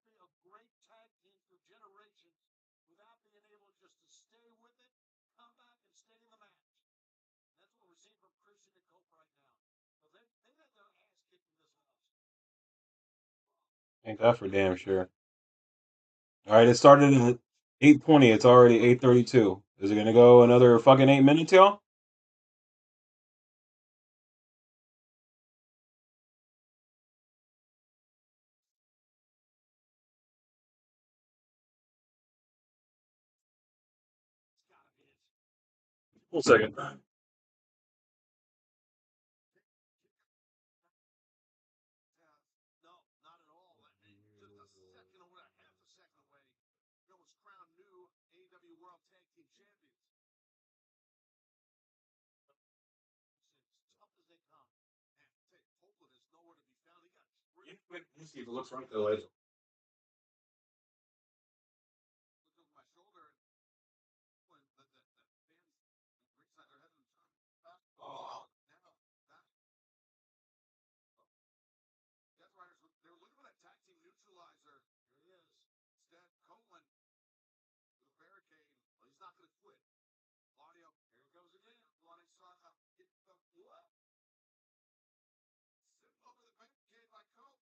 Can't be a great tag team for generations without being able just to stay with it, come back, and stay in the match. And that's what we're seeing from Christian and Cope right now. So they got their ass kicked in this match. Ain't that for damn sure. All right, it started at 8:20. It's already 8:32. Is it gonna go another fucking 8 minutes, y'all? It's gotta be it. 1 second. No, not at all. Just a second away, half a second away. It was crowned new AEW World Tag Team Champions. As tough as they come. And Tate Copeland is nowhere to be found. He got Let's see if it looks right though. looked over my shoulder and when the fans ringside their head and turn back. Oh. Now that Death Riders they were looking for that tag team neutralizer. Here he is. Instead, Copeland with a barricade. Well, he's not gonna quit. Claudio, here he goes again. Claudio saw get the what? Sent over the barricade by Cope.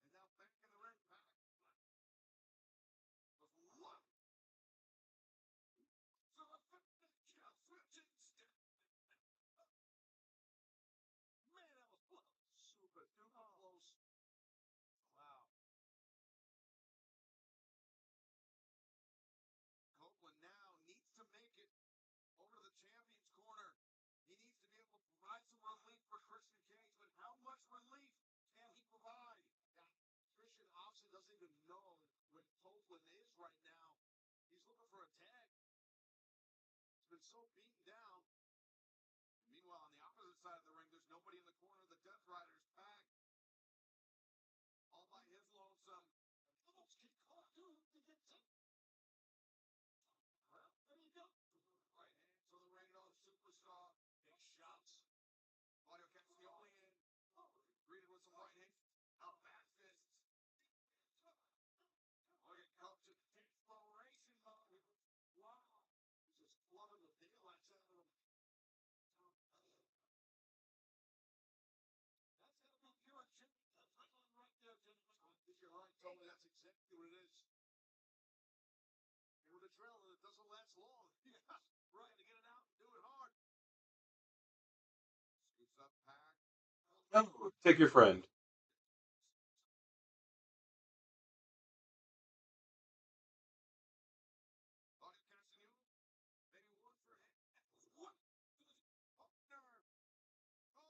And now back in the ring back. With what? So the switching step. Man, that was super duper close. Wow. Copeland now needs to make it over to the champion's corner. He needs to be able to provide some relief for Christian Cage, but how much relief can he provide? Christian obviously doesn't even know what Copeland is right now. He's looking for a tag. He's been so beaten down. Meanwhile, on the opposite side of the ring, there's nobody in the corner. The Death Riders back. All by his lonesome. Almost get caught too to get to. Well, there you go. Right hand to the Reno superstar. Big shots. Claudio catches the only in. Greeted with some right hands. Out back fists. Claudio comes to exploration mode. Wow. He's just flooding the daylights out of him. That's gonna be pure Jimmy. That's right there, Jimmy. If you're right, Tony, that's exactly what it is. And with a trailer, it doesn't last long. Yeah, right. To get it out and do it hard. Scoops up Pac. Oh, take your friend. Claudio Castagnoli. Maybe one for him. What? Up nerve. Oh.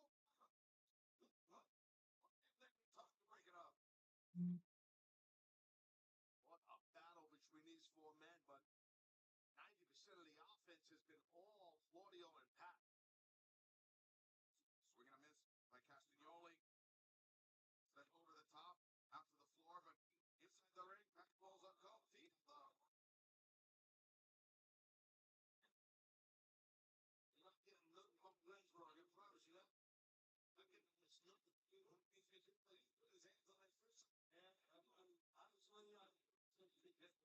What? Tough to break it up. What a battle between these four men, but 90% of the offense offense has been all Claudio and Pat. Swing and a miss by Castagnoli. Step over the top, out to the floor, but inside the ring, Pat balls up, go deep low. You're not getting nothing but wins wrong, I promise you that. Not getting this nothing to do. He's put his hands on that first. And honestly, I think he gets the same.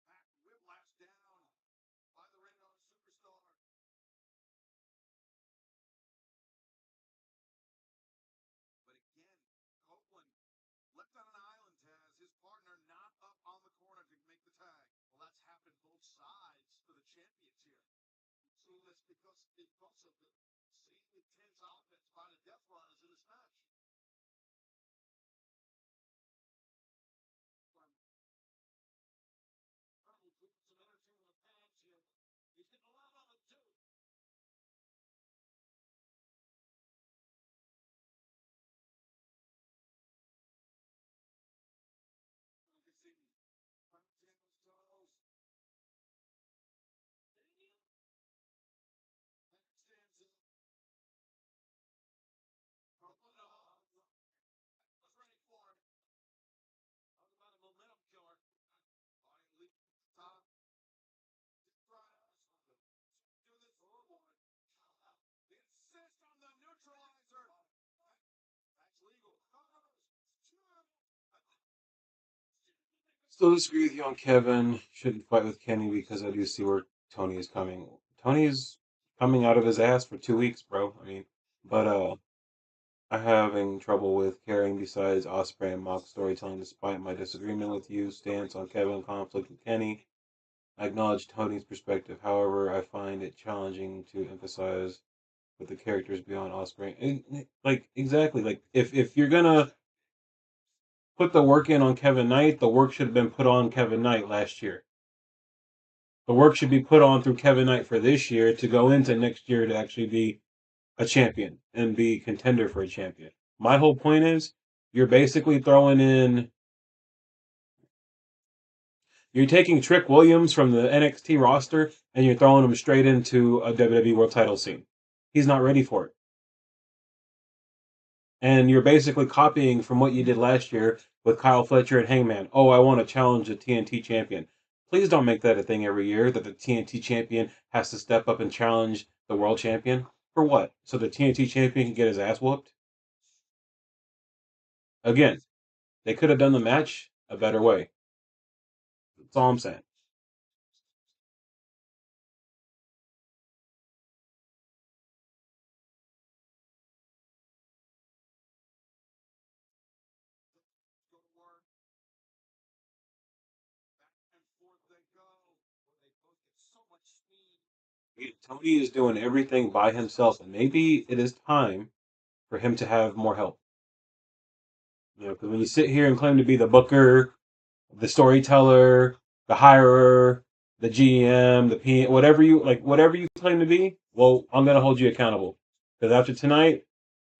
Pat whiplash down by the Ring of Superstar. But again, Copeland left on an island, Taz. His partner not up on the corner to make the tag. Well, that's happened both sides for the champions here. So that's because of the same intense offense by the Death Riders in this match. Probably putting some energy in the pads here. He's getting a lot of it too. You can see front tables toes. Leonard stands up. Copeland was ready for him. Talk about a momentum killer. Body leap to the top. Do this for one. The insist on the neutralizer. That's legal. Still disagree with you on Kevin. Shouldn't fight with Kenny because I do see where Tony is coming. Tony's coming out of his ass for 2 weeks, bro. I mean, but I'm having trouble with carrying besides Osprey and Mock storytelling despite my disagreement with you stance on Kevin conflict with Kenny. I acknowledge Tony's perspective. However, I find it challenging to emphasize with the characters beyond Osprey. Like exactly, like if you're gonna put the work in on Kevin Knight, the work should have been put on Kevin Knight last year. The work should be put on through Kevin Knight for this year to go into next year to actually be a champion and be a contender for a champion. My whole point is you're basically throwing in. You're taking Trick Williams from the NXT roster and you're throwing him straight into a WWE World Title scene. He's not ready for it. And you're basically copying from what you did last year with Kyle Fletcher and Hangman. Oh, I want to challenge the TNT champion. Please don't make that a thing every year that the TNT champion has to step up and challenge the world champion. For what? So the TNT champion can get his ass whooped? Again, they could have done the match a better way. That's all I'm saying. Go to work. Back and forth they go. They both get so much speed. Tony is doing everything by himself, and maybe it is time for him to have more help. Because when you sit here and claim to be the booker, the storyteller, the hirer, the GM, the PM, whatever you claim to be, well, I'm gonna hold you accountable. Because after tonight,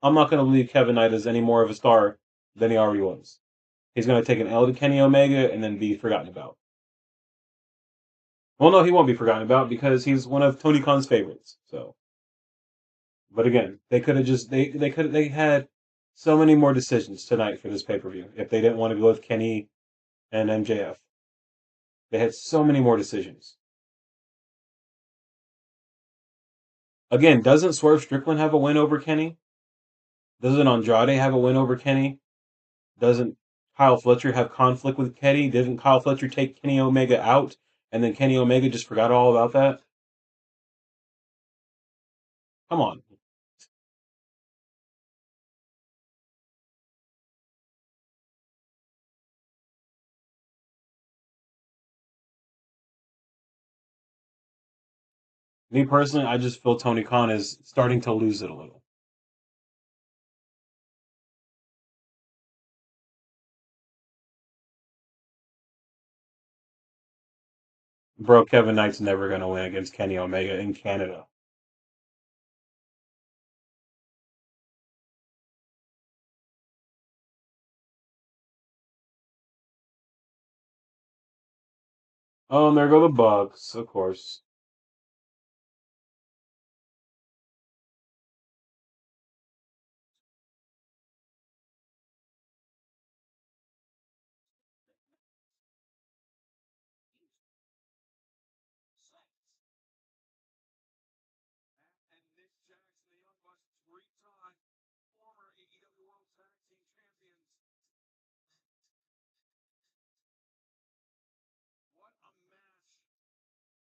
I'm not gonna believe Kevin Knight is any more of a star than he already was. He's gonna take an L to Kenny Omega and then be forgotten about. Well, no, he won't be forgotten about because he's one of Tony Khan's favorites. So, but again, they could have just they had so many more decisions tonight for this pay per view if they didn't want to go with Kenny and MJF. They had so many more decisions. Again, doesn't Swerve Strickland have a win over Kenny? Doesn't Andrade have a win over Kenny? Doesn't Kyle Fletcher have conflict with Kenny? Didn't Kyle Fletcher take Kenny Omega out and then Kenny Omega just forgot all about that? Come on. Me personally, I just feel Tony Khan is starting to lose it a little. Bro, Kevin Knight's never going to win against Kenny Omega in Canada. Oh, and there go the Bucks, of course. And Nick Jackson, the Young Bucks, three-time former AEW World Tag Team Champions. What a match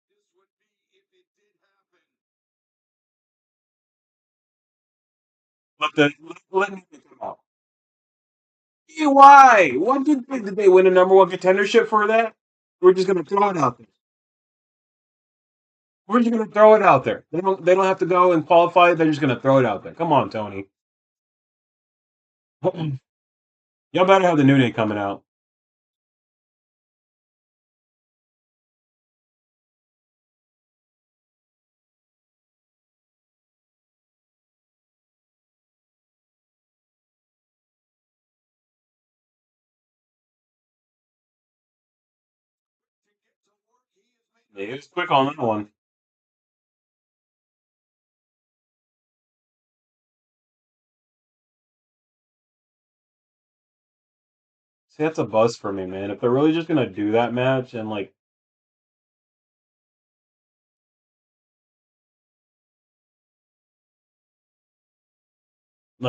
this would be if it did happen. Let me come out. Why? What did they win a number one contendership for that? We're just gonna throw it out there. We're just gonna throw it out there. They don't have to go and qualify. They're just gonna throw it out there. Come on, Tony. Y'all better have the New Day coming out. Yeah, he was quick on that one. See, that's a buzz for me, man. If they're really just gonna do that match and like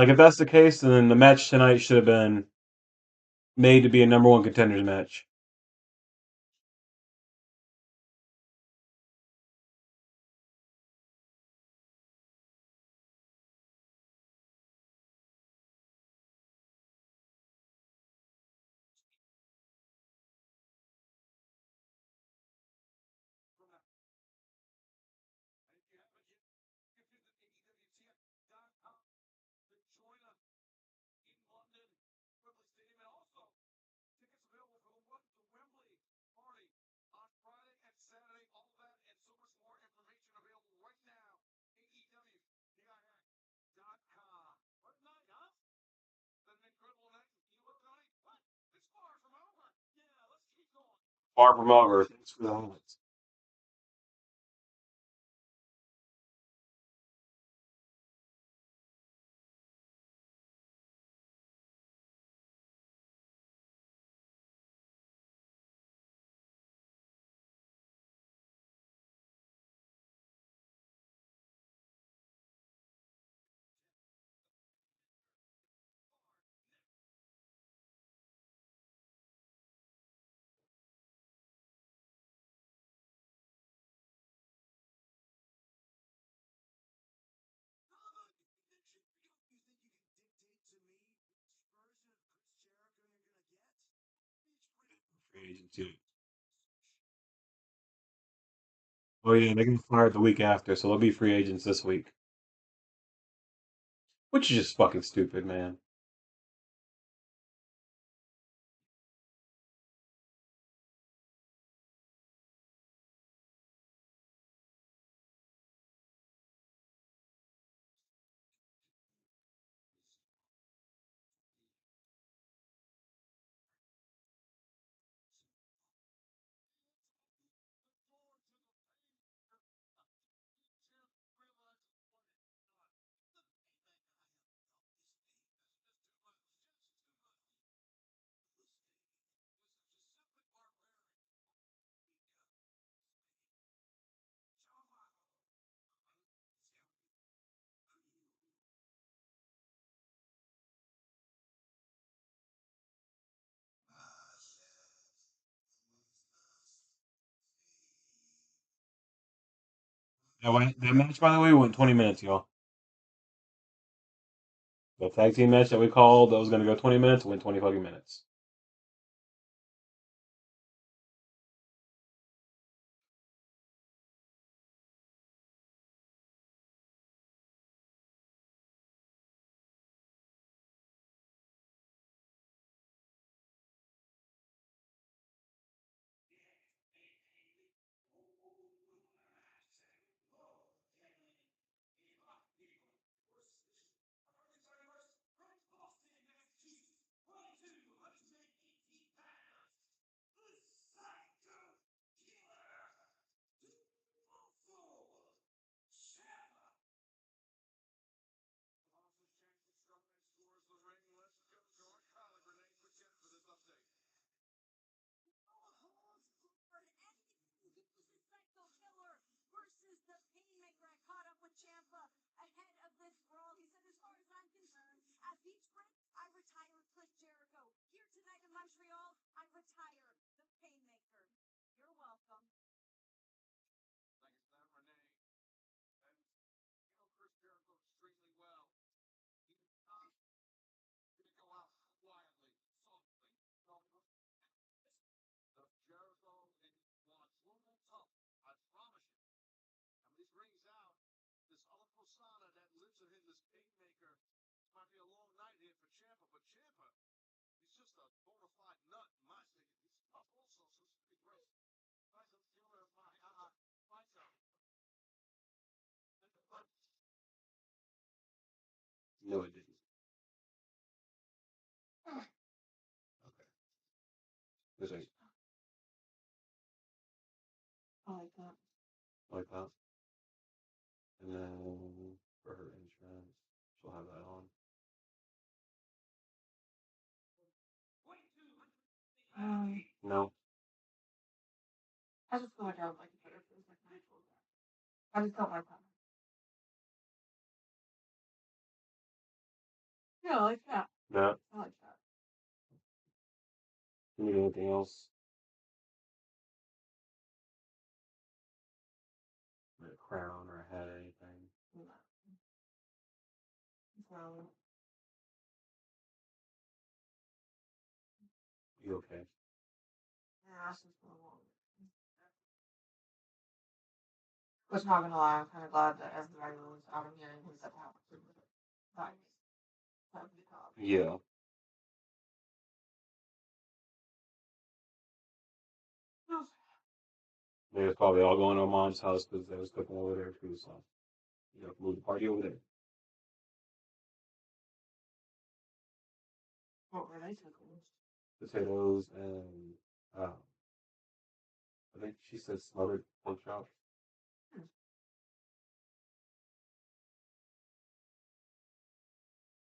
if that's the case, then the match tonight should have been made to be a number one contenders match. Far from over. Thanks for the highlights. Free agency. Oh yeah, they can fire the week after, so they'll be free agents this week. Which is just fucking stupid, man. That match, by the way, went 20 minutes, y'all. The tag team match that we called that was going to go 20 minutes went 20 fucking minutes. Beach break, I retire Chris Jericho. Here tonight in Montreal, I retire the Painmaker. You're welcome. Thanks to that, Renee. And you know Chris Jericho extremely well. He's not going to go out quietly, softly. No, the Jericho and quadruple tough, I promise you. And when he brings out this other persona that lives in him, this Painmaker, it might be a long night here for Ciampa, but Ciampa, he's just a bona fide nut in my opinion. He's tough also, so this could be great. Nice and feeling of myself. No, it didn't. Okay. This ain't I like that. like that. And then for her entrance, she'll have that on. No. I just feel like I would like it better if it was like my full back. I just don't like that. Yeah, I like that. Yeah. I like that. You need anything else? Like a crown or a hat or anything? No. So, You okay? yeah, that's just a little. Which, not gonna lie, I'm kind of glad that everybody was out of here and was at the house. That would be tough. Yeah. They was probably all going to mom's house because they was cooking over there too. So you got to move the party over there. What were they cooking? Potatoes and I think she said smothered pork chop.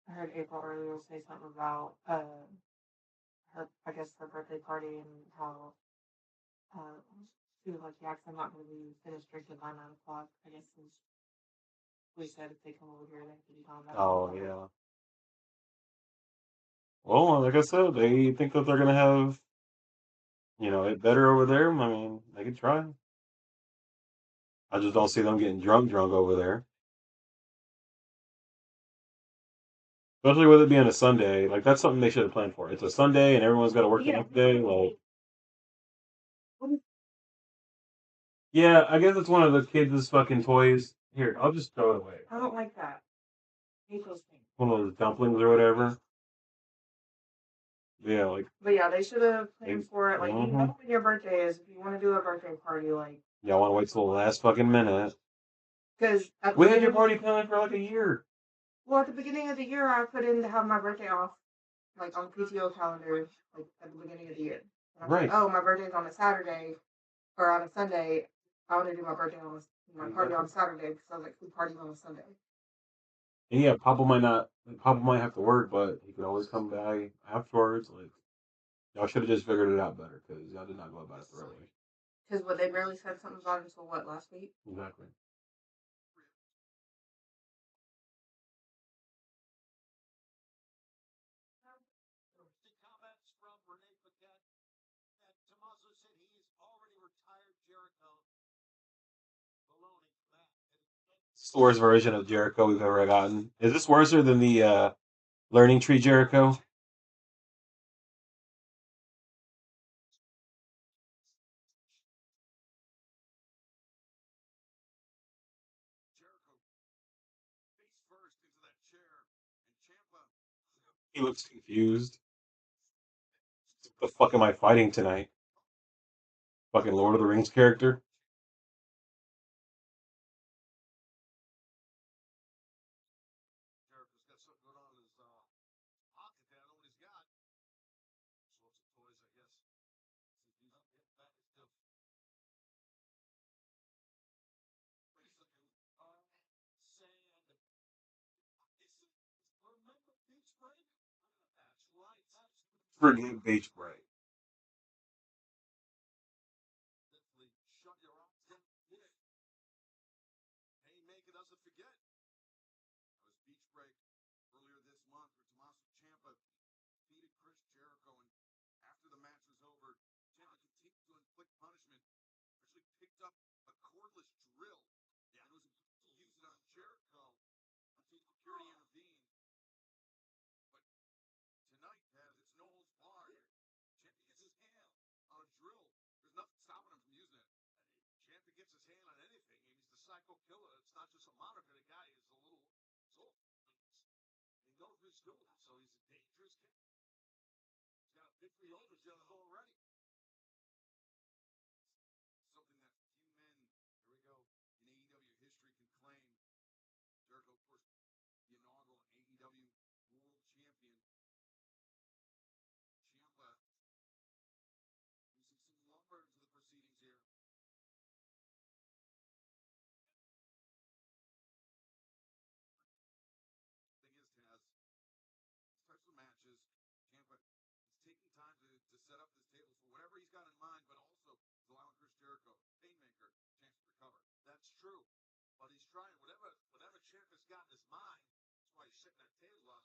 I heard April earlier say something about her, I guess, her birthday party and how she was like, yeah, 'cause I'm not going to be finished drinking by 9 o'clock. I guess since we said if they come over here, they have to be gone by 9 Oh o'clock. yeah. Well, like I said, they think that they're gonna have, it better over there. I mean, they could try. I just don't see them getting drunk over there. Especially with it being a Sunday, like that's something they should have planned for. It's a Sunday and everyone's got to work the next day. Like, yeah, I guess it's one of the kids' fucking toys. Here, I'll just throw it away. I don't like that. I hate those things. One of those dumplings or whatever. Yeah, like. But yeah, they should have planned They- for it. Like, you know when your birthday is. If you want to do a birthday party, like. Yeah, I want to wait till the last fucking minute. Because We had your party planned for like a year. Well, at the beginning of the year, I put in to have my birthday off, like on PTO calendar, like at the beginning of the year. And I was Right. like, oh, my birthday's on a Saturday or on a Sunday. I want to do my birthday on my party on Saturday because I was like, who parties on a Sunday? And yeah, Papa might have to work, but he could always come by afterwards. Like, y'all should have just figured it out better because y'all did not go about it thoroughly. Because what they barely said something about it until what, last week? Exactly. The comments from Renee Paquette that Tommaso said he's already retired Jericho. Baloney for that. It's the worst version of Jericho we've ever gotten. Is this worse than the Learning Tree Jericho? Jericho face first into that chair, and Ciampa. He looks confused. What the fuck am I fighting tonight? Fucking Lord of the Rings character? Jericho's got something going on in his pocket there. I know what he's got. Sorts of toys, I guess. That is still. Sand. Remember Beach Break? That's right. Forget Beach Break. Literally shut your eyes. Haymaker doesn't forget. It was Beach Break earlier this month, or whipped up a cordless drill. Yeah, and was about to use it on Jericho until security intervened. But tonight, it's no holds barred. Ciampa gets his hand on a drill. There's nothing stopping him from using it. Ciampa gets his hand on anything, and he's the psycho killer. It's not just a moniker. The guy is a little soul. He knows what he's doing, so he's a dangerous kid. He's got a victory over Jericho already. Something that few men, here we go, in AEW history can claim. Jericho, of course, the inaugural AEW World Champion. Ciampa using some lumber into the proceedings here. Thing is, Taz, these types of matches, Ciampa is taking time to set up this table for whatever he's got in mind, but also he's allowing Chris Jericho, Painmaker, a chance to recover. That's true. But he's trying whatever Ciampa's got in his mind. That's why he's setting that table up.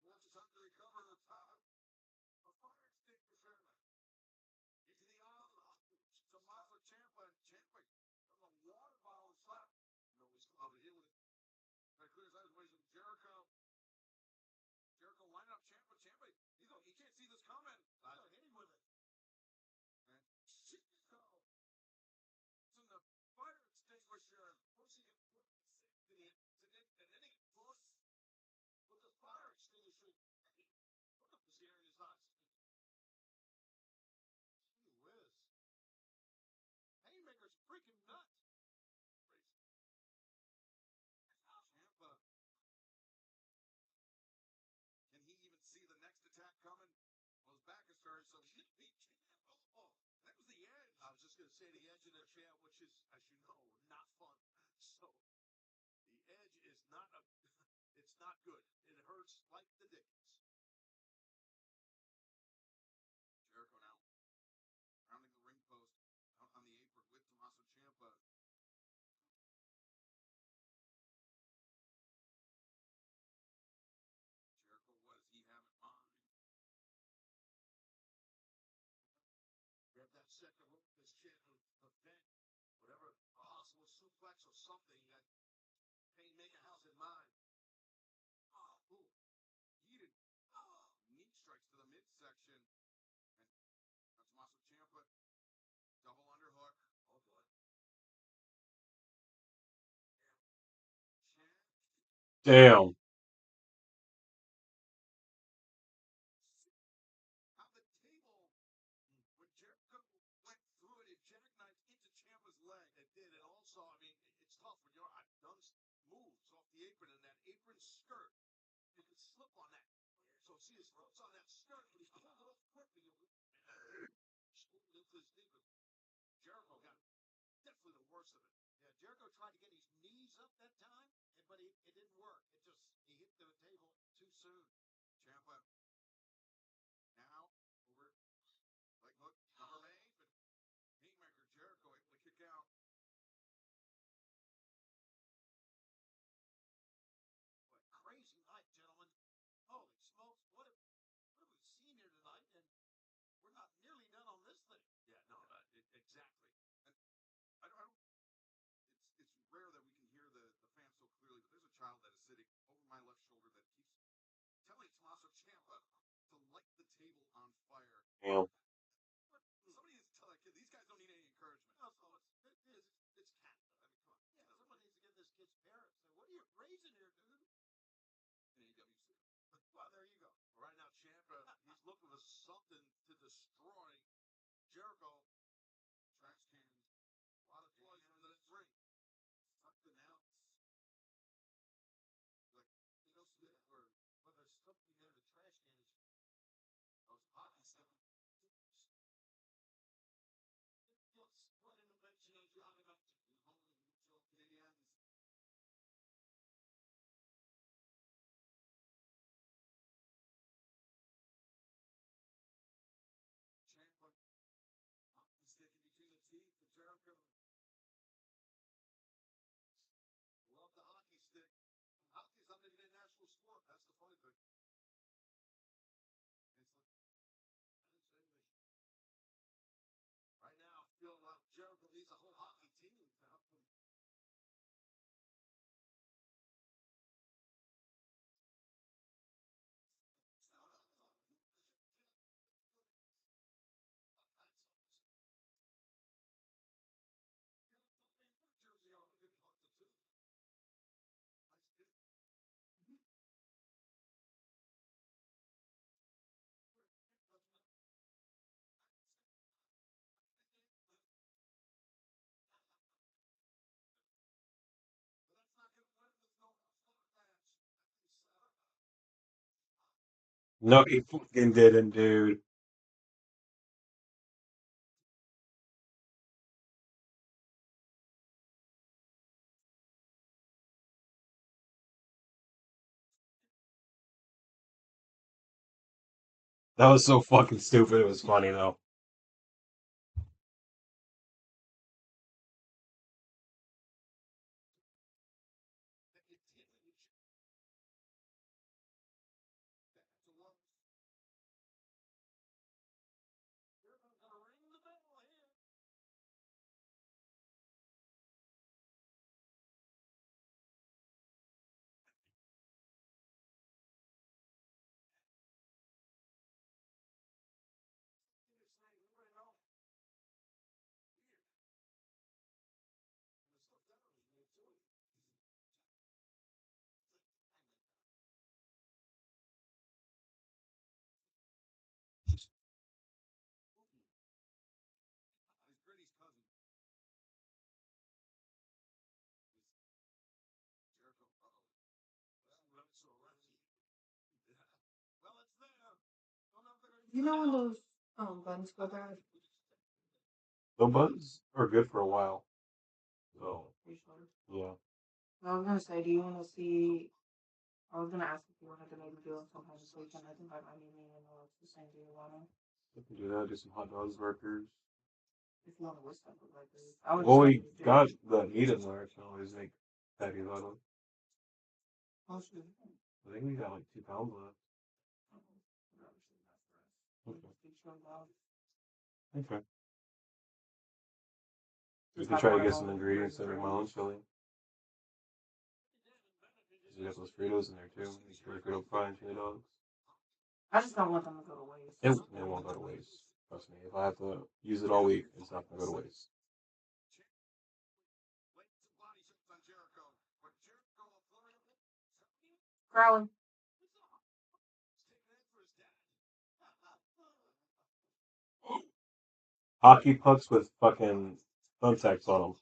Once it's time to recover the top, a fire extinguisher into the arm of Tommaso Ciampa, and Ciampa from a water bottle slap. No, he's over here with it. Try to clear his eyes away from Jericho. Jericho lining up Ciampa. Ciampa, he can't see this coming. Hit him with it. And Jericho. It's in the fire extinguisher. Pushing it to the and then he pushes with the fire extinguisher. Look up the scare in his eyes. Gee whiz. Haymaker's freaking nuts. Crazy. Ciampa. Can he even see the next attack coming? Well, his back is turned, so he beat Ciampa. Oh, that was the edge. I was just going to say the edge of the chair, which is, as you know, not fun. So, the edge is not it's not good. It hurts like the dickens. Jericho now, rounding the ring post, out on the apron with Tommaso Ciampa. Jericho, what does he have in mind? Grab that second rope, this chair to prevent whatever possible suplex or something that Painmaker has in mind. Oh, ooh. Heated knee strikes to the midsection. And Tommaso Ciampa, double underhook. Oh, boy. Damn. How the table, when Jericho went through it, jackknifed into Ciampa's leg. It did. And also, I mean, it's tough when I've done moves off the apron, and that apron skirt, you can slip on that. So see his foot's on that skirt, but he pulled it off quickly. Into his knee, but Jericho got definitely the worst of it. Yeah, Jericho tried to get his knees up that time, but it didn't work. He hit the table too soon. Ciampa now over leg hook number 8, but Haymaker Jericho able to kick out. What a crazy night, gentlemen. Holy smokes, what have we seen here tonight? And we're not nearly done on this thing. Yeah, no, exactly. And I don't it's rare that we can hear the fans so clearly, but there's a child that is sitting over my left shoulder that keeps telling Tommaso Ciampa to light the table on fire. Damn. Somebody needs to tell that kid, these guys don't need any encouragement. Also, it's Canada. I mean, come on. Yeah, someone needs to give this kid's parents. Say, what are you raising here, dude? In AWC. Well, there you go. Right now, Ciampa, he's looking for something to destroy Jericho. Trash cans. A lot of toys under the ring. Something else. Like, Well, there's something in the trash can. those hockey stuff. What an invention of John about Canadians. Ciampa No, he fucking didn't, dude. That was so fucking stupid. It was funny though. You know when those buns go bad? The buns are good for a while. So You sure? yeah, I was gonna say, do you want to see? I was gonna ask if you wanted to maybe do it sometime this weekend. I think I might be meeting and Alex the same. Do you wanna? we can do that. Do some hot dogs, burgers. If you want to list them, like, I would Well, just we do got it. the meat in there. I can always make patties out of. Oh, shoot. I think we got like 2 pounds left. Okay. We Just can have try to one of get some them ingredients ready and to make my go. own chili. We got those Fritos in there too. Frito frying chili dogs. I just don't want them to go to waste. It won't go to waste. Trust me. If I have to use it all week, it's not gonna go to waste. Crowley. Hockey pucks with fucking thumbtacks on them.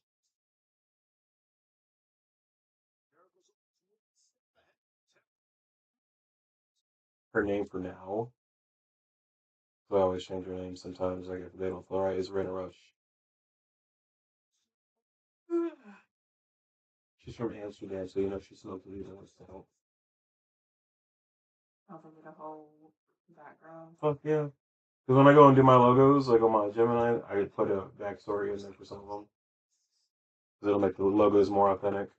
Her name for now. So I always change her name sometimes. Like if they don't feel right, is Rena Rush. She's from Amsterdam, so you know she smokes weed and wants to help. I'll give it a whole background. Fuck yeah. Because when I go and do my logos, like on my Gemini, I put a backstory in there for some of them. Because it'll make the logos more authentic.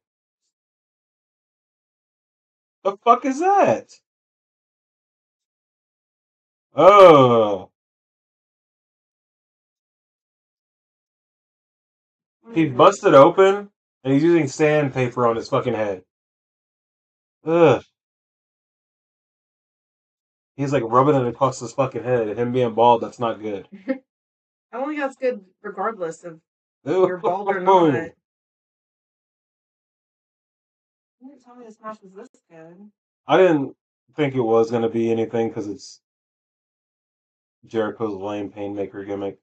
The fuck is that? Oh. He's busted open and he's using sandpaper on his fucking head. Ugh. He's like rubbing it across his fucking head. And him being bald, that's not good. I don't think that's good regardless of Ooh. you're bald or not. You didn't tell me the Smash was this good. I didn't think it was going to be anything because it's Jericho's lame Painmaker gimmick.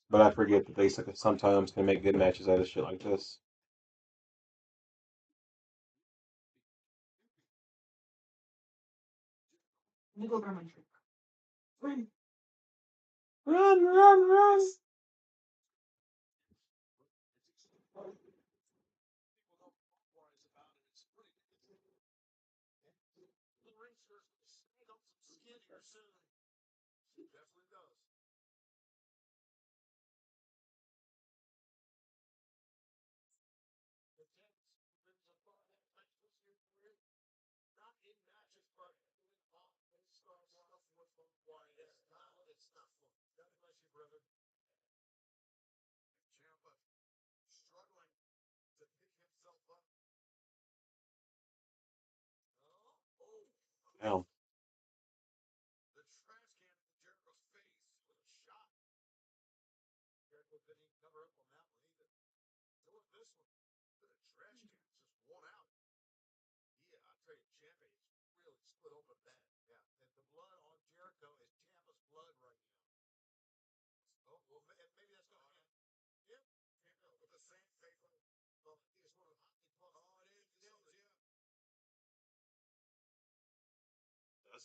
But I forget that they sometimes can make good matches out of shit like this. Let me go grab my drink. Run, run, run. Damn.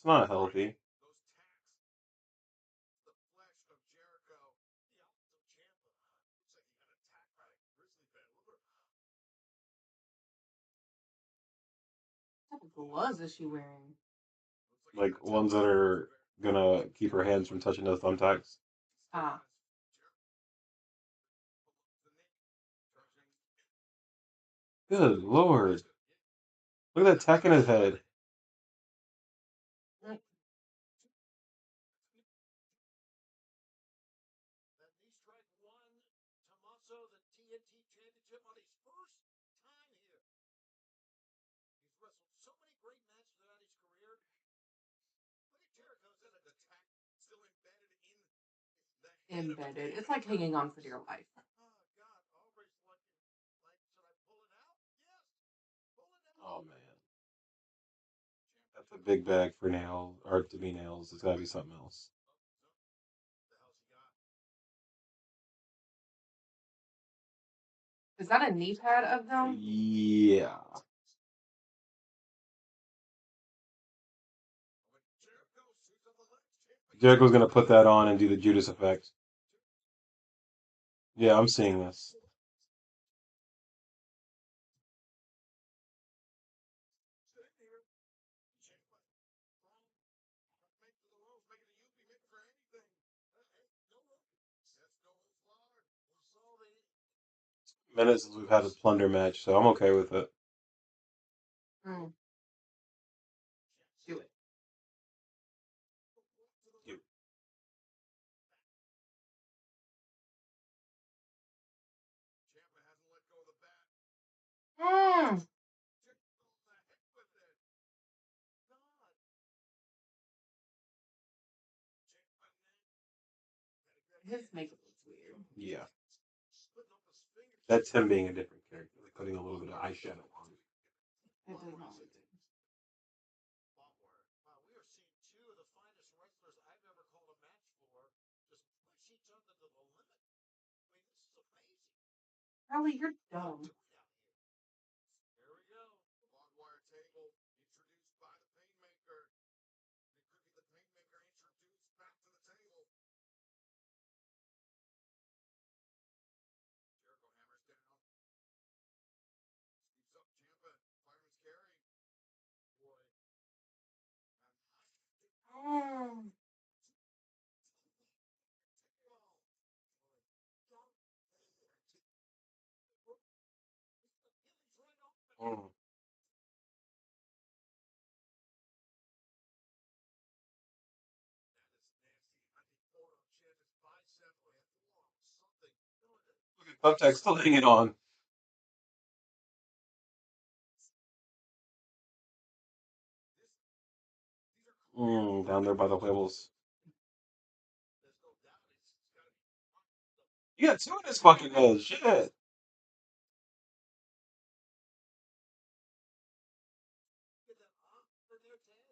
It's not healthy. Those tacks. The flesh of Jericho. The Ultimate Champa. Looks like he got attacked by a grizzly bear. Look at What type of gloves is she wearing? Like ones that are gonna keep her hands from touching those thumbtacks. Ah. Good lord. Look at that tack in his head. That knee strike won Tommaso the TNT Championship on his first time here. He's wrestled so many great matches throughout his career. Look at Jericho's in it. the tack still embedded in the head of Embedded. It's like hanging on for dear life. Oh, God. Aubrey's looking like, should I pull it out? Yes. Pull it out. Oh man. That's a big bag for nails, or to be nails. It's gotta be something else. the hell's he got? Is that a knee pad of them? Yeah. When Jericho shoots up the legs, Ciampa Jericho's gonna put that on and do the Judas effect. Yeah, I'm seeing this. sitting here. Ciampa make the rules, making a UP make for anything. No rookie. That's no flawed. We saw the Minutes since we've had a plunder match, so I'm okay with it. Mm. Do it. You. Ciampa hasn't let go of the bat. Mm. Just go the heck with it. God. Ciampa His makeup looks weird. Yeah. splitting up his fingers. That's him being a different character, like putting a little bit of eyeshadow on. It does not look good. Barbed wire. Wow, we are seeing two of the finest wrestlers I've ever called a match for just push each other to the limit. I mean, this is amazing. Charlie, you're dumb. Here we go. The barbed wire table introduced by the Painmaker. It could be the Painmaker introduced back to the table. Jericho hammers down. Scoops up Ciampa. Fireman's carry. Boy. Mm. Mm. That is nasty. I think Photo Ciampa's bicep or forearm or something. Look at thumbtack still hanging on. These are Down there by the huevos. There's no doubt it's got to be. You got two in his fucking head. Shit. Get that arm in there, Taz.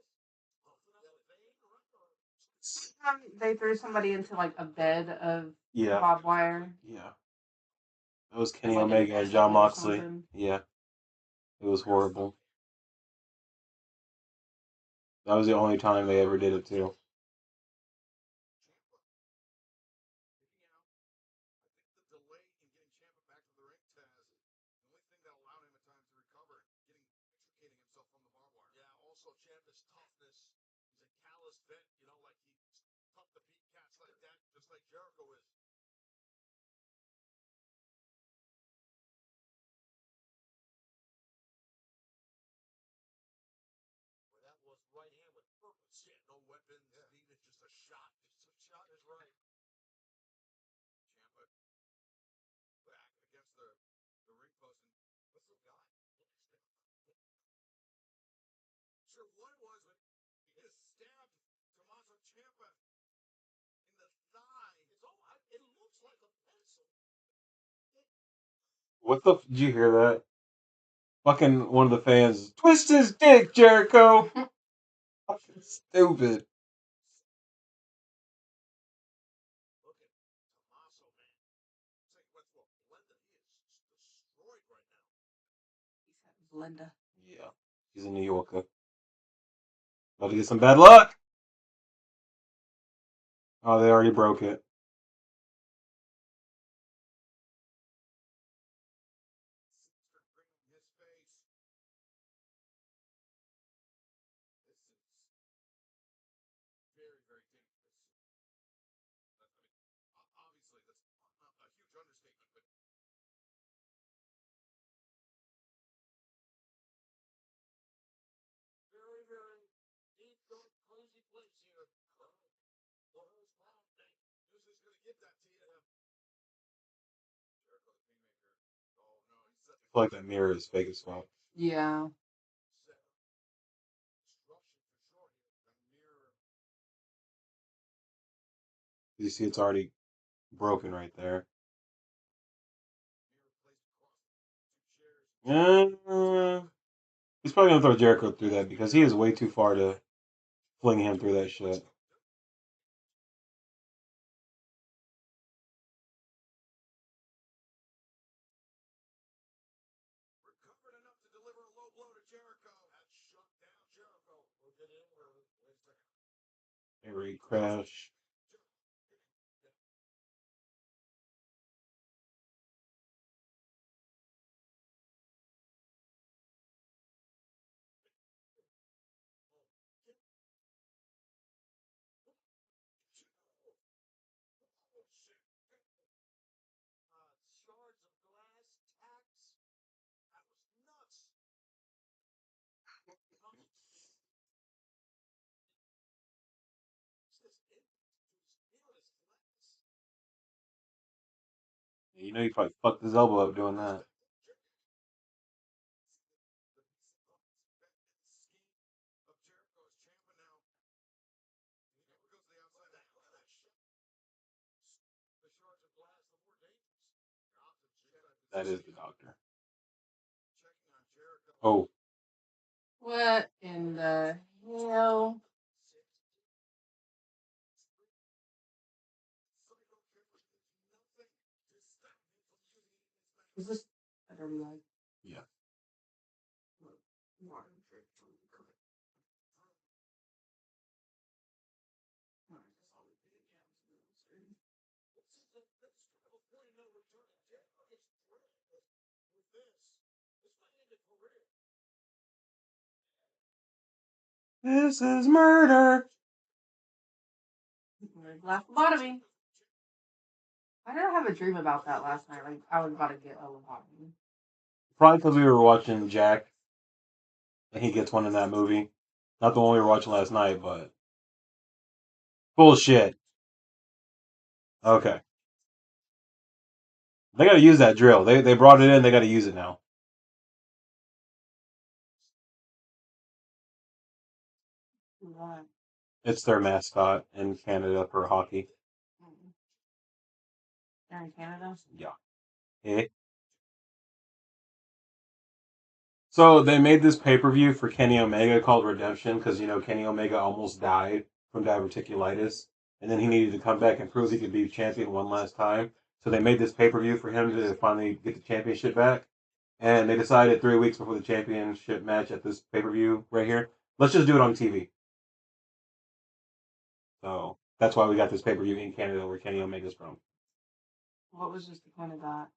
Open up the vein, right? They threw somebody into like a bed of Yeah. barbed wire. Yeah. That was Kenny Like an Omega and SUV John or Moxley. something. Yeah. It was horrible. That was the only time they ever did it too. I think the delay in getting Ciampa back to the ring, Taz, the only thing that allowed him at time to recover, extricating himself from the barbed wire. Yeah, also Ciampa's toughness. He's a callous vet, you know, like he's tough to beat cats like that, just like Jericho is. Well, that was right hand with purpose. Yeah, no weapons needed, just a shot. Just a shot is right. Ciampa back against the ring post. And what's the guy? Sure, what it was when he just stabbed Tommaso Ciampa in the thigh. It's all, it looks like a pencil. What the? Did you hear that? Fucking one of the fans. Twist his dick, Jericho. Fucking stupid. Look at Tommaso, man. Say what's what Blenda, he is destroyed right now. He said Blenda. Yeah. He's a New Yorker. About to get some bad luck. Oh, they already broke it. Bringing his face. This is very, very dangerous. Obviously, that's a huge understatement, but Very, very deep, dark, crazy place here. Where's Mountain? who's just going to give that to you? Jericho the Kingmaker. Oh, no, he's set I feel like that mirror is fake as fuck. Yeah. Disruption for sure here. The mirror. You see, it's already broken right there. Mirror placed across two chairs. He's probably gonna throw Jericho through that because he is way too far to fling him through that shit. Recovered enough to deliver a low blow to Jericho. That shut down Jericho. We'll get in where it's there. Every crash. Shards of glass, tacks. That was nuts. You know, he probably fucked his elbow up doing that. Of Jericho is Ciampa now. He never goes to the outside. The hell of that shit. The shards of glass, the more dangerous. That is the doctor. Checking on Jericho. Oh, What in the hell? Is this a dirty leg? yeah. This is murder. Lobotomy. I did have a dream about that last night. Like I was about to get a lobotomy. Probably because we were watching Jack, and he gets one in that movie. Not the one we were watching last night, but bullshit. Okay, they got to use that drill. They brought it in. They got to use it now. What? It's their mascot in Canada for hockey. They're in Canada? Yeah. Eh? So they made this pay-per-view for Kenny Omega called Redemption because, you know, Kenny Omega almost died from diverticulitis. And then he needed to come back and prove he could be champion one last time. So they made this pay-per-view for him to finally get the championship back. And they decided 3 weeks before the championship match at this pay-per-view right here, let's just do it on TV. So that's why we got this pay-per-view in Canada where Kenny Omega's from. What was just the point of that?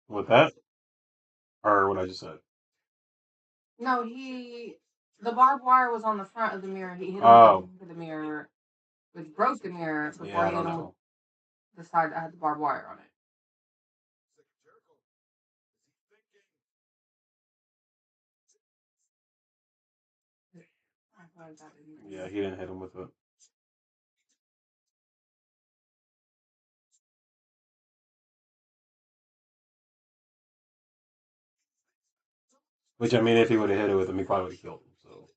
With that? Or what I just said? No, the barbed wire was on the front of the mirror. He hit him Oh. with the mirror, which broke the mirror before Yeah, I he don't hit him know. with the side that had the barbed wire on it. Jericho, is he thinking? I thought that didn't- Yeah, he didn't hit him with it. Which, I mean, if he would have hit it with him, he probably would have killed him. So.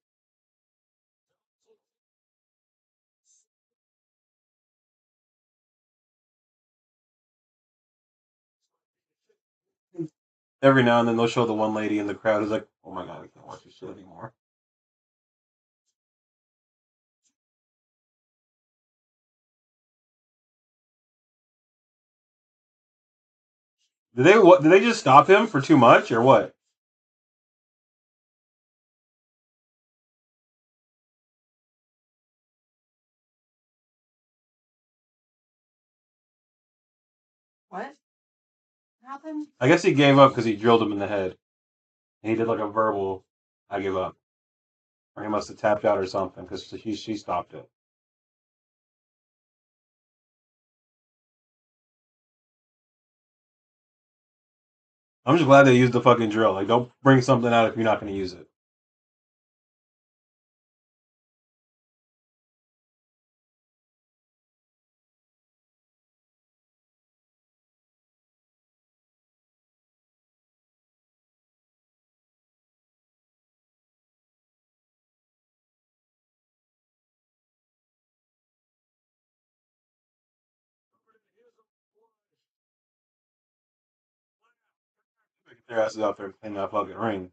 Every now and then they'll show the one lady in the crowd who's like, oh my god, I can't watch this shit anymore. Did they just stop him for too much or what? What happened? I guess he gave up because he drilled him in the head. And he did like a verbal, I give up. Or he must have tapped out or something because she stopped it. I'm just glad they used the fucking drill. Like, don't bring something out if you're not going to use it. Their asses out there in that fucking ring.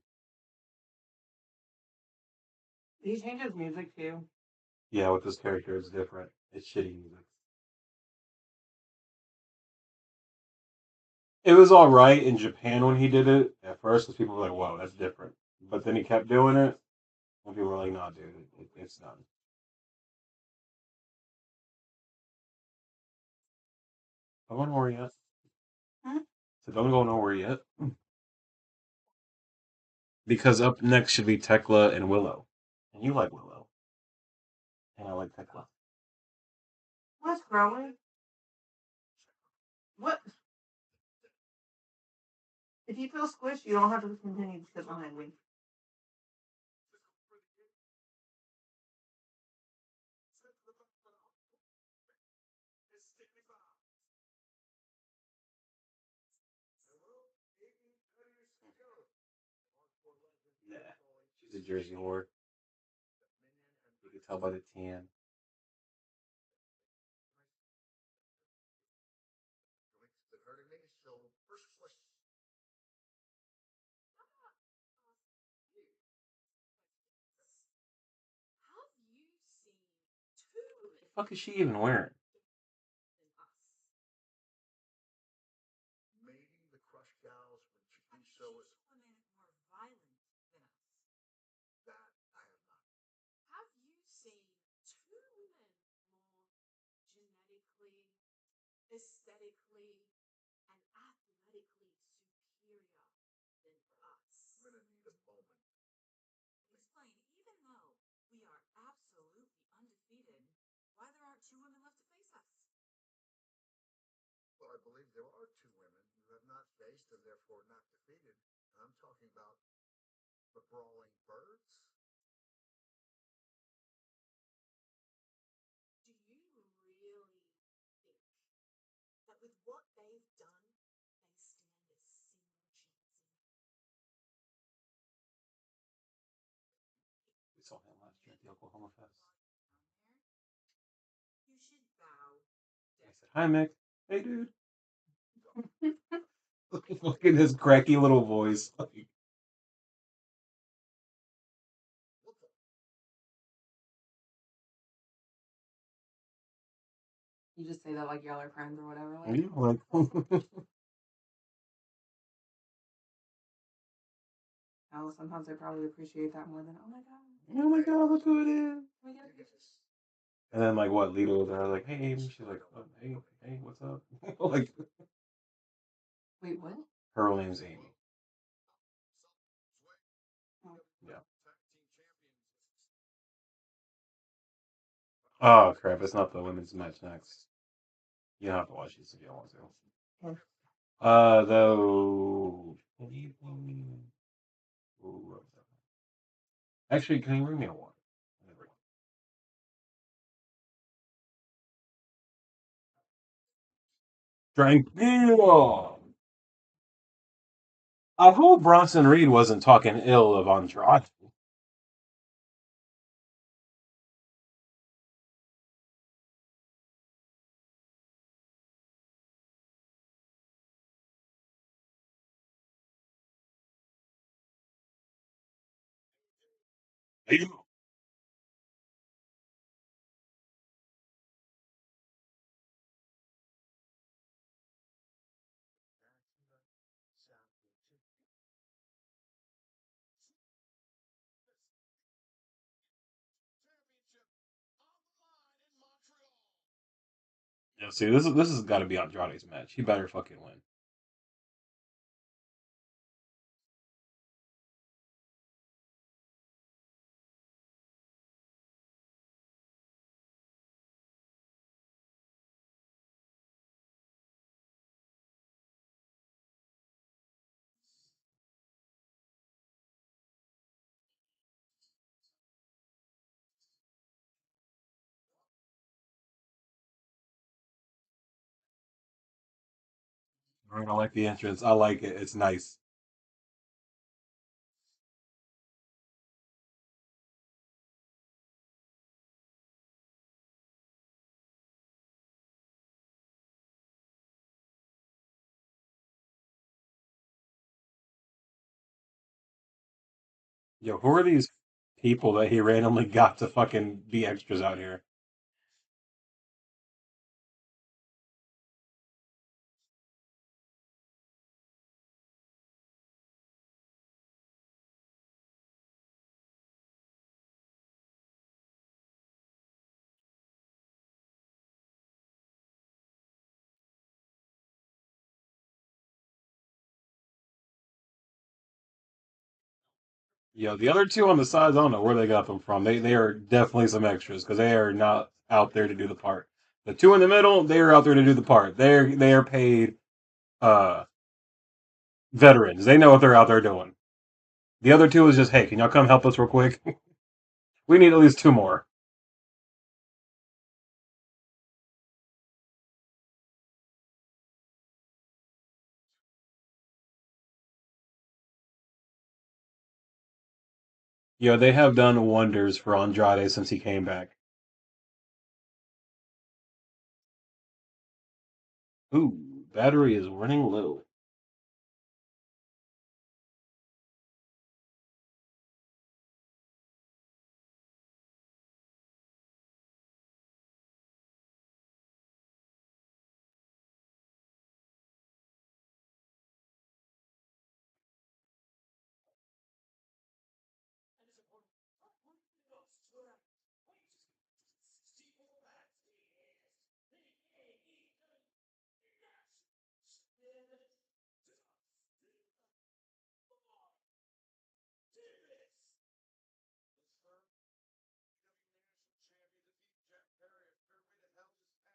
He changes music too. Yeah, with this character, it's different. It's shitty music. It was all right in Japan when he did it at first because people were like, "Whoa, that's different." But then he kept doing it, and people were like, "Nah, dude, it's done." I'm going nowhere yet. Hmm? So don't go nowhere yet. Because up next should be Tekla and Willow. And you like Willow. And I like Tekla. What's growing? What? If you feel squished, you don't have to continue to sit behind me. Yeah. She's a Jersey whore. You can tell by the tan. Have you seen two What the fuck is she even wearing? Maybe the crush gals when she do so is women more violent than us? that I have not. Have you seen two women more genetically, aesthetically, and athletically superior than us? I'm gonna need a moment. Explain, even though we are absolutely undefeated, why there aren't two women left to face us? Well, I believe there are two women who have not faced and therefore not defeated. And I'm talking about the Brawling Birds. Do you really think that with what they've done, they stand a single chance in We saw him last year at the Oklahoma Fest. You should bow I said, "Hi, Mick. Hey, dude." Look at his cracky little voice. You just say that like y'all are friends or whatever. Like, Yeah, like, oh, sometimes they probably appreciate that more than, oh my god. oh my god, look who it is. We got And then, like, what, Lito was there, like, hey, Amy. She's like, oh, hey, what's up? Like, Wait, what? her real name's Amy. Oh. Yeah. Oh, crap. It's not the women's match next. You don't have to watch this if you don't want to. Though. Ooh, actually, can you bring me a water? Tranquilo. I hope Bronson Reed wasn't talking ill of Andrade. Yeah, see, this has got to be Andrade's match. He better fucking win. All right, I like the entrance. I like it. It's nice. Yo, who are these people that he randomly got to fucking be extras out here? Yo, the other two on the sides, I don't know where they got them from. They are definitely some extras because they are not out there to do the part. The two in the middle, they are out there to do the part. They are paid uh veterans. They know what they're out there doing. The other two is just, hey, can y'all come help us real quick? We need at least two more. Yo, they have done wonders for Andrade since he came back. Ooh, battery is running low. Guys, this is another huge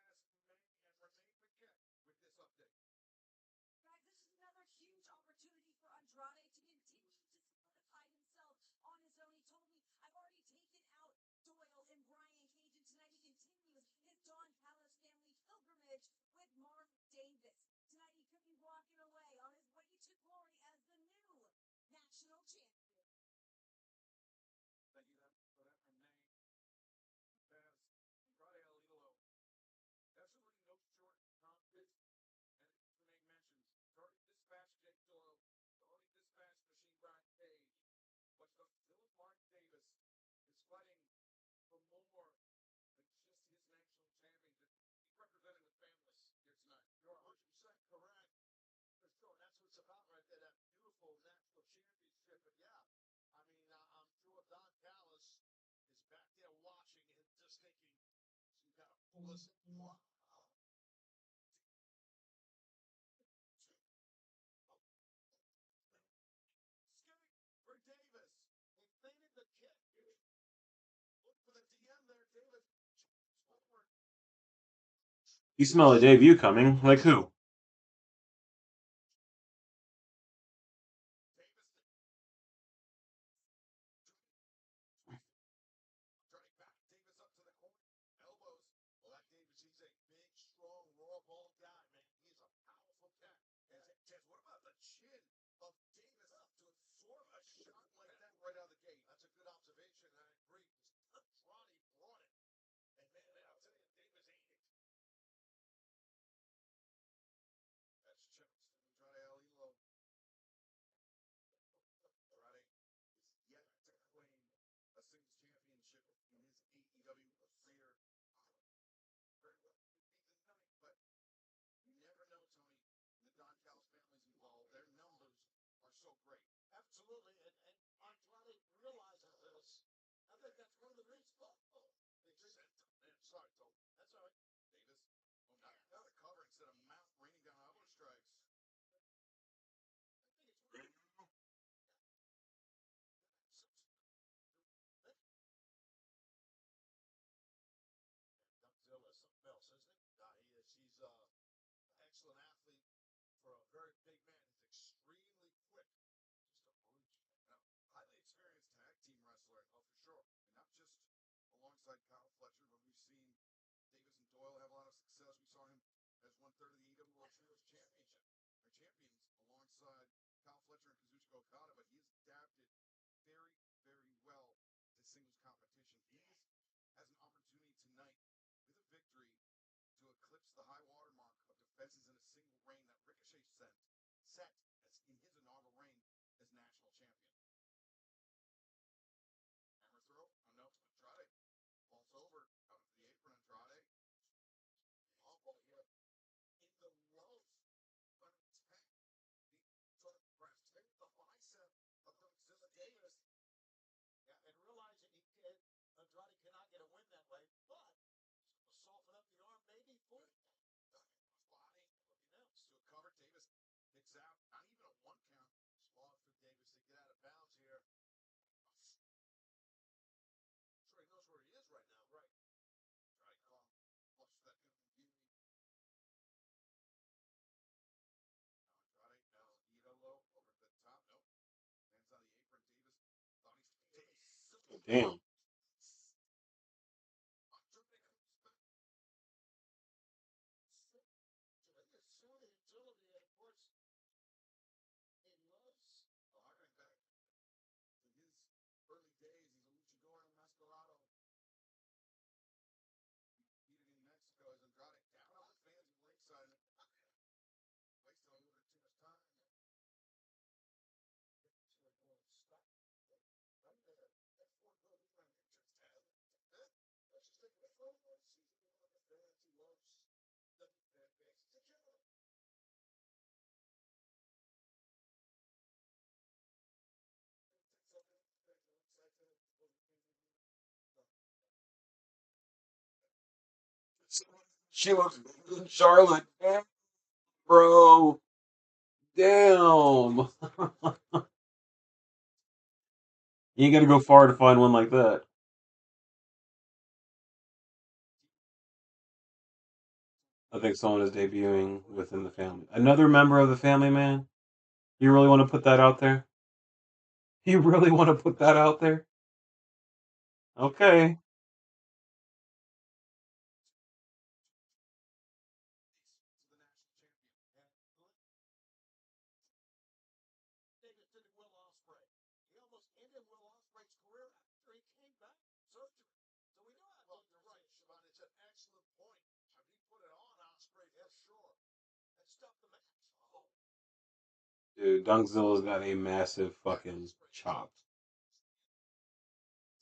opportunity for Andrade to continue to solidify himself on his own. He told me, I've already taken out Doyle and Brian Cage, and tonight he continues his Don Callis family pilgrimage with Mark Davis. Tonight he could be walking away on his way to glory as the new national champion. Thank you for that from Nate. Taz, Andrade El Idolo. Absolutely no short conflict. And to make mentions, already dispatched Jake Doyle, already dispatched Machine Brian Cage. But the Philip Mark Davis is fighting for more than just his national championship. He's representing the families here tonight. You're 100% correct. For sure. That's what it's about right there. That beautiful national championship. But yeah, I mean, I'm sure Don Callis is back there watching and just thinking, you got to pull this. Wow. For Davis, he feinted the kick. Look for the DM there, Davis. Forward. You smell a debut coming. Like who? Davis turning back. Davis up to the corner. Elbows. Well, that Davis, he's a big, strong, raw ball guy, man. He's a powerful cat. Jez, what about the chin of Davis up to absorb a shot like that right out of the gate? That's a good observation, and I agree. Andrade brought it. And man, I'll tell you, Davis ate it. That's chips. Andrade El Idolo. Andrade is yet to claim a singles championship in his AEW career. Very well could be tonight, but you never know, Tony. The Don Callis family's involved. Their numbers are so great. Absolutely, and Andrade realizes this. I think that's one of the reasons. They said, man, sorry, Tony. That's all right. Davis. Oh, not excellent athlete for a very big man. He's extremely quick. Just a brute. Highly experienced tag team wrestler, for sure. And not just alongside Kyle Fletcher, but we've seen Davis and Doyle have a lot of success. We saw him as 1/3 of the EW World Trios Championship, or champions, alongside Kyle Fletcher and Kazuchika Okada, but he's adapted very, very well to singles competition. He has an opportunity tonight with a victory to eclipse the high water mark of defenses in a single reign that Ricochet set as in his inaugural reign as national champion. Hammer throw, oh no, Andrade falls over, out of the apron, Andrade. Oh boy, here in the ropes, but attack the sort of press, take the bicep of Godzilla Davis. Yeah, and realizing Andrade cannot get a win that way, but he's going to soften up the arm maybe for Body, looking out, still covered. Davis hits out, not even a 1 count. Small for Davis to get out of bounds here. Sure, he knows where he is right now, right? Try to call him, flush that good beauty. Andrade now Idolo over the top. Nope. Hands on the apron. Davis thought he's Damn. Harking back to his early days, he's a luchador in Mascarado. He competed in Mexico as Andrade down on the fans at ringside. Wasting a little bit too much time. Stop. Right there. That 4 kilogram entrance tab. Let's just take a photo and see one of the fans who loves the fan base in general. She looks Charlotte. Damn, bro. Damn. You ain't got to go far to find one like that. I think someone is debuting within the family. Another member of the family, man? You really want to put that out there? You really want to put that out there? Okay. Davis did it Will Ospreay. He almost ended Will Ospreay's career after he came back from surgery. So we know how. Well, you're right, Siobhan. It's an excellent point. I mean, he put it on Ospreay, yeah, sure. And stop the match. Oh. Dude, Dunkzilla's got a massive fucking chop.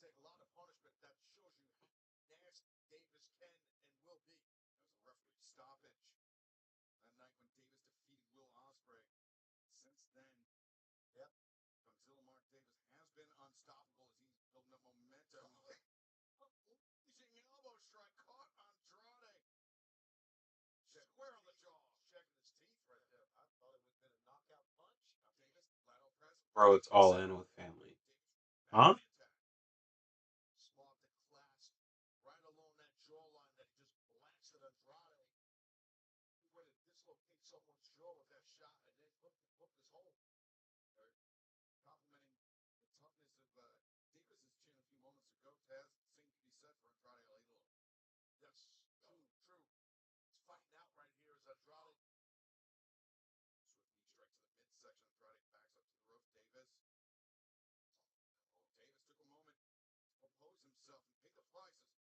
Take a lot of punishment. That shows you how nasty Davis can and will be. There was a referee stoppage that night when Davis defeated Will Ospreay. Since then, yep, Godzilla Mark Davis has been unstoppable as he's building up momentum. Using an elbow strike, caught Andrade. Square on the jaw, checking his teeth right there. I thought it would have been a knockout punch. Davis, lateral press. Bro, it's all in with family. Huh? Small to clasp right along that jawline that he just blasted Andrade. He would have dislocated someone's jaw with that shot and then hooked his hole. Complimenting the toughness of Davis's chin a few moments ago. Taz, same can be said for Andrade El Idolo. Yes, true. It's fighting out right here as Andrade. Swift knee strike to the midsection. Andrade backs up to the rope. Davis. Davis took a moment to compose himself and pay the prices.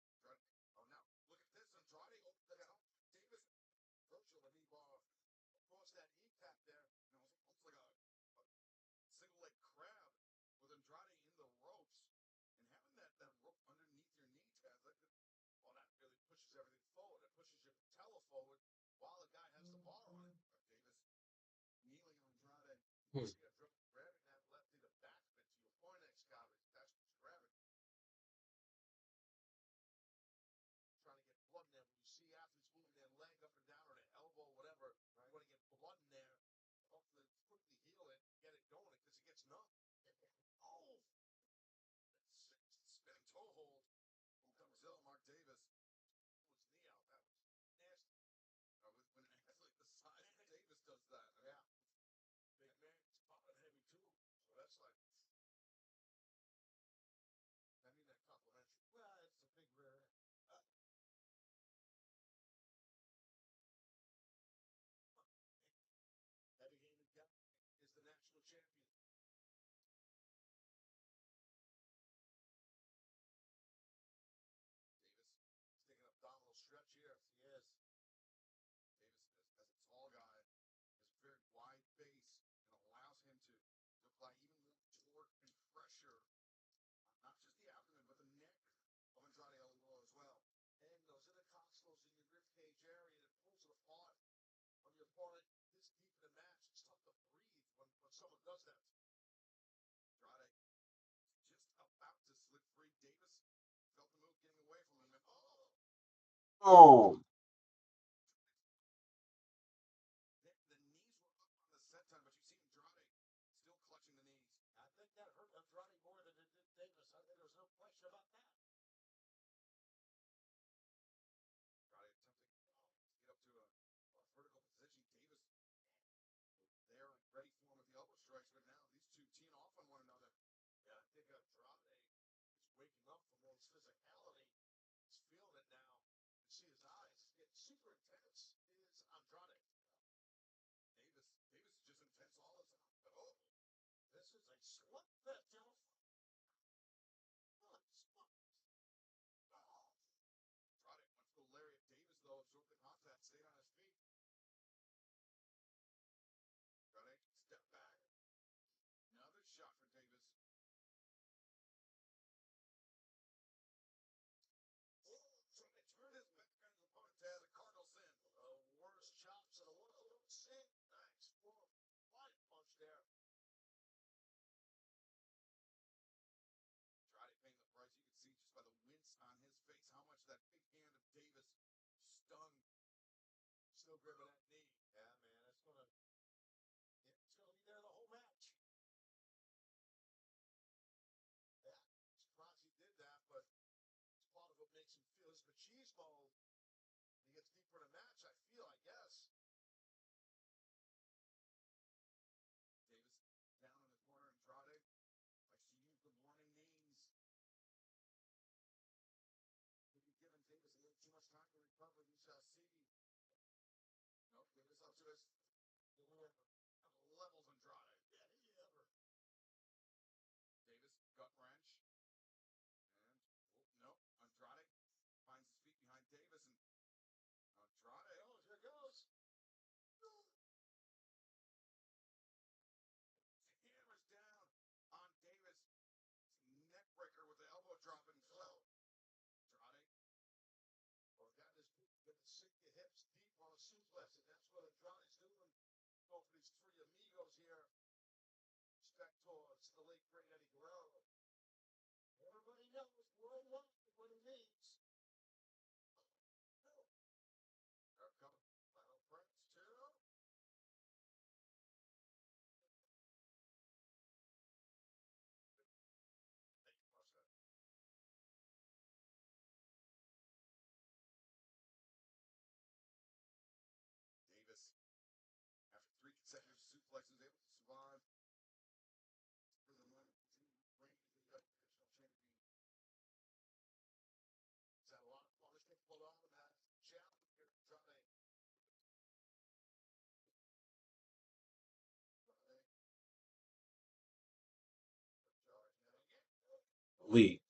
Andrade, oh, now look at this. Andrade, oh, the hell. Davis, virtual knee bar across that kneecap there. You know, it's almost like a single leg crab with Andrade in the ropes. And having that rope underneath your knee, Taz, that really pushes everything forward. It pushes your patella forward while the guy has the bar on it. Davis kneeling on Andrade. Grabbing that lefty to backspin to your point, Excalibur. That's what's grabbing. Trying to get blood in there. When you see athletes moving their leg up and down or their elbow, whatever, you want to get blood in there. Hopefully quickly heal it, get it going because it gets numb. Oh! Spinning toe hold from Godzilla Mark Davis. His knee out. That was nasty. When an athlete opponent this deep in the match, it's tough to breathe when someone does that. Andrade just about to slip free. Davis felt the move getting away from him. And Oh. the knees were up on the set time, but you see Andrade still clutching the knees. I think that hurt Andrade more than it did Davis. I think there's no question about that. Andrade attempting to get up to a vertical position. Davis there and ready for him with the elbow strikes, but now these two teeing off on one another. Yeah, I think Andrade is waking up from all his physicality. He's feeling it now. You see his eyes getting super intense. Is Andrade. Davis is just intense all the time. Oh, this is a slugfest, y'all. Andrade went for the lariat. Davis, though, absorbed the contact, stayed on his feet. Andrade, step back. Another shot for Davis. Trying to turn his back on his opponent to the Cardinal sin. Worst chops in the world. Sick. Nice. Full flying punch there. Andrade paying the price. You can see just by the wince on his face how much that big hand of Davis stung. Still gripping that knee. Yeah, man, it's gonna be there the whole match. Yeah, surprised he did that, but it's part of what makes him feel his machismo. He gets deeper in a match, I feel, I guess. Davis down in the corner. Andrade likes to use the warning names. Maybe giving Davis a little too much time to recover. We shall see. Nope, Davis up to his levels Andrade. Yeah, he ever. Davis, gut wrench. And, nope, Andrade finds his feet behind Davis. And Andrade, Oh, here goes. hammers down on Davis. Neck breaker with the elbow drop and flow. Andrade. Well, got to sink your hips deep on a suplex, and that's what Andrade's doing. Go for these three amigos here. Respect towards the late great Eddie Guerrero. Everybody knows worldwide what it means. They're coming. Final friends, too. Thank you, Marcel. Davis, after 3 consecutive suplexes, able to survive for the moment to reign as the Universal Champion. He's had a lot of fun. This thing pulled off and that challenge here to Andrade. Lee.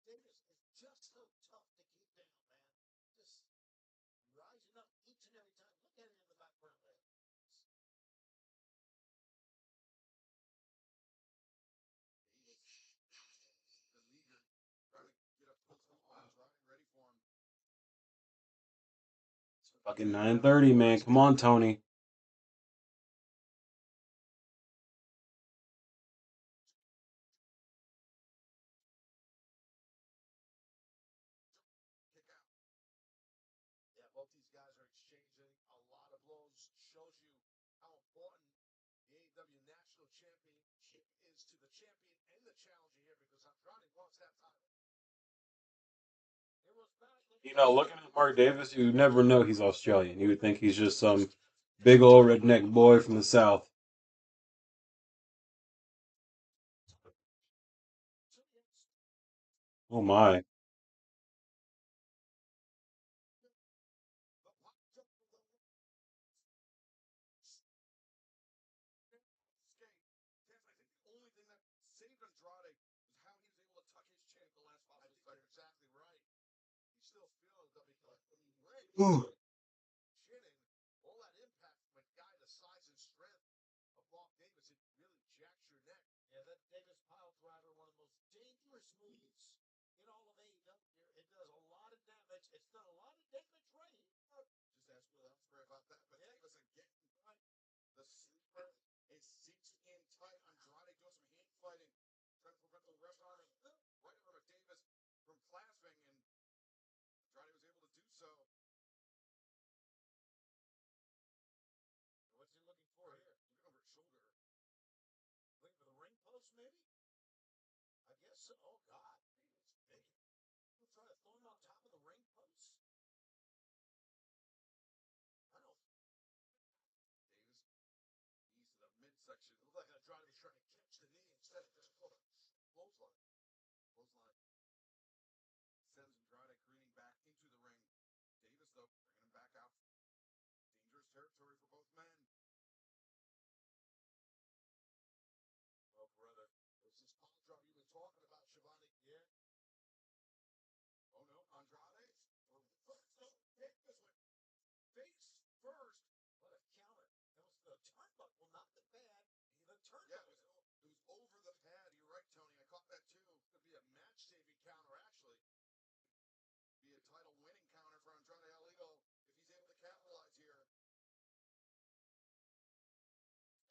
Davis is just so tough to keep down, man. Just rising up each and every time. Look at it in the background there. The leader trying to get a foot on Andrade, ready for him. Fucking 9:30, man. Come on, Tony. Kick out. Yeah, both these guys are exchanging a lot of blows. Shows you how important the AEW National Championship is to the champion and the challenger here, because Andrade wants that title. It was back when You know, looking at Mark Davis, you would never know he's Australian. You would think he's just some big old redneck boy from the South. Oh my. I think the only thing that saved Andrade was how he was able to tuck his chin at the last 5 minutes. You're exactly right. He still feels that because when he landed chinning, all that impact from a guy the size and strength of Mark Davis, it really jacks your neck. Yeah, that Davis pile driver, one of the most dangerous moves in all of AEW. It does a lot of damage. It's done a lot of damage right here. Just ask Will Ospreay about that. But Davis again, right? The sleeper is 6 in tight. Andrade doing some hand fighting. Trying to prevent the ref arm right over Davis from clasping, and Andrade was able to do so. What's he looking for here? Looking over his shoulder. Looking for the ring post, maybe? I guess so. Oh, God. It's big. We'll try to throw him on top of the ring post. I don't. Davis, knees to the midsection. It looked like Andrade was trying to catch the knee instead of just pull it. Clothesline. Clothesline. Sends Andrade careening back into the ring. Davis, though, bringing him back out. Dangerous territory for both men. Oh, brother. It's this pile drop you've been talking about, Shivani. Yeah. Oh, no. Andrade. Davis went face first. What a counter. That was the turnbuckle, not the pad. The turnbuckle. Yeah, it was over the pad. You're right, Tony. I caught that, too. Could be a match-saving counter, actually. Be a title-winning counter for Andrade Alito if he's able to capitalize here.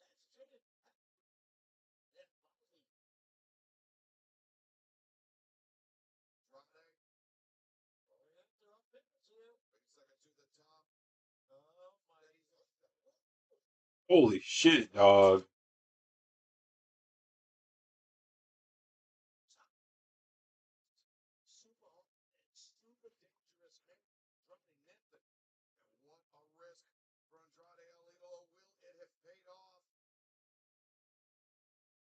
That's chicken. Yeah, probably. Andrade. Going after our fitness here. Wait a second to the top. Oh, my. Holy shit, dog. Super dangerous man. Dropping nothing. And what a risk for Andrade Alito. Will it have paid off?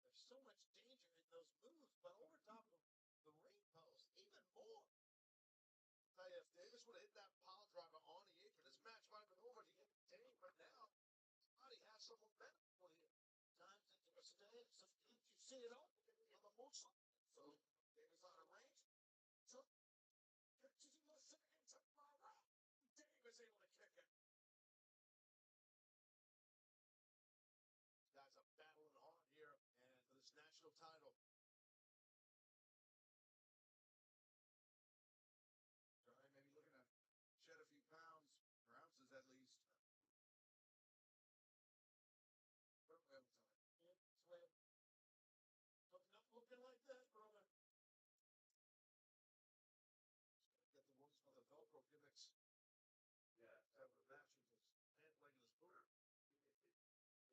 There's so much danger in those moves, but over top of the ring post, even more. Tell you, if Davis would have hit that pile driver on the apron, this match might have been over to get the day, but now Andrade has some momentum for you. Times into a stand, sometimes you see it all on the moonsault. So Davis out of range. Took catches in the second. Took my round. Davis able to kick it. Guys are battling hard here and for this national title. Andrade maybe looking to shed a few pounds or ounces at least. Swim. Not looking like that, brother. Get the ones for the Velcro gimmicks. Yeah, Have the match with his hand leg in his boot.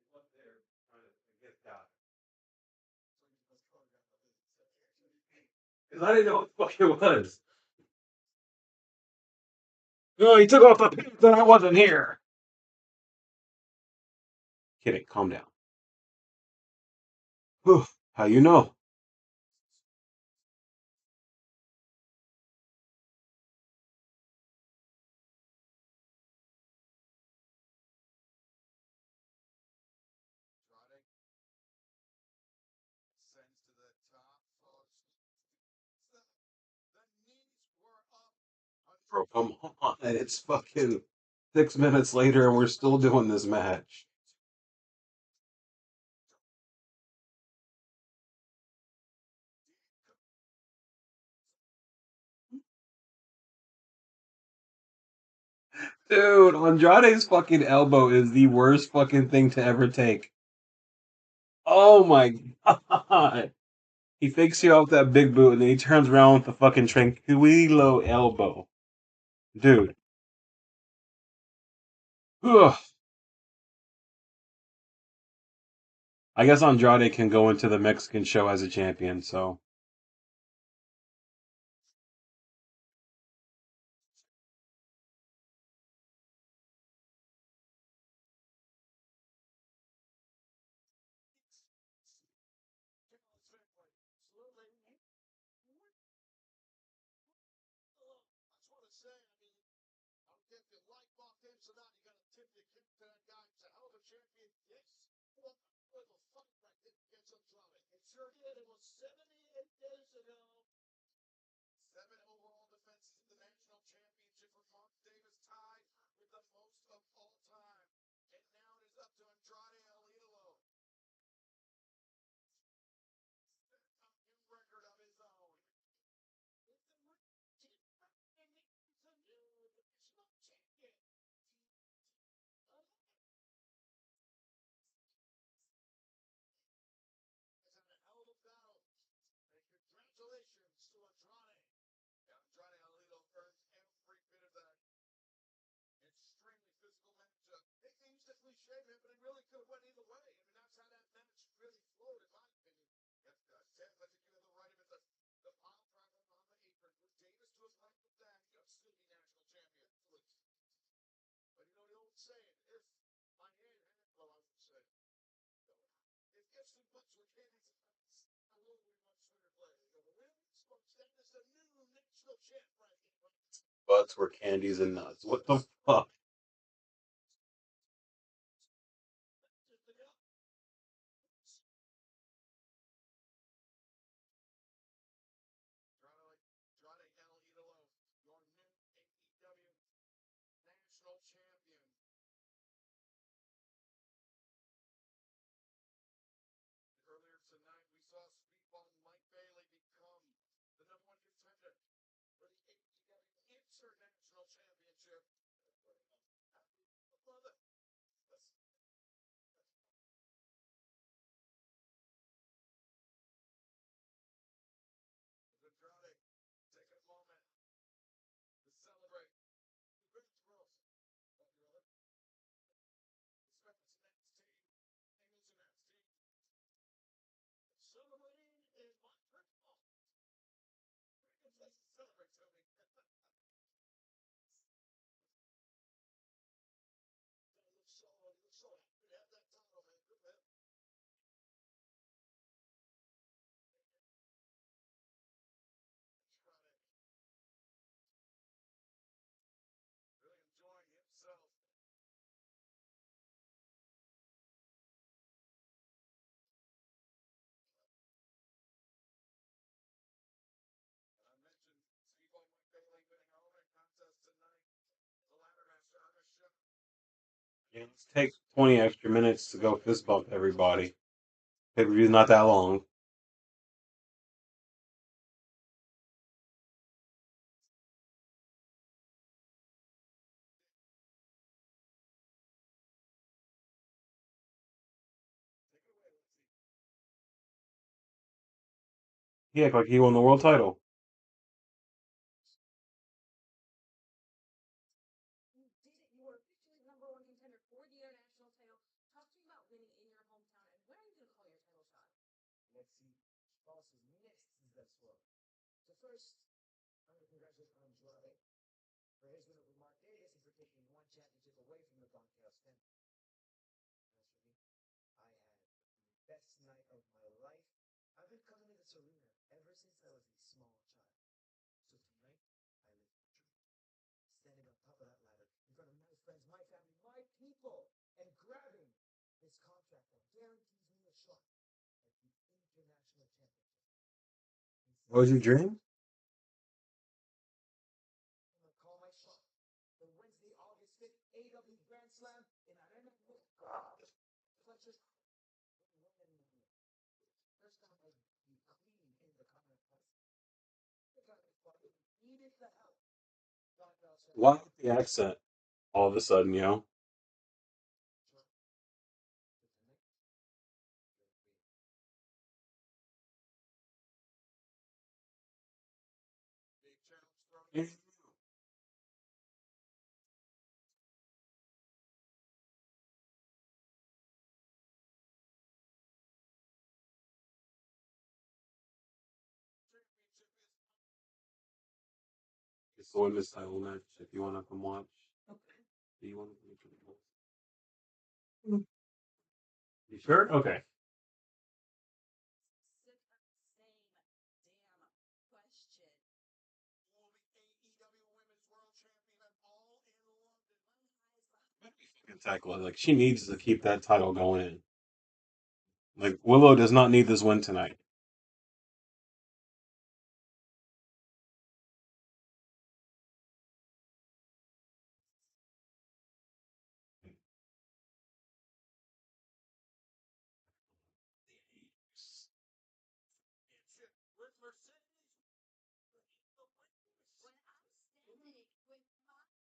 He's up there trying to get got. So he's the best color guy in the league. Because I didn't know what the fuck it was. No, he took off the pants and I wasn't here. Kidding, calm down. Whew, how you know? Andrade sends to the top. Oh, the knees were up. Bro, come on. It's fucking 6 minutes later and we're still doing this match. Dude, Andrade's fucking elbow is the worst fucking thing to ever take. Oh my god. He fakes you off that big boot and then he turns around with the fucking tranquilo elbow. Dude. Ugh. I guess Andrade can go into the Mexican show as a champion, so. I just want to say, I mean, I don't care if you like Mark Davis or not, you got to tip your cap to that guy. He's a hell of a champion. Yes. What a fight that did against Andrade. It sure did. It was 78 days ago. 7 overall defenses in the national championship for Mark Davis, tied with the most of all time. And now it is up to Andrade Alito. A new record of his own. butts were candies. Hello, we much sooner play. Really? Sports, that is the new national champ ranking. Butts were candies and nuts. What the fuck? Andrade El Idolo, your new AEW national champion. Earlier tonight, we saw Speedball Mike Bailey become the #1 contender for the AEW International Championship. Love it. Andrade, take a moment to celebrate the great growth of your life. Respect to next team, English and next team. Celebrating in my personal. Very good place to celebrate, Toby. You look so happy to have that title, man. Good man. Andrade. Really enjoying himself. And I mentioned Speedball Mike Bailey winning all that contest tonight. The ladder match on the show. Yeah, let's take 20 extra minutes to go fist bump everybody. Pay per view's not that long. Take it away, Lindsay. He act like he won the world title. You did it. You were officially #1 contender for the international title. Talk to me about winning in your hometown, and what are you going to call your title shot? Let's see. Passes next is that swell. So first, I'm going to congratulate Andrade for his win over Mark Davis and for taking one championship away from the Don Chaos family. As for me, I had the best night of my life. I've been coming to this arena ever since I was a small child. So tonight, I live the dream. Standing on top of that ladder, in front of my friends, my family, my people, and grabbing this contract that guarantees me a shot at the international championship. What was your dream? I'm gonna call my shot. The Wednesday, August 5th, AW Grand Slam in Arena Fletcher. First time I'd be clean in the contest. The guy fucking needed the help. Don Bell said, Why with the accent all of a sudden, yo? Big challenge thrown. Championship is It's the women's title match if you want to come watch. Okay. Do you want to come You sure? Okay. Sick of the same damn question. will be AEW Women's World Champion all in London. My highest Fucking tackle it. Like, she needs to keep that title going in. Like, Willow does not need this win tonight. Championship with Mercedes. when I'm standing with my big smile.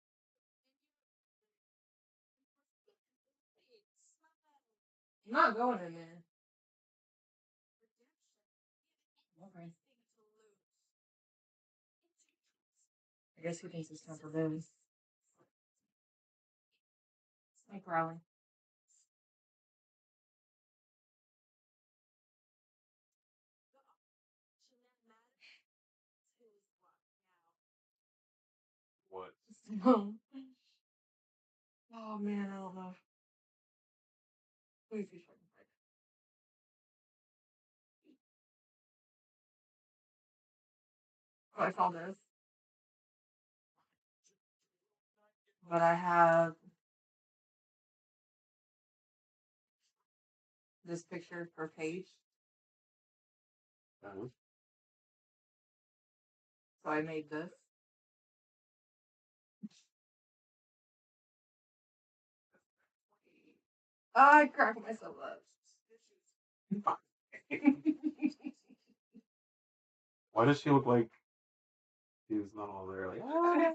I'm not going in there. Redemption. Okay. Anything to lose. It's your choice. I guess he thinks it's time for Vince. Like Rowling. The option that matters is what now. What? Oh man, I don't know. Please be fucking right. So I saw this, but I have this picture for Paige. Uh-huh. So I made this. I cracked myself up. Why does she look like she's not all there? Like, ah.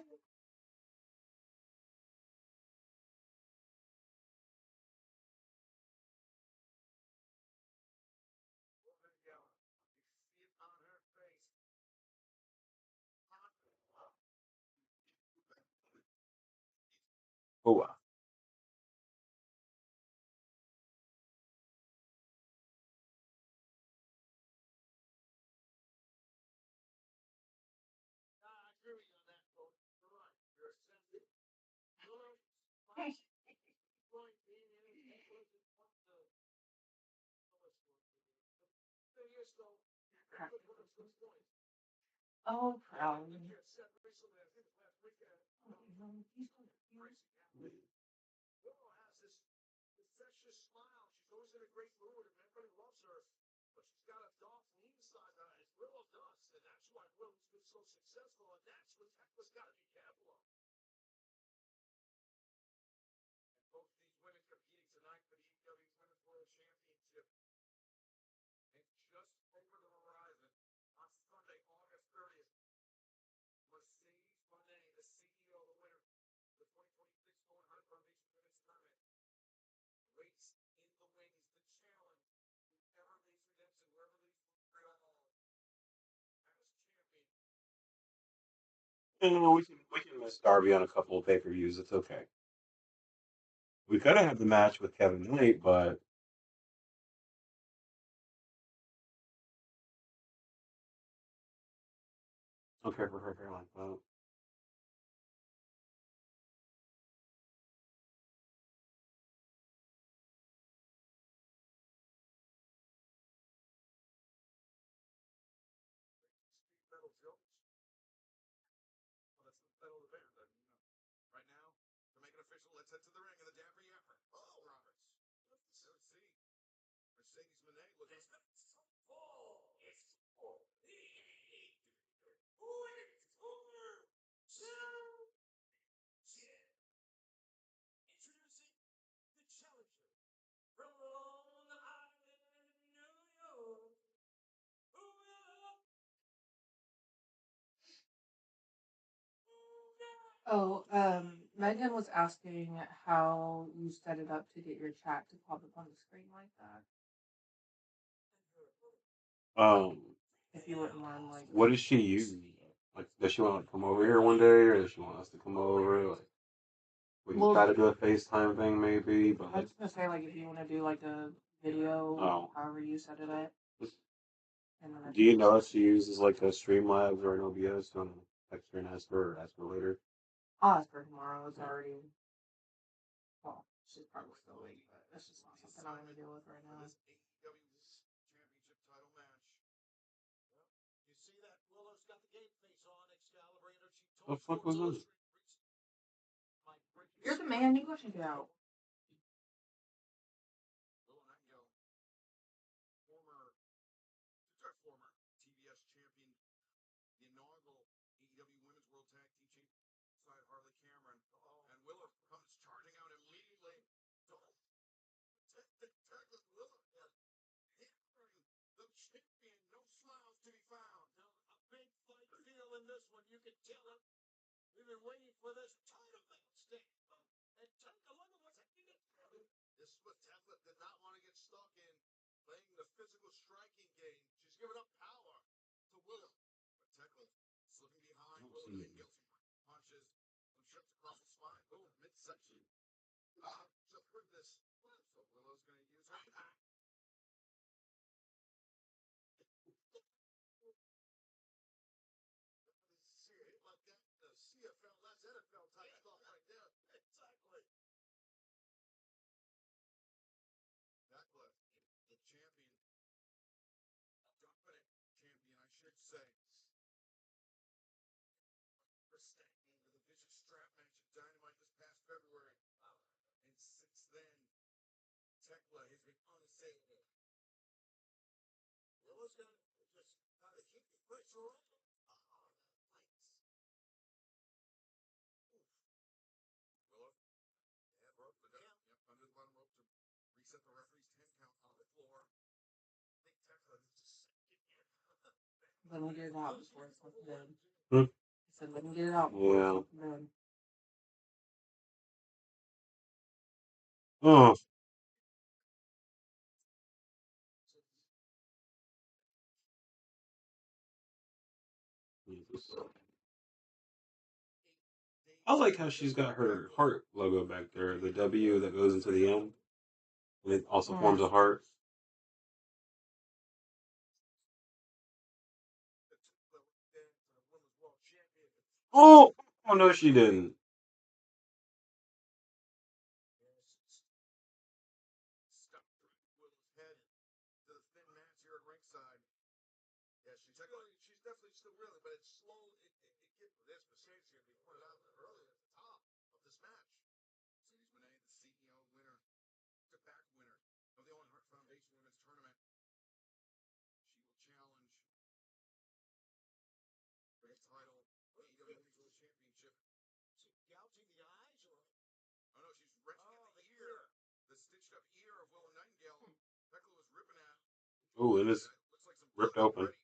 Oh, wow. I agree with you on that, Coach. You're right. You're sensitive. Willow, point being any was what the there you go. Good point. Oh, proud. Said recently, I think last weekend, Willow has this infectious smile. She's always in a great mood, and everybody loves her. But she's got a Dolph Lee side to her, as Willow does, and that's why Willow's been so successful, and that's what Tekla's got to be careful of. And both these women competing tonight for the EW Women's World Championship. And just over the horizon, on Sunday, August 30th, Mercedes Monet, the CEO of the winner, the 2026 Owen Hart Foundation Women's Tournament, waits in the wings to challenge whoever leads redemption, whoever leads Montreal as champion. We can miss Darby on a couple of pay-per-views. It's okay. We could have had the match with Kevin Knight, but okay for her hairline. Well, Steve Metal Jones. Well, that's the metal of the band. Right now, to make it official, let's head to the ring of the Dapper Yapper. Oh, Roberts. Let's see. Mercedes Monet looking. Introducing the challenger from Long Island, New York. Oh, Megan was asking how you set it up to get your chat to pop up on the screen like that. If you wouldn't mind, like, what does she use? Like, does she want to come over here one day, or does she want us to come over? Like, we can try to do a FaceTime thing, maybe. But I was gonna say, like, if you want to do like a video, Oh. however you set it up. And then Do you know if she uses like a Streamlabs or an OBS? Do you want to text her and ask her, or ask her later? I'll ask her tomorrow. It's already. Well, she's probably still awake, but that's just not something I want to deal with right now. This AEW Championship title match. You see that Willow's got the game face on, Excalibur, and she The fuck was this? You're the man. You go check it out. Willow Nightingale, former TBS champion, the inaugural AEW Women's World Tag Team Champion, side Harley Cameron, and Willow comes charging out immediately. Tekla Willow, hammering the champion, no smiles to be found. Now, a big fight feel in this one, you can tell it. We've been waiting for this title match thing. And take a look at what's happening. This is what Tekla did not want to get stuck in, playing the physical striking game. She's giving up power to Willow. But Tekla slipping behind Willow Nightingale. Punches and trips across the spine. Boom, midsection. So goodness. So Willow's going to use her back. See a hit like that, the CFL, that's NFL type stuff right there. Exactly. Tekla, the champion, dominant champion, I should say. Willow. And rope. Yep, under the bottom rope to reset the referee's 10 count on the floor. Big Tekla is just Let me get it out before it's something good. Hmm? I said, let me get it out before Yeah. it's something good. Oh, Jesus. I like how she's got her heart logo back there, the W that goes into the M, and it also forms a heart. Oh, oh no, she didn't. stuck Willow's head to the thin mats here at ringside. Yeah, she's definitely still reeling, but it's slow. It gets there's Mercedes here. We pointed out earlier at the top of this match. Mercedes Moné, the CEO winner, back winner of the Owen Hart Foundation Women's Tournament. She will challenge for the title, AEW Women's World Championship. She's gouging the eyes, or Oh no, she's wrenching at the ear. The stitched up ear of Willow Nightingale. Tekla was ripping at. Oh, and it's Looks like some ripped blood open. already.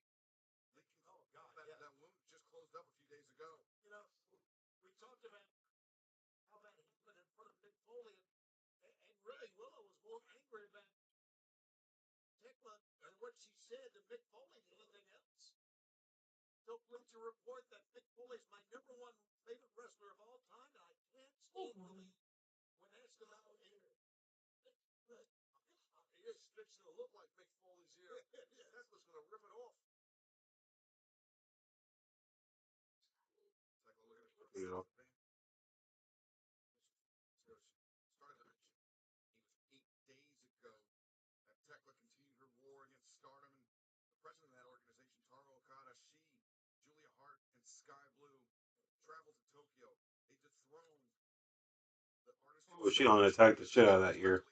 Oh God, that wound just closed up a few days ago. you know, we talked about how that happened in front of Mick Foley, and really Willow was more angry about Tekla and what she said than Mick Foley than anything else. So pleased to report that Mick Foley is my number one favorite wrestler of all time, and I can't stand Willie when asked about it. He is fixing to look like Mick Foley's ear. Tekla's gonna rip it off. Tekla looking at it. Yeah. Started the match. It was 8 days ago that Tekla continued her war against Stardom, and the president of that organization, Taro Okada, Julia Hart, and Sky Blue traveled to Tokyo. They dethroned the artist. Oh, she gonna attack the shit out of that ear.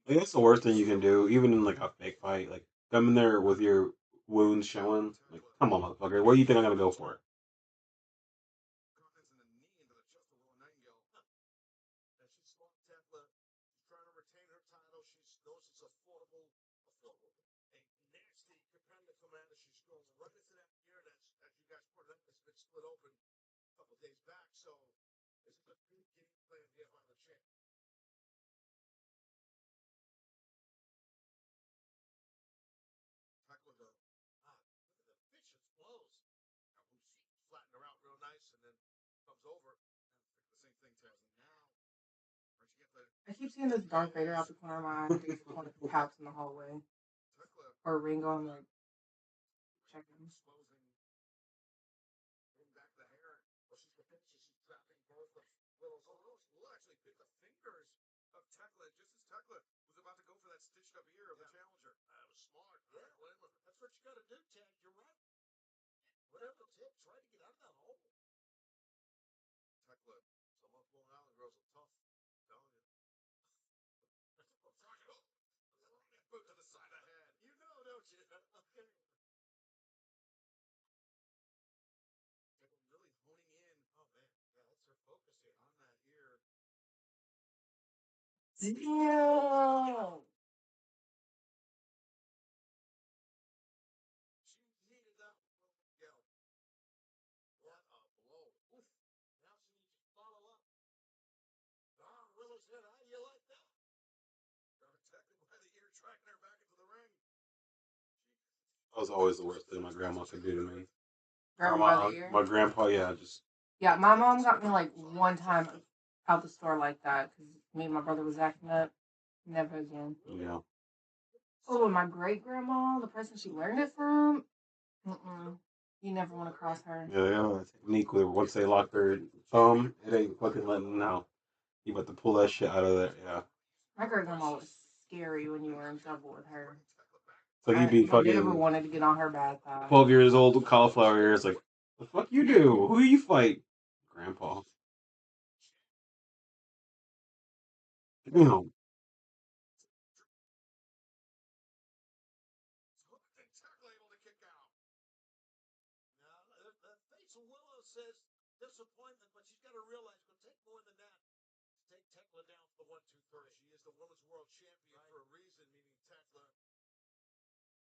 Like, that's the worst thing you can do, even in like a fake fight. Like come in there with your wounds showing. Like, come on, motherfucker. What do you think I'm gonna go for? Confidence in the knee into the chest of Willow Nightingale. And she's fought Tekla. She's trying to retain her title. She knows it's affordable. A nasty Capella commander. She's going right into that ear that's, as you guys pointed out, that's been split open a couple of days back. So this is a good game plan here by the champ. Tekla though. Look at the vicious blows. Now who's flattened her out real nice and then comes over. The same thing, Taz. And now, where'd you get the I keep seeing this Darth Vader out the corner of my eye. He's one of the pouts in the hallway. Tekla Or Ringo, I'm like, checking. exposing, pulling back the hair? Well, she's trapping both of Willow's. Oh no, Willow actually bit the fingers of Tekla just as Tekla was about to go for that stitched up ear of the challenger. That was smart. Yeah, that's what you got to do, Chad. You're right. Whatever it takes, try to get out of that hole. Tekla, some of Long Island girls are tough. I'm telling you. Boot to the side of the head. You know, don't you? Okay. Tekla really honing in. Oh man, yeah, that's her focus here on that ear. Damn! She needed that yell. What a blow. Oof. Now she needs to follow up. Willow said, how do you like that? Got Tekla by the ear, tracking her back into the ring. That was always the worst thing my grandma could do to me. Grandma by the ear? My grandpa, yeah, just Yeah, my mom got me like one time out the store like that because me and my brother was acting up. Never again. yeah. Oh, and my great grandma, the person she learned it from, you never want to cross her. Yeah, they have a technique where once they lock their thumb, it ain't fucking letting them out. You about to pull that shit out of there, yeah. My great grandma was scary when you were in trouble with her. So he'd be I never fucking wanted to get on her bad side. 12 years old with cauliflower ears, like, the fuck you do? Who you fight? Grandpa. Damn. Tekla able to kick out. says disappointment, but she's got to realize it'll take more than that to take Tekla down for the 1-2-3. She is the women's world champion for a reason, meaning Tekla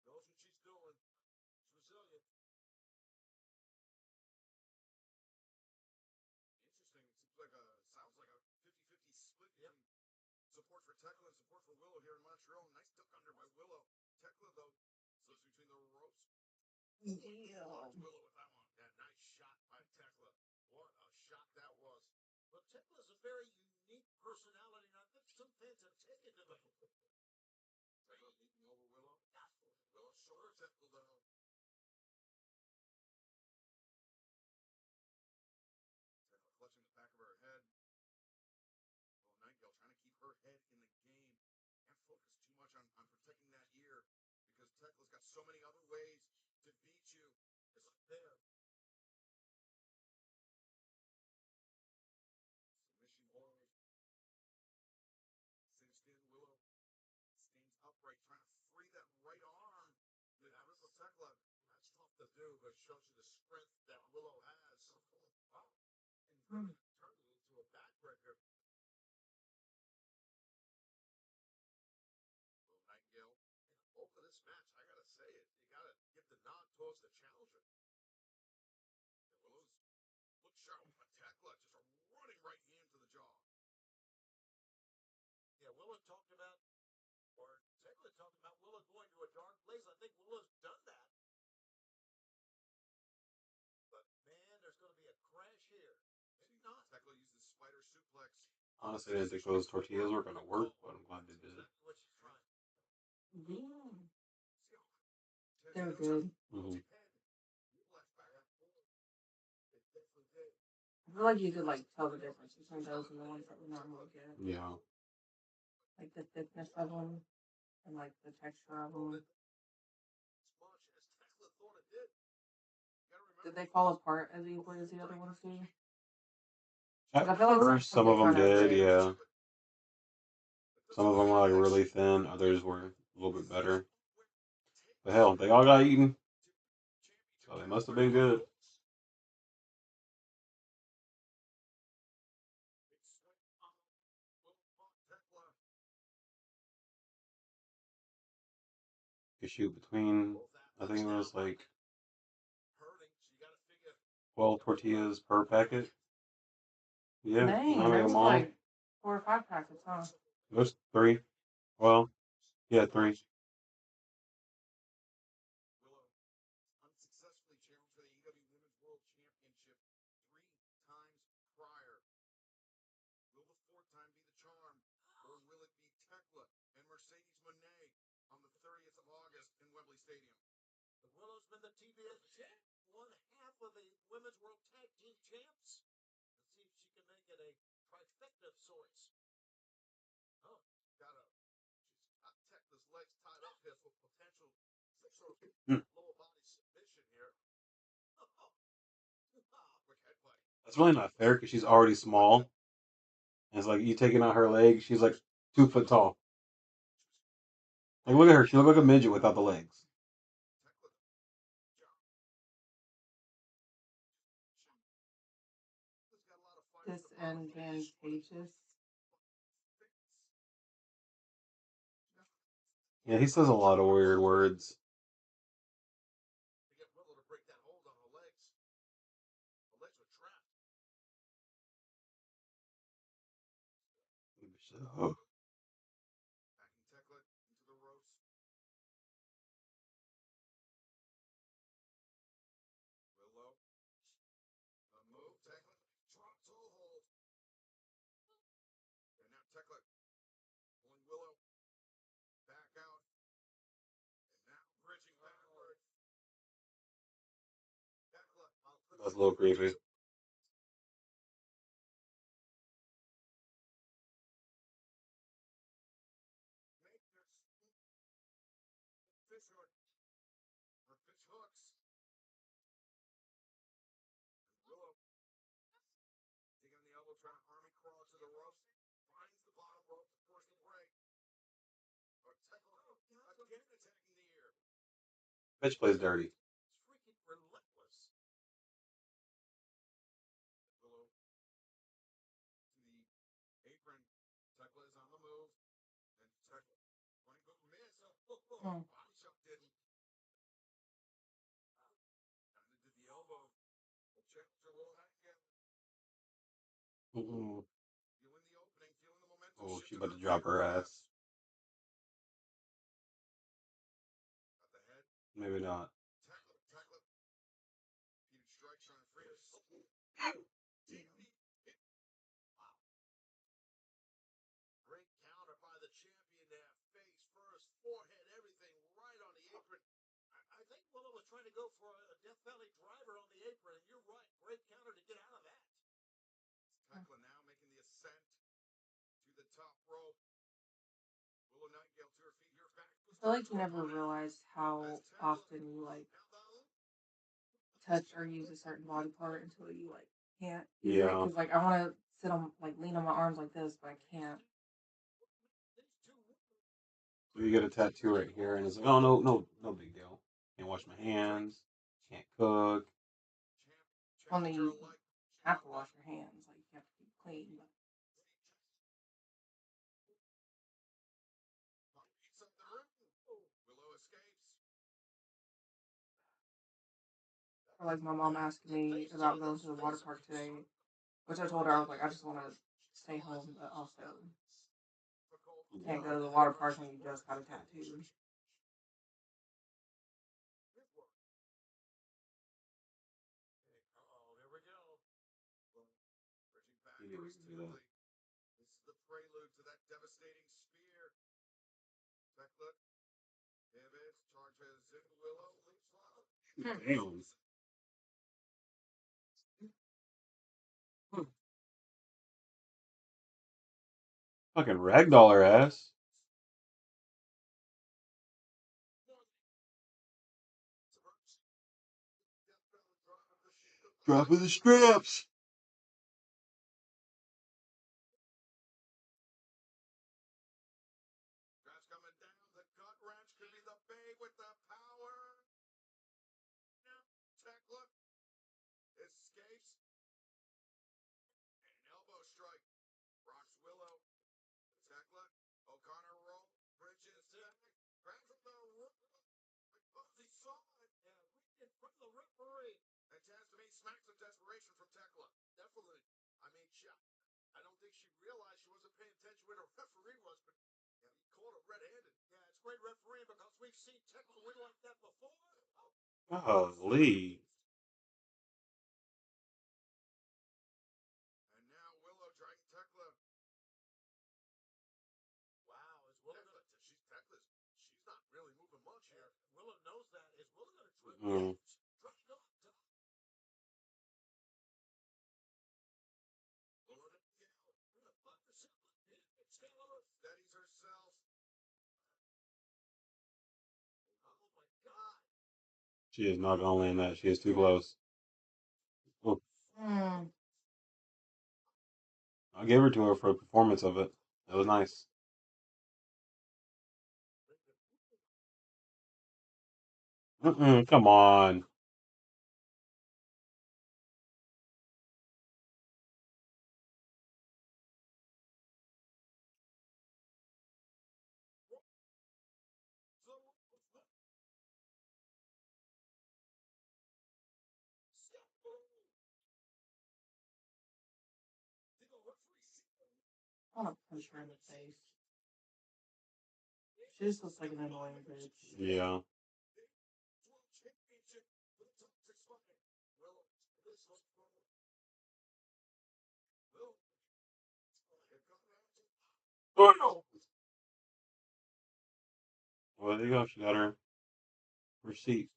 knows what she's doing. She's resilient. Interesting. It seems like sounds like a 50-50 split between support for Tekla and support for Willow here in Montreal. Nice duck under by Willow. Tekla, though, slips between the ropes. Willow with that one. That nice shot by Tekla. What a shot that was. Well, Tekla's a very unique personality, and I think some fans have taken to him. Tekla leaping over Willow. Willow shoulder Tekla down. Tekla clutching the back of her head. Little Nightingale trying to keep her head in the game. Can't focus too much on protecting that ear because Tekla's got so many other ways to beat you. It's up there. Submission hold. Cinched in, Willow stands upright, trying to free that right arm. With Crystal Tekla. That's tough to do, but shows you the strength that Willow has. Wow. And turned it into a backbreaker. Little Nightingale. Over this match, I gotta say it. You gotta give the nod towards the challenger. And Willow's look sharp with Tekla, just a running right hand to the jaw. Yeah, Willow talked about, or Tekla talked about Willow going to a dark place. I think Willow's done that. But man, there's going to be a crash here. Maybe not. Tekla uses spider suplex. Honestly, I didn't think those tortillas were going to work, but I'm glad they did. Exactly what she's trying. Yeah. See how They're good. Mhm. I feel like you could like tell the difference between those and the ones that we normally get. Yeah. Like the thickness of them and like the texture of them. As much as Tekla thought it did. You gotta remember. Did they fall apart as easily as the other ones do? At I feel like first, some of them sometimes did, they- yeah. Some of them were like really thin, others were a little bit better. But hell, they all got eaten, so they must have been good. You shoot between, I think it was like 12 tortillas per packet. Yeah, Dang, I there made was them all. like 4 or 5 packets, huh? It was 3. Well, yeah, 3. Willow unsuccessfully challenged for the AEW Women's World Championship 3 times prior. Will the 4th time be the charm, or will it be Tekla and Mercedes Moné on the 30th of August in Wembley Stadium? The Willow's been the TBS champ, one half of the Women's World Tag Team Champs. Let's see if she can make it a trifecta of sorts. Oh, she's got Tekla's legs tied up here for potential sort of lower body submission here. Quick headbutt. That's really not fair because she's already small. And it's like you taking out her leg, she's like 2 foot tall. Like look at her, she looks like a midget without the legs. Disadvantageous. Yeah, he says a lot of weird words. To get Willow to break that hold on her legs. The legs are trapped. Oh. Backing Tekla into the ropes. Willow. The move, Tekla. Drop toe hold. And now Tekla pulling Willow back out. And now bridging backward. Tekla. That's a little creepy. Fish hook. Her fish hooks. And Willow taking on the elbow, trying to army crawl to the ropes. Finds the bottom rope to force the break. But Tekla again attacking the ear. Bitch plays dirty. It's freaking relentless. Mm. Bishop didn't. Coming into the elbow. The challenger will hang again. Mm-mm. Feeling the opening, feeling the momentum. Oh, shift she in about to her drop favor her now. ass. Got the head. Maybe not. Tackle him, tackle him. Huge strike trying to free us. Deep knee. Great counter by the champion there. Face first, forehead, everything right on the apron. I think Willow was trying to go for a Death Valley driver on the apron, and you're right. Great counter to get out of that. Tekla now making the ascent to the top rope. Willow Nightingale to her feet here back. I feel like you never realize how often you like touch or use a certain body part until you like can't use it. Yeah. Because like I want to sit on like lean on my arms like this, but I can't. So you get a tattoo right here, and it's like, oh no big deal. Can't wash my hands. Can't cook. Only you have to wash your hands, like you have to keep clean. But Willow escapes. or like my mom asked me about going to the water park today, which I told her I was like I just want to stay home, but also can't go to the water park when you just got a tattoo. Oh, here we go. Bridging back You towards can do that. Tinsley. This is the prelude to that devastating spear. Tekla pivots, charges in. Willow leaps low. Damn. Fucking ragdoll her ass. Dropping the straps. Straps coming down. The gut wrench could be the bait with the power. Now Tekla escapes. And an elbow strike. Rocks Willow. Tekla. O'Connor roll. Bridges back. Grabs from the rope. He saw it. Yeah, right in front of the referee. And Taz to me smacks of desperation from Tekla. Definitely. I mean, I don't think she realized she wasn't paying attention when her referee was, but yeah, he caught her red-handed. Yeah, it's great refereeing because we've seen Tekla win like that before. Holy. And now Willow dragging Tekla. Wow, is Willow gonna? She's not really moving much here. Willow knows that. Is Willow gonna try? Mm. Steadies herself. Oh my God! She is not gonna land that. She is too close. Oh, Mm. I gave her to her for a performance of it. That was nice. Come on. I want to punch her in the face. She just looks like an annoying bitch. Yeah. Oh. Well, there you go. She got her receipt.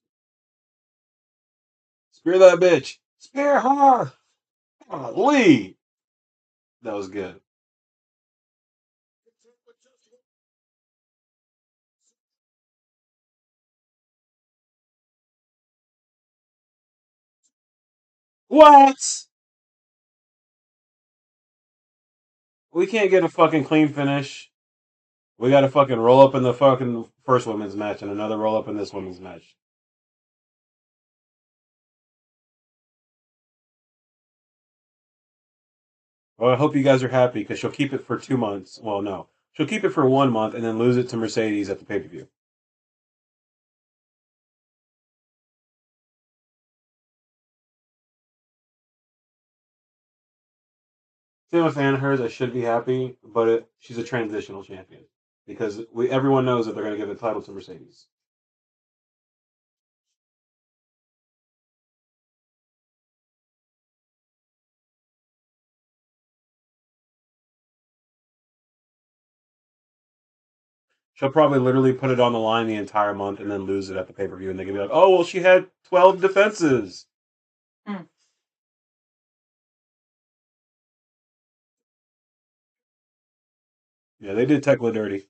Spear that bitch. Spear her. Lee. That was good. What? We can't get a fucking clean finish. We got to fucking roll up in the fucking first women's match and another roll up in this women's match. Well, I hope you guys are happy because she'll keep it for 2 months. Well, no. She'll keep it for 1 month and then lose it to Mercedes at the pay per view. I'm a fan of hers, I should be happy, but she's a transitional champion because everyone knows that they're going to give the title to Mercedes. She'll probably literally put it on the line the entire month and then lose it at the pay per view, and they can be like, "Oh, well, she had 12 defenses." Hmm. Yeah, they did Tekla dirty.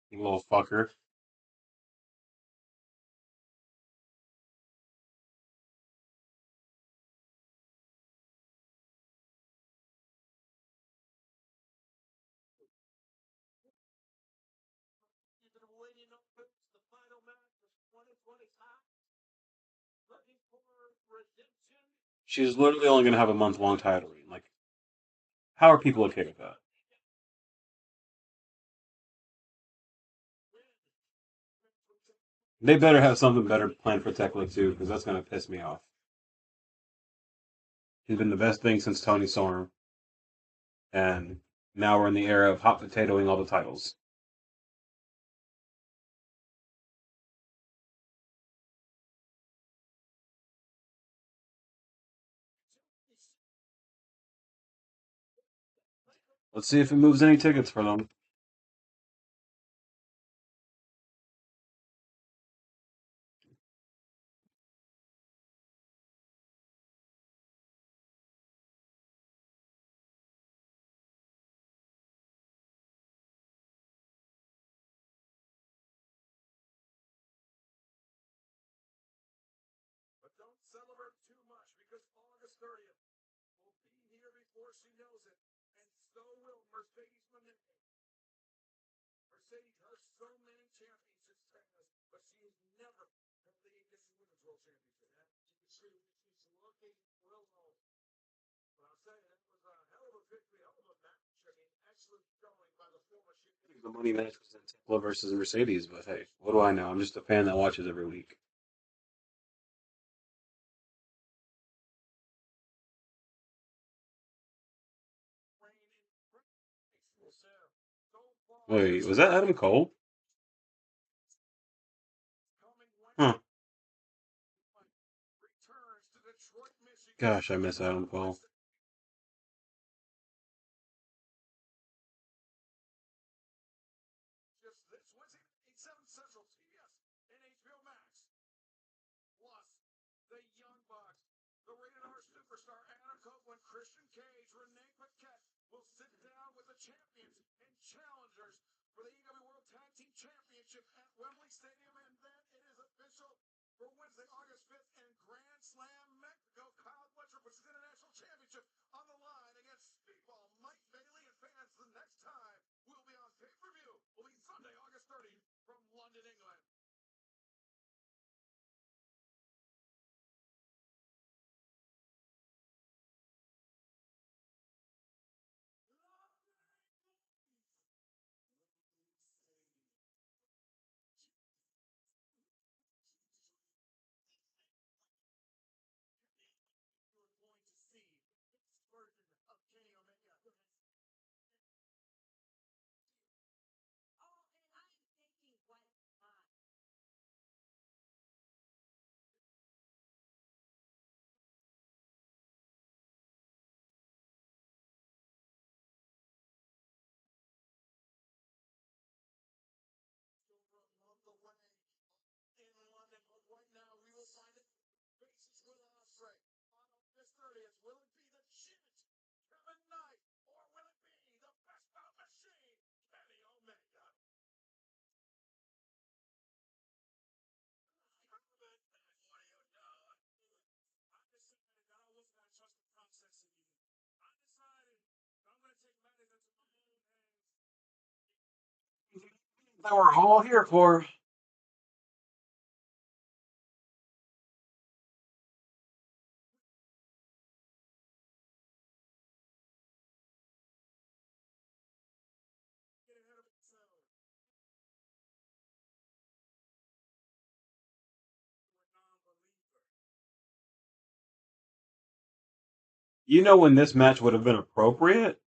You little fucker. You've been waiting on the final match of 2025. Looking for redemption. She's literally only going to have a month long title reign. Like, how are people okay with that? They better have something better planned for Tekla too, because that's going to piss me off. She's been the best thing since Tony Storm, and now we're in the era of hot potatoing all the titles. Let's see if it moves any tickets for them. But don't celebrate too much because August 30th will be here before she knows it, and so will Mercedes Moné. Mercedes has so many championships, but she has never held the ADC Women's World Championship. You can see she's looking real low. But I'll say that was a hell of a victory, hell of a match. I mean, excellent showing by the former champion. The money match was Tekla versus Mercedes, but hey, what do I know? I'm just a fan that watches every week. Wait, was that Adam Cole? Huh. Gosh, I miss Adam Cole. Just this Wednesday, 8/7 Central, TBS, and HBO Max. Plus, the Young Bucks, the Rated R superstar Adam Copeland, Christian Cage, Renee Paquette will sit down with the champions and challengers for the EW World Tag Team Championship at Wembley Stadium, and then it is official for Wednesday, August 5th, in Grand Slam, Mexico. Kyle Fletcher puts his International Championship on the line against Speedball Mike Bailey, and fans, the next time we'll be on pay-per-view will be Sunday, August 30th from London, England. You're going to see this version of Kenny Omega. Oh, and I am thinking, what time? Over a month away in London, but right now we will find it faces with Ospreay on August 30th. Will it be the Chit, Kevin Knight, or will it be the best bout machine, Kenny Omega? Kevin, what are you doing? I decided that I wasn't going to trust the process anymore. I decided that I'm going to take matters into my own hands. That we're all here for. You know when this match would have been appropriate?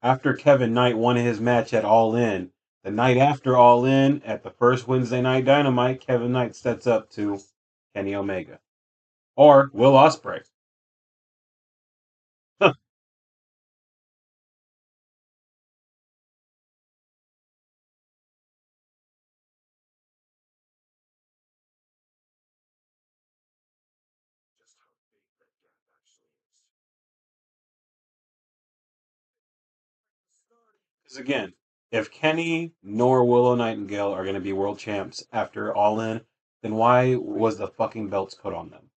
After Kevin Knight won his match at All In. The night after All In, at the first Wednesday Night Dynamite, Kevin Knight sets up to Kenny Omega. Or Will Ospreay. Huh. Just how big that gap actually is. Because again, if Kenny nor Willow Nightingale are going to be world champs after All In, then why was the fucking belts put on them?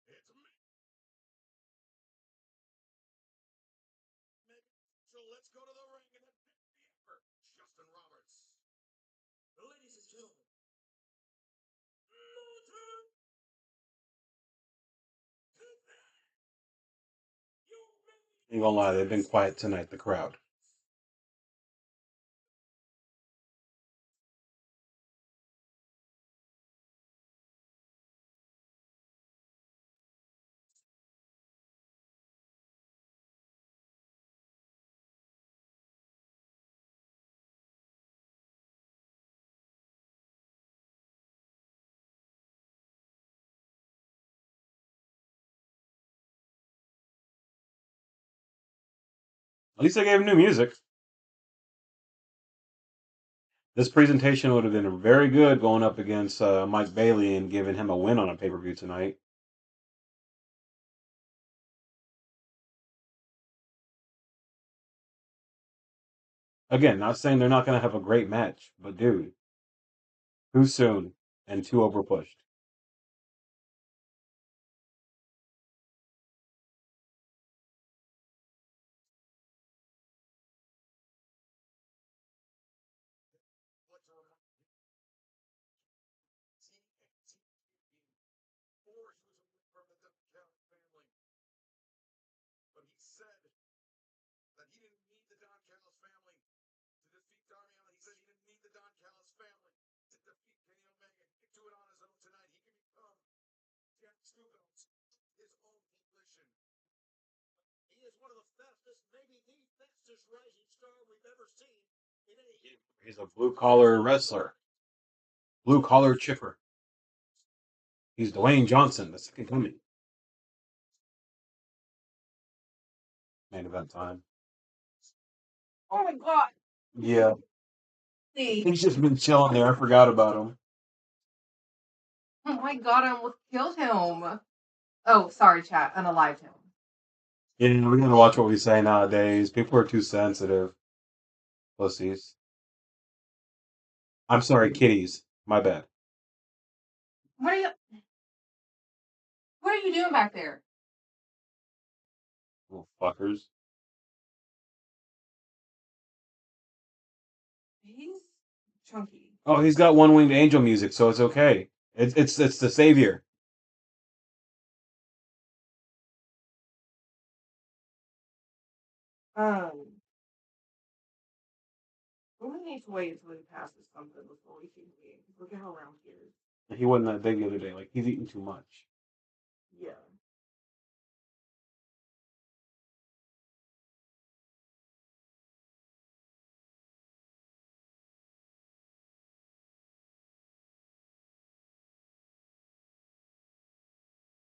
It's me. So let's go to the ring and admit the effort. Justin Roberts. Ladies and gentlemen. Ain't gonna lie, they've been quiet tonight, the crowd. At least they gave him new music. This presentation would have been very good going up against Mike Bailey and giving him a win on a pay-per-view tonight. Again, not saying they're not going to have a great match, but dude, too soon and too overpushed. But he said that he didn't need the Don Callis family to defeat Darby Allin. He said he didn't need the Don Callis family to defeat Kenny Omega. He can do it on his own tonight. He can become Jack Stubels, his own volition. He is one of the fastest, maybe the fastest rising star we've ever seen in any. He's a blue-collar wrestler. Blue-collar chipper. He's Dwayne Johnson, the second coming. Main event time. Oh my god. Yeah, See. he's just been chilling there. I forgot about him. Oh my god, I almost killed him. Oh, sorry, chat. Unalived him. Yeah, we gotta watch what we say nowadays. People are too sensitive. Pussies. I'm sorry, kitties. My bad. What are you doing back there? Little fuckers. He's chunky. Oh, he's got one winged angel music, so it's okay. It's the savior. We need to wait until he passes something before we feed him. Look at how round he is. He wasn't that big the other day. Like he's eating too much. Yeah.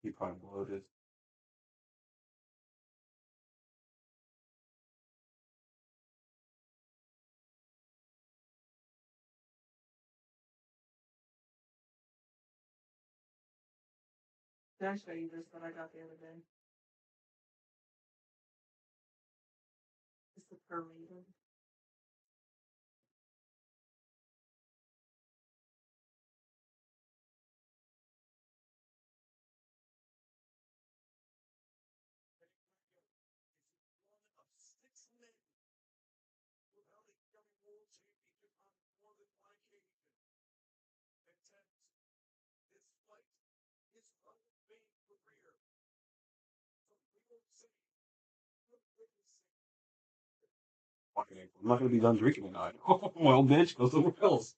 He probably bloated. Did I show you this that I got the other day? It's the Parade. One of 6 men who held a young world championship on more than one occasion. And Tens, despite his unfeigned career, from New York City, to witnessing Fucking April. I'm not gonna be done drinking tonight. Well, bitch, go somewhere else.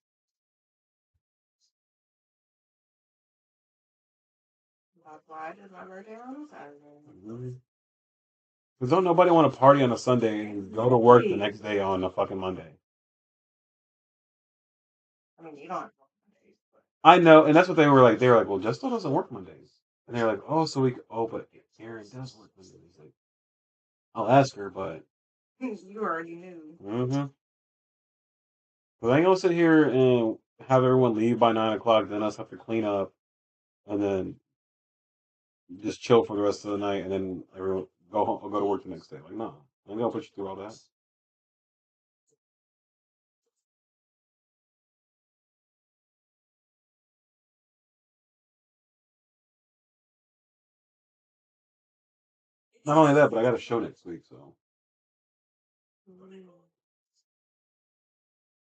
That's why I did my birthday on Saturday. Because don't nobody want to party on a Sunday and go to work the next day on a fucking Monday. I mean, you don't have to work Mondays, but I know, and that's what they were like. They were like, "Well, Justo doesn't work Mondays," and they're like, "Oh, so we but Aaron does work Mondays." Like, I'll ask her, but you already knew. But I ain't gonna sit here and have everyone leave by 9 o'clock, then us have to clean up, and then just chill for the rest of the night, and then everyone go home, go to work the next day. Like, no, I ain't gonna put you through all that. Not only that, but I got a show next week, so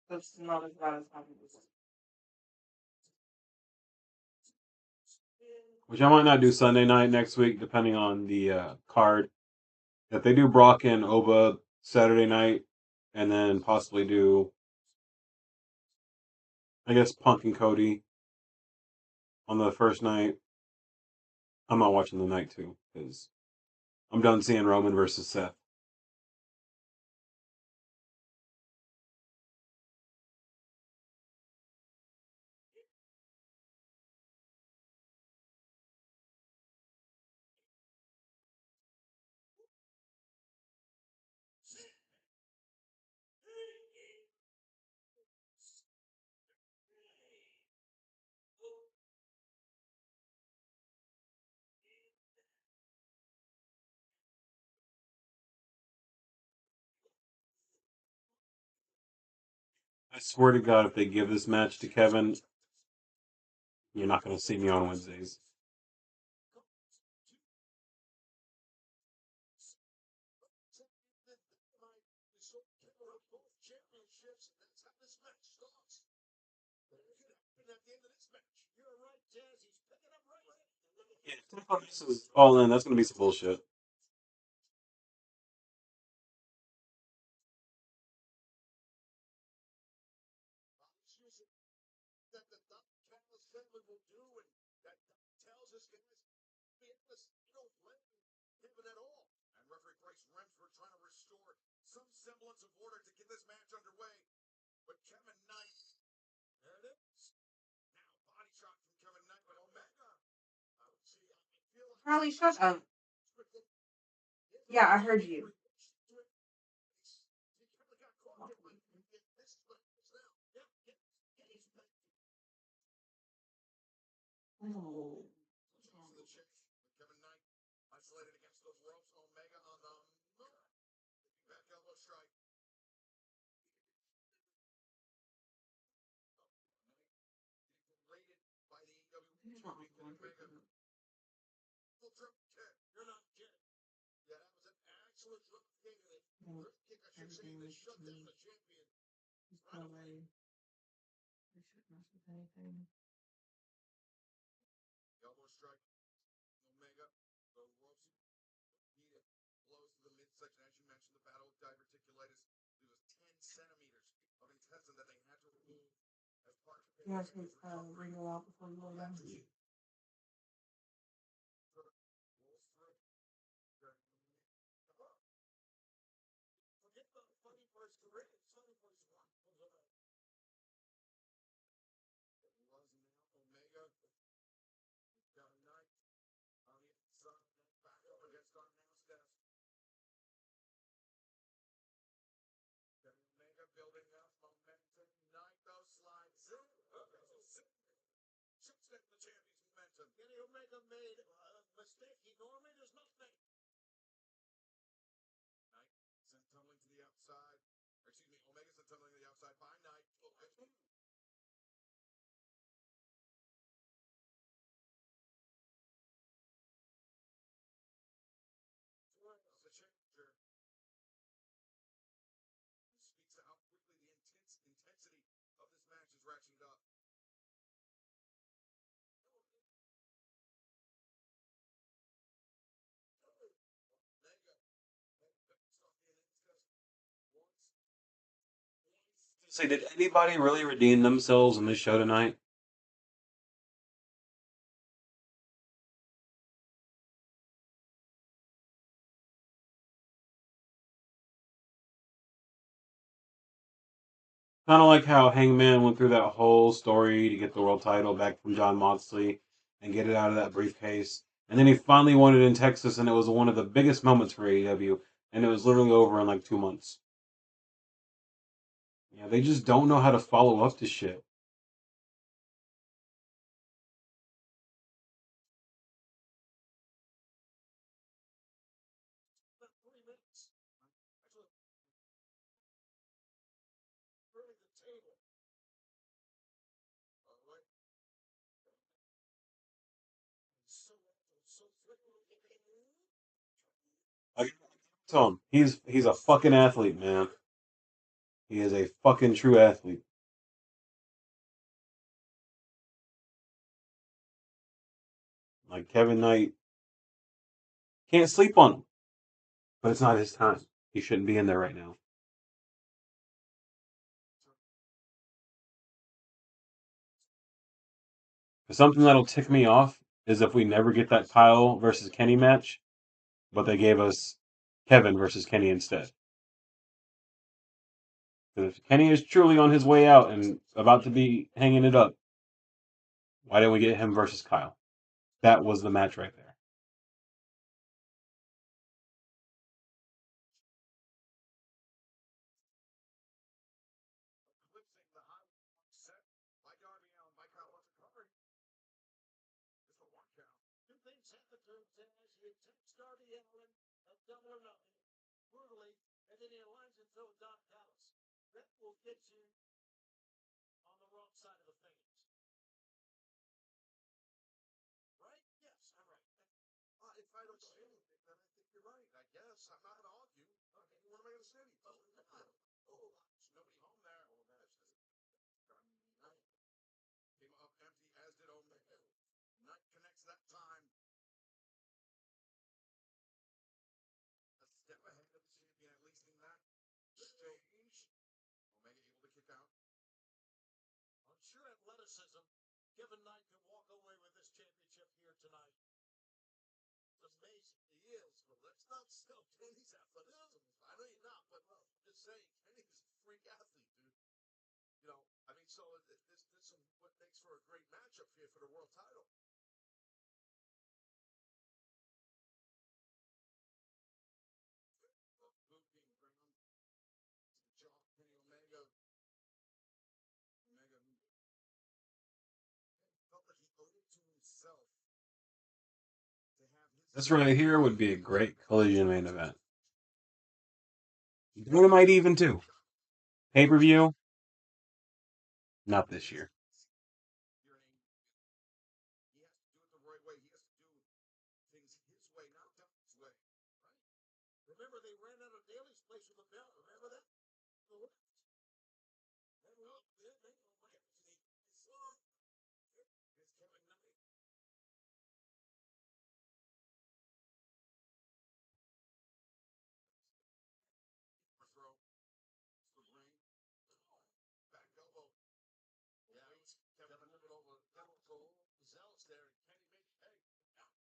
That's not as bad as having this. which I might not do Sunday night next week, depending on the card. If they do Brock and Oba Saturday night, and then possibly do, I guess, Punk and Cody on the first night, I'm not watching the night two because I'm done seeing Roman versus Seth. I swear to God, if they give this match to Kevin, you're not going to see me on Wednesdays. Yeah, if this is all in, that's going to be some bullshit. That the Catalyst family will do, and that tells us guys, be honest, you don't blame Kevin at all. And referee Bryce Remsburg trying to restore some semblance of order to get this match underway. But Kevin Knight, there it is. Now body shot from Kevin Knight with Omega. Gee, I feel like Charlie, shut up. Yeah, I heard you. Oh. Kevin Knight isolated against those ropes. Omega on the move. Back elbow strike. Rated by the EW. Omega. Full triple kick. You're not kidding. Yeah, that was an excellent drop kick. Drop kick, I should say, that shut down the champion. No way. They shouldn't mess with anything. Elbow strike. Omega. The ropes. He blows to the midsection. As you mentioned, the battle with diverticulitis. It was 10 centimeters of intestine that they had to remove as part of the You guys can ring it out before you go down. Forget the funny first career. Funny first one. It was now Omega. Got a knife on the inside. Back up against Darnell's desk. Omega building up momentum. Knight though slides in. Shuts down the champion's momentum. Kenny Omega made a mistake he normally does not make. Knight sent tumbling to the outside. Or excuse me, Omega sent tumbling to the outside by Knight. The challenger speaks to how quickly the intensity of this match is ratcheted up. Say, did anybody really redeem themselves in this show tonight? Kind of like how Hangman went through that whole story to get the world title back from John Moxley and get it out of that briefcase. And then he finally won it in Texas, and it was one of the biggest moments for AEW. And it was literally over in like 2 months. Yeah, they just don't know how to follow up to shit. About 3 minutes. Actually, really the table. Right? So I tell him he's a fucking athlete, man. He is a fucking true athlete. Like Kevin Knight, can't sleep on him, but it's not his time. He shouldn't be in there right now. Something that'll tick me off is if we never get that Kyle versus Kenny match, but they gave us Kevin versus Kenny instead. Because if Kenny is truly on his way out and about to be hanging it up, why didn't we get him versus Kyle? That was the match right there. Eclipsing the high set by Darby Allin, by Kyle Hudson covering. It's a 1 count. two things happen to him, Taz. He attacks Darby Allin at Double or Nothing brutally, and then he aligns himself with Don Callis. That will get you on the wrong side of the fence. Right? Yes, I'm right. If I don't say anything, then I think you're right. I guess I'm not going to argue. Okay, what am I going to say? Oh, there's nobody home there. Oh, that's Knight came up empty, as did Omega. Knight connects that time. A step ahead of the champion, at least in that stage. Omega able to kick out. On sheer athleticism, Kevin Knight can walk away with this championship here tonight. It's amazing. He is, but let's not sell Kenny's athleticism. I know you're not, but I'm just saying, Kenny's a freak athlete, dude. You know, I mean, so this is what makes for a great matchup here for the world title. Boot being ground. Jaw, Kenny Omega. Omega felt like he owed it to himself to have his. This right here would be a great Collision main event. Dynamite even too. Pay-per-view, not this year. He has to do it the right way. He has to do things his way, not Duffy's way. Right? Remember, they ran out of Daly's place with the belt. Remember that? Here's Kevin Knight. Throw. The ring. Back elbow. Yeah, Kevin moving over. Devil Cole. Zealous there. And Kenny makes hey.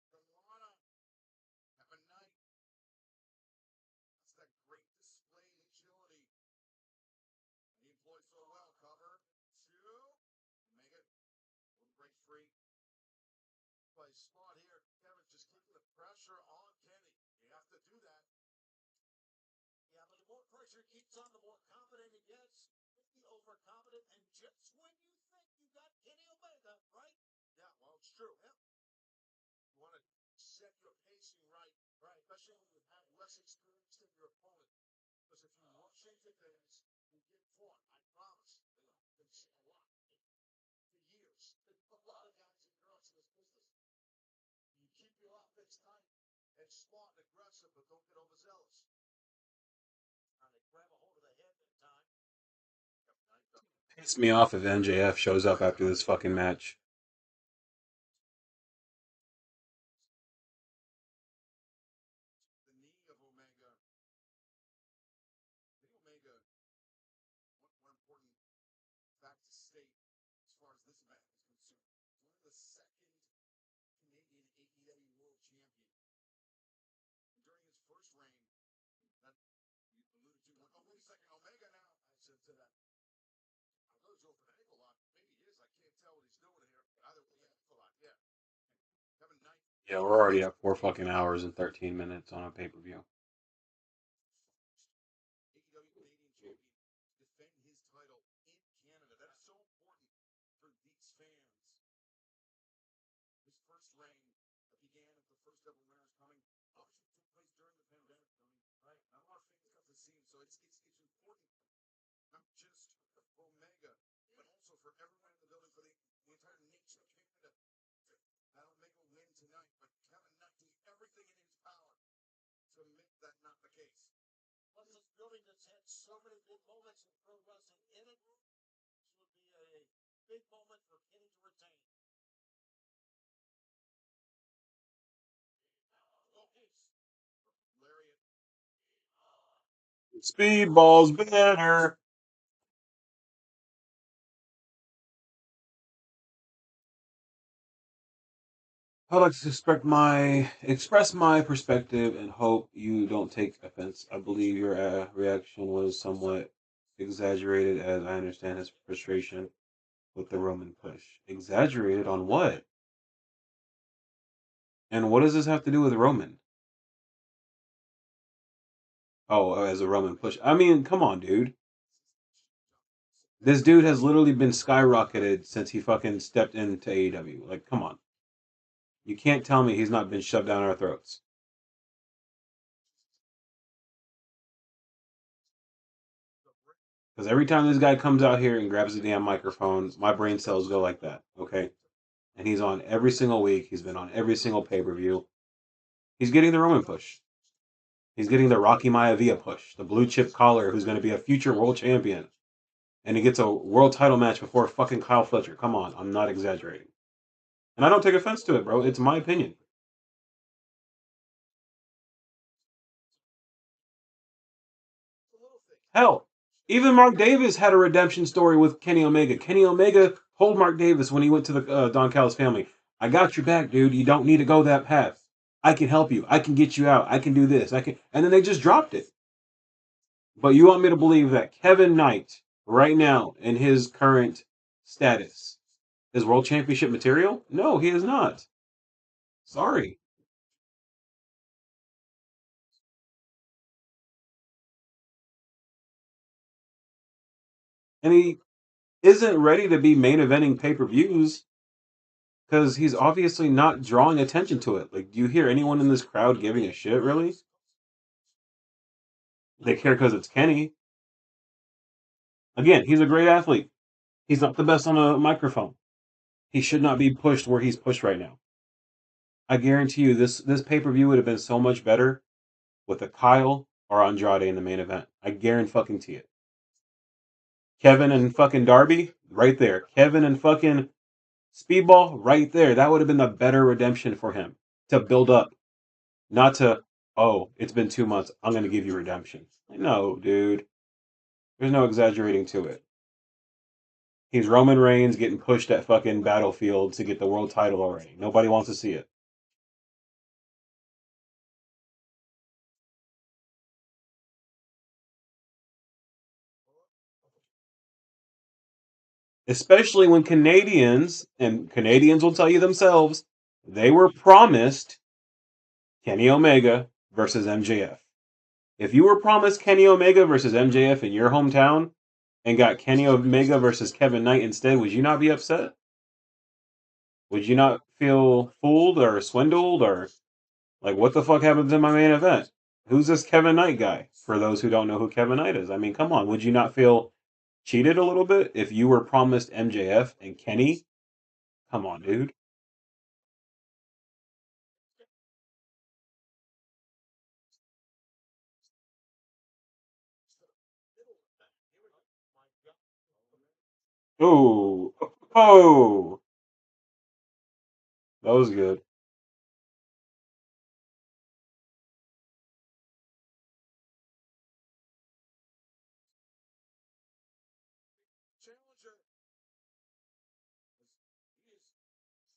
Carolina. Kevin Knight. That's that great display of agility. He employs so well. Cover. 2. Omega will break free. Play smart here. Kevin just keeping the pressure on Kenny. You have to do that. Yeah, but the more pressure he keeps on, the more confident he gets. Maybe overconfident, and just when you think you got Kenny Omega, right? Yeah, well, it's true. Yep. You want to set your pacing right, especially when you have less experience than your opponent. Because if you rush into things, you get caught. I promise. You've been seeing a lot for years. A lot of guys and girls in this business. You keep your offense tight and smart and aggressive, but don't get overzealous. Trying to grab a hold of the head at time. Piss me off if MJF shows up after this fucking match. The knee of Omega. Omega, one important fact to state as far as this match is concerned. One of the second Canadian AEW World Champion. During his first reign, that you alluded to, when always a second, Omega now. I said to that. I know he's going for the ankle lock. Maybe he is. I can't tell what he's doing here. Either way, yeah, ankle lock. Yeah. Kevin Knight. Yeah, we're already at 4 fucking hours and 13 minutes on a pay per view. AEW Canadian champion defend his title in Canada. That is so important for these fans. His first reign began with the first ever winners coming. Obviously, took place during the pandemic, Tony. Right? Not a lot of fans got to see him, so it's important. Not just for Omega, but also for everyone in the building, for the entire nation of Canada. That Omega win tonight, but Kevin Knight doing everything in his power to make that not the case. Plus, this building that's had so many big moments in pro wrestling in it, this would be a big moment for Kenny to retain. Oh, Lariat. Speedball's better. I'd like to express my perspective and hope you don't take offense. I believe your reaction was somewhat exaggerated, as I understand his frustration with the Roman push. Exaggerated on what? And what does this have to do with Roman? Oh, as a Roman push. I mean, come on, dude. This dude has literally been skyrocketed since he fucking stepped into AEW. Like, come on. You can't tell me he's not been shoved down our throats. Because every time this guy comes out here and grabs the damn microphone, my brain cells go like that, okay? And he's on every single week. He's been on every single pay-per-view. He's getting the Roman push. He's getting the Rocky Maivia push, the blue chip collar who's going to be a future world champion. And he gets a world title match before fucking Kyle Fletcher. Come on, I'm not exaggerating. And I don't take offense to it, bro. It's my opinion. Hell, even Mark Davis had a redemption story with Kenny Omega. Kenny Omega told Mark Davis when he went to the Don Callis family, I got your back, dude. You don't need to go that path. I can help you. I can get you out. I can do this. I can. And then they just dropped it. But you want me to believe that Kevin Knight, right now, in his current status, is world championship material? No, he is not. Sorry. And he isn't ready to be main eventing pay-per-views because he's obviously not drawing attention to it. Like, do you hear anyone in this crowd giving a shit, really? They care because it's Kenny. Again, he's a great athlete. He's not the best on a microphone. He should not be pushed where he's pushed right now. I guarantee you this pay-per-view would have been so much better with a Kyle or Andrade in the main event. I guarantee it. Kevin and fucking Darby, right there. Kevin and fucking Speedball, right there. That would have been the better redemption for him to build up. Not to, oh, it's been 2 months. I'm going to give you redemption. No, dude. There's no exaggerating to it. He's Roman Reigns getting pushed at fucking Battlefield to get the world title already. Nobody wants to see it. Especially when Canadians, and Canadians will tell you themselves, they were promised Kenny Omega versus MJF. If you were promised Kenny Omega versus MJF in your hometown and got Kenny Omega versus Kevin Knight instead, would you not be upset? Would you not feel fooled or swindled or like, what the fuck happens in my main event? Who's this Kevin Knight guy? For those who don't know who Kevin Knight is, I mean, come on. Would you not feel cheated a little bit if you were promised MJF and Kenny? Come on, dude. Oh, oh, that was good. Challenger. He is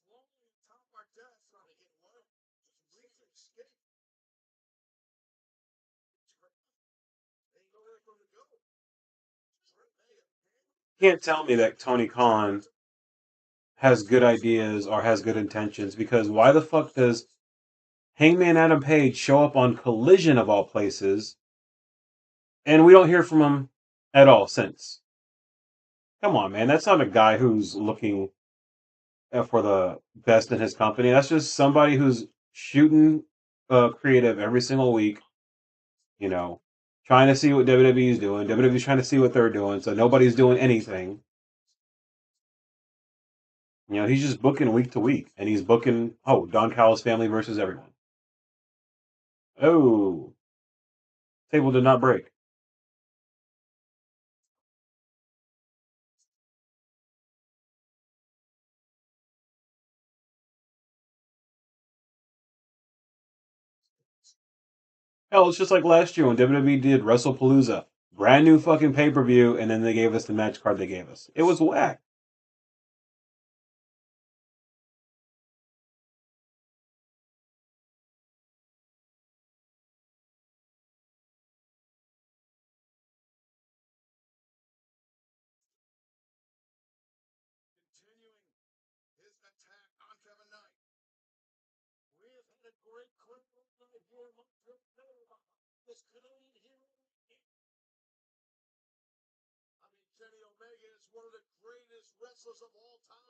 slowly on top of our death trying to get low. Just reach to escape. Ain't nowhere for him to go. can't tell me that Tony Khan has good ideas or has good intentions, because why the fuck does Hangman Adam Page show up on Collision of all places and we don't hear from him at all since? Come on, man. That's not a guy who's looking for the best in his company. That's just somebody who's shooting creative every single week, you know, trying to see what WWE's doing. WWE's trying to see what they're doing, so nobody's doing anything. You know, he's just booking week to week, and he's booking, Don Callis family versus everyone. Oh, table did not break. Hell, it's just like last year when WWE did WrestlePalooza. Brand new fucking pay per view, and then they gave us the match card they gave us. It was whack. Continuing his attack on Kevin Knight. We have had a great crowd tonight here in Montreal. This Canadian hero. I mean, Kenny Omega is one of the greatest wrestlers of all time.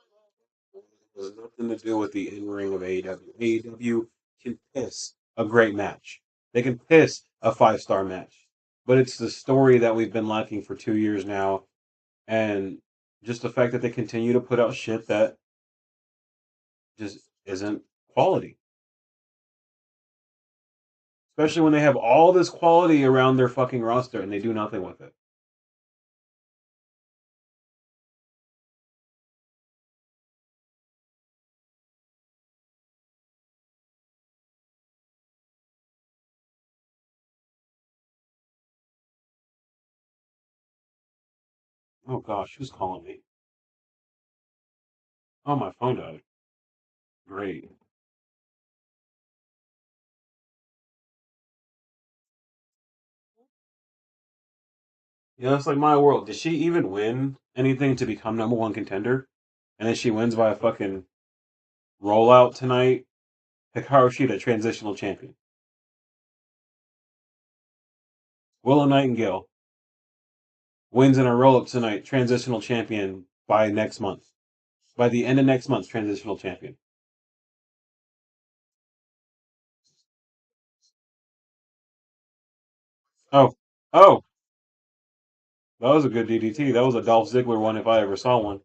It has nothing to do with the in ring of AEW. AEW can piss a great match. They can piss a 5-star match. But it's the story that we've been lacking for 2 years now, and just the fact that they continue to put out shit that just isn't quality. Especially when they have all this quality around their fucking roster and they do nothing with it. Oh gosh, who's calling me? Oh, my phone died. Great. You know, it's like my world. Did she even win anything to become number one contender? And then she wins by a fucking rollout tonight. Hikaru Shida, transitional champion. Willow Nightingale wins in a roll up tonight, transitional champion by next month. By the end of next month, transitional champion. Oh, oh, that was a good DDT. That was a Dolph Ziggler one if I ever saw one.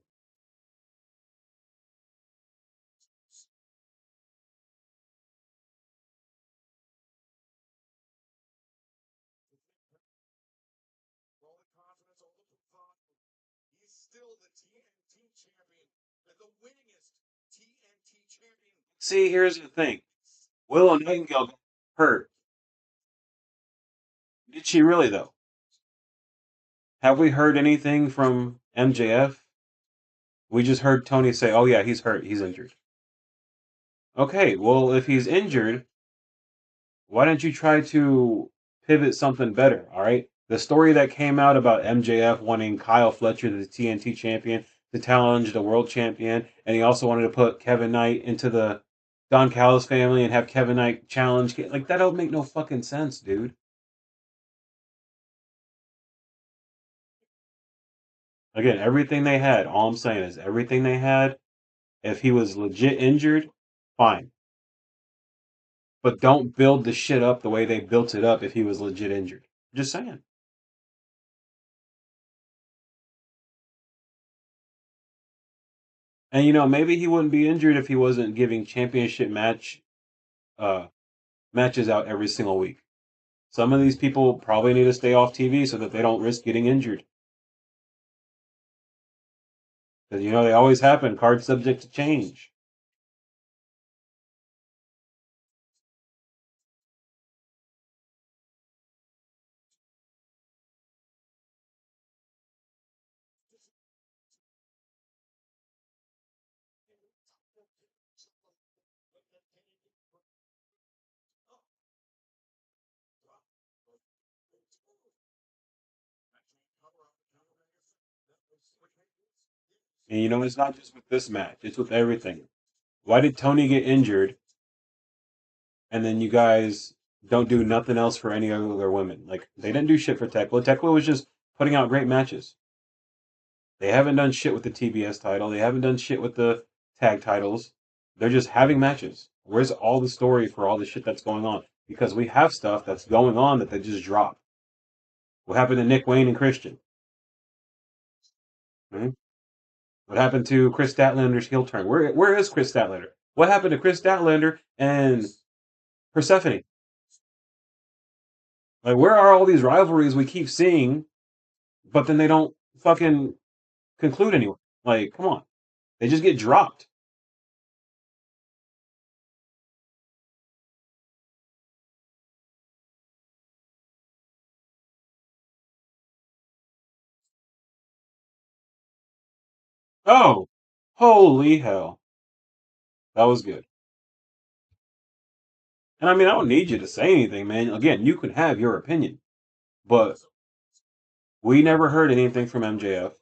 All the confidence, all the bravado. He's still the TNT champion and the winningest TNT champion. See, here's the thing. Willow Nightingale got hurt. Did she really, though? Have we heard anything from MJF? We just heard Tony say, oh, yeah, he's hurt. He's injured. Okay, well, if he's injured, why don't you try to pivot something better, all right? The story that came out about MJF wanting Kyle Fletcher, the TNT champion, to challenge the world champion, and he also wanted to put Kevin Knight into the Don Callis family and have Kevin Knight challenge. Like, that don't make no fucking sense, dude. Again, everything they had, all I'm saying is everything they had, if he was legit injured, fine. But don't build the shit up the way they built it up if he was legit injured. Just saying. And maybe he wouldn't be injured if he wasn't giving championship uh matches out every single week. Some of these people probably need to stay off TV so that they don't risk getting injured. Because they always happen, cards subject to change. And you know, it's not just with this match; it's with everything. Why did Tony get injured, and then you guys don't do nothing else for any other women? Like they didn't do shit for Tekla. Tekla was just putting out great matches. They haven't done shit with the TBS title. They haven't done shit with the tag titles. They're just having matches. Where's all the story for all the shit that's going on? Because we have stuff that's going on that they just dropped. What happened to Nick Wayne and Christian? Hmm? What happened to Chris Statlander's heel turn? Where is Chris Statlander? What happened to Chris Statlander and Persephone? Like, where are all these rivalries we keep seeing, but then they don't fucking conclude anywhere? Like, come on. They just get dropped. Oh, holy hell. That was good. And I mean, I don't need you to say anything, man. Again, you can have your opinion, but we never heard anything from MJF.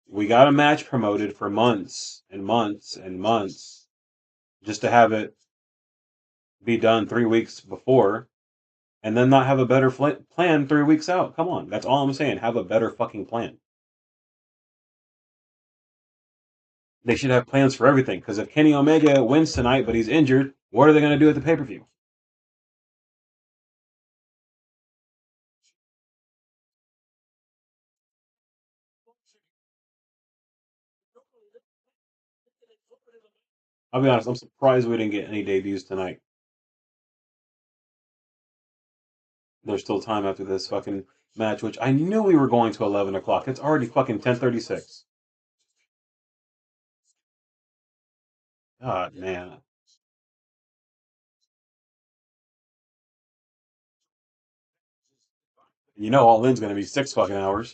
We got a match promoted for months and months and months just to have it be done 3 weeks before and then not have a better plan 3 weeks out. Come on. That's all I'm saying. Have a better fucking plan. They should have plans for everything because if Kenny Omega wins tonight but he's injured, what are they going to do at the pay-per-view? I'll be honest, I'm surprised we didn't get any debuts tonight. There's still time after this fucking match, which I knew we were going to 11 o'clock. It's already fucking 10:36. God, man. You know All In's going to be 6 fucking hours.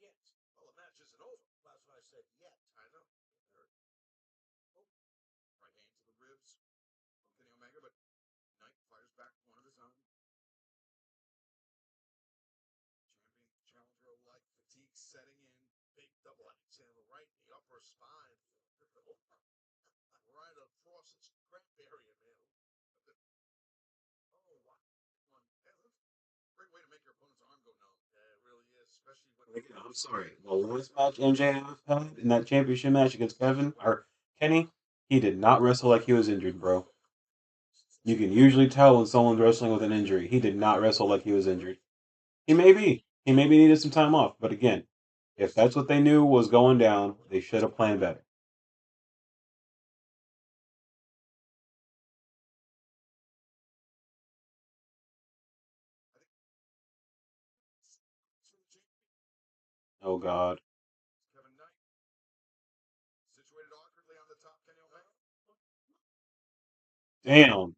Yet. Well, the match isn't over. That's what I said. Yet. I know. Right hand to the ribs from Kenny Omega, but Knight fires back one of his own. Champion challenger alike, fatigue setting in. Big double axe in the right knee, upper spine. Right across his crap area, man. Oh, wow. Great way to make your opponent's arm go numb. Yeah, it really is, especially when. Again, I'm sorry. The last match MJF had in that championship match against Kevin or Kenny, he did not wrestle like he was injured, bro. You can usually tell when someone's wrestling with an injury. He did not wrestle like he was injured. He may be. He maybe needed some time off. But again, if that's what they knew was going down, they should have planned better. Oh God. Kevin Knight. Situated awkwardly on the top, Kenny Omega. Damn.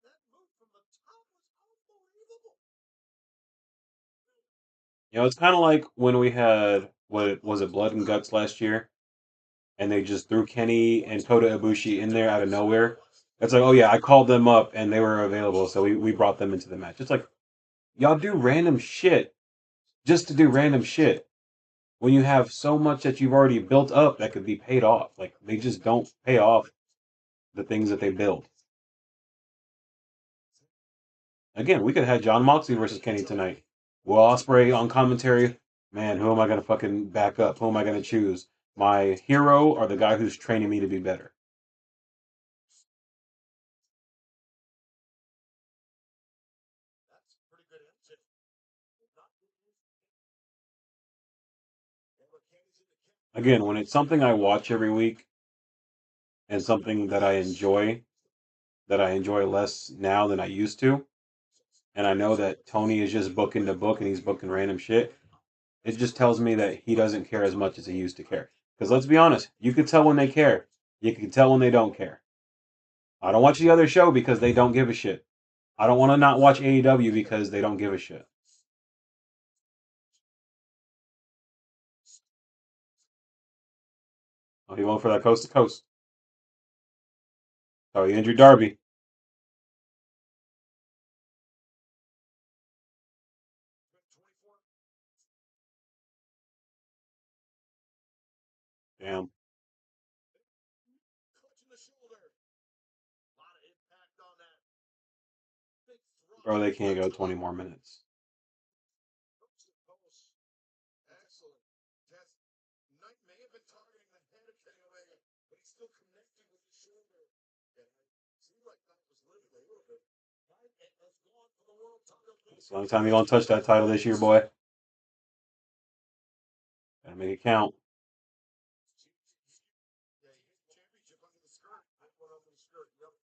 That move from the top was unbelievable. You know, it's kind of like when we had what was it, Blood and Guts last year, and they just threw Kenny and Kota Ibushi in there out of nowhere. It's like, oh yeah, I called them up and they were available, so we brought them into the match. It's like y'all do random shit just to do random shit when you have so much that you've already built up that could be paid off. Like they just don't pay off the things that they build. Again, we could have had John Moxley versus Kenny tonight. Will Ospreay on commentary. Man, who am I gonna fucking back up? Who am I gonna choose? My hero or the guy who's training me to be better? That's pretty good answer. Again, when it's something I watch every week and something that I enjoy less now than I used to, and I know that Tony is just booking the book and he's booking random shit, it just tells me that he doesn't care as much as he used to care. Because let's be honest, you can tell when they care. You can tell when they don't care. I don't watch the other show because they don't give a shit. I don't want to not watch AEW because they don't give a shit. Oh, he went for that coast to coast. Oh, he injured Darby. Damn. Clutching the shoulder. A lot of impact on that. Big thrust. Bro, they can't go 20 more minutes. Excellent. Test. Knight may have been targeting the head of Kenny Omega, but he's still connected with the shoulder. And it seemed like that was lifted a little bit. Knight has gone for the world title. It's the only time you're going to touch that title this year, boy. Gotta make it count. Yeah, he hit the championship under the skirt. That one under the skirt. Yep.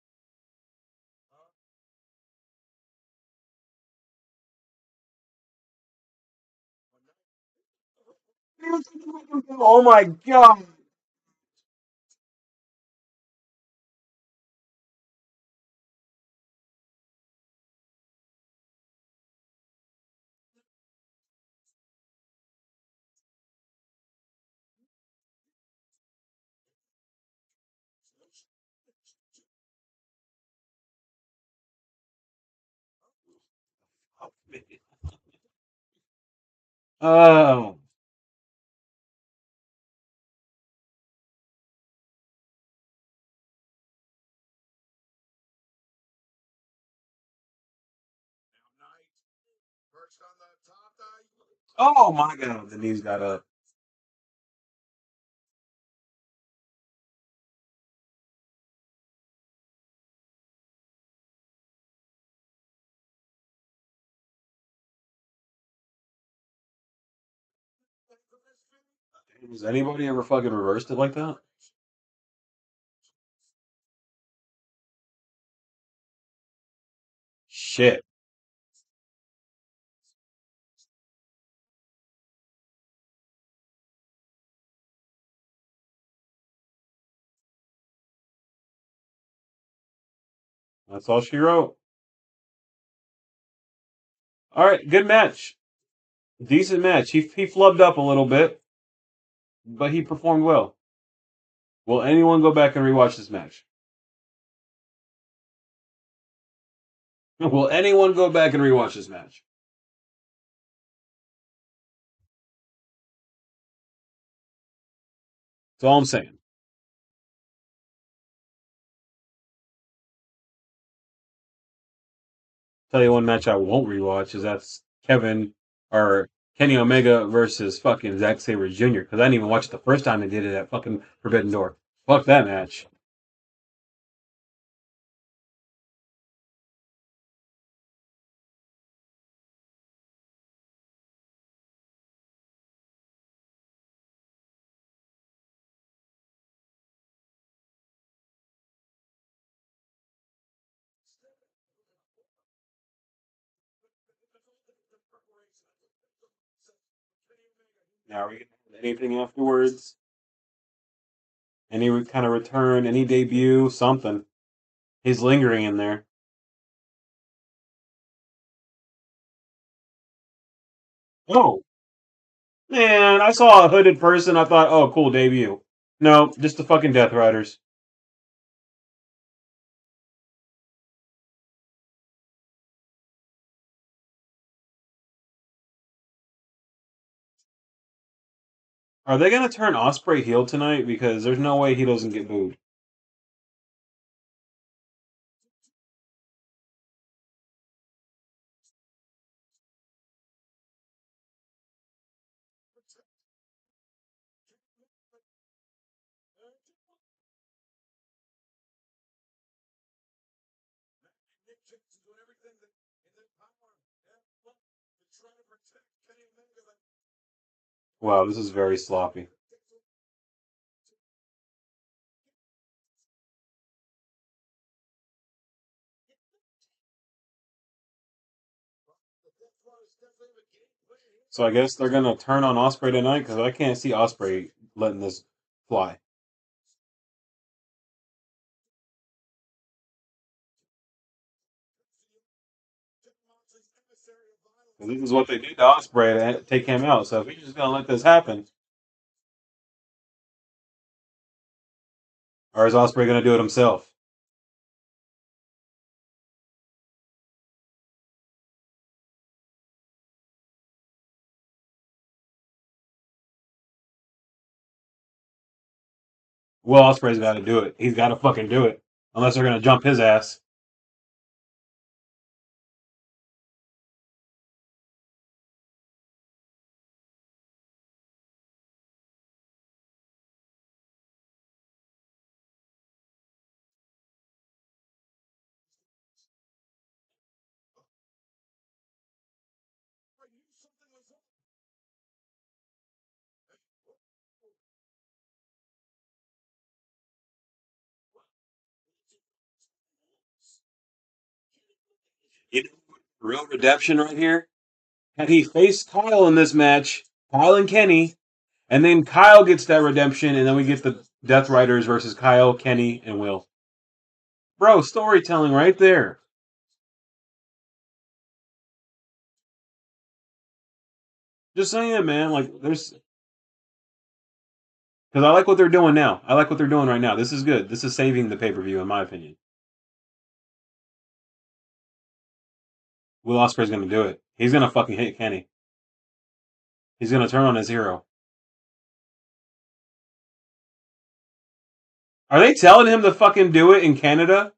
Oh my god. Oh. Now Knight perched on the top. Oh my god. The knees got up. Has anybody ever fucking reversed it like that? Shit. That's all she wrote. All right, good match. Decent match. He flubbed up a little bit, but he performed well. Will anyone go back and rewatch this match? Will anyone go back and rewatch this match? That's all I'm saying. Tell you one match I won't rewatch is that's Kevin or Kenny Omega versus fucking Zack Sabre Jr. Because I didn't even watch it the first time they did it at fucking Forbidden Door. Fuck that match. Now, are we gonna have anything afterwards? Any kind of return? Any debut? Something. He's lingering in there. Oh, man, I saw a hooded person. I thought, oh, cool debut. No, just the fucking Death Riders. Are they gonna turn Osprey heel tonight? Because there's no way he doesn't get booed. Nick Jackson doing everything that in their power to try to protect Kenny Omega. Wow, this is very sloppy. So I guess they're gonna turn on Osprey tonight because I can't see Osprey letting this fly. And this is what they did to Osprey to take him out. So if he's just gonna let this happen, or is Osprey gonna do it himself? Will Osprey's got to do it. He's got to fucking do it, unless they're gonna jump his ass. I knew something was up. You know, real redemption right here. Had he faced Kyle in this match, Kyle and Kenny, and then Kyle gets that redemption, and then we get the Death Riders versus Kyle, Kenny, and Will. Bro, storytelling right there. Just saying, man. Like, there's. Because I like what they're doing now. I like what they're doing right now. This is good. This is saving the pay per view, in my opinion. Will Ospreay's going to do it. He's going to fucking hit Kenny. He's going to turn on his hero. Are they telling him to fucking do it in Canada?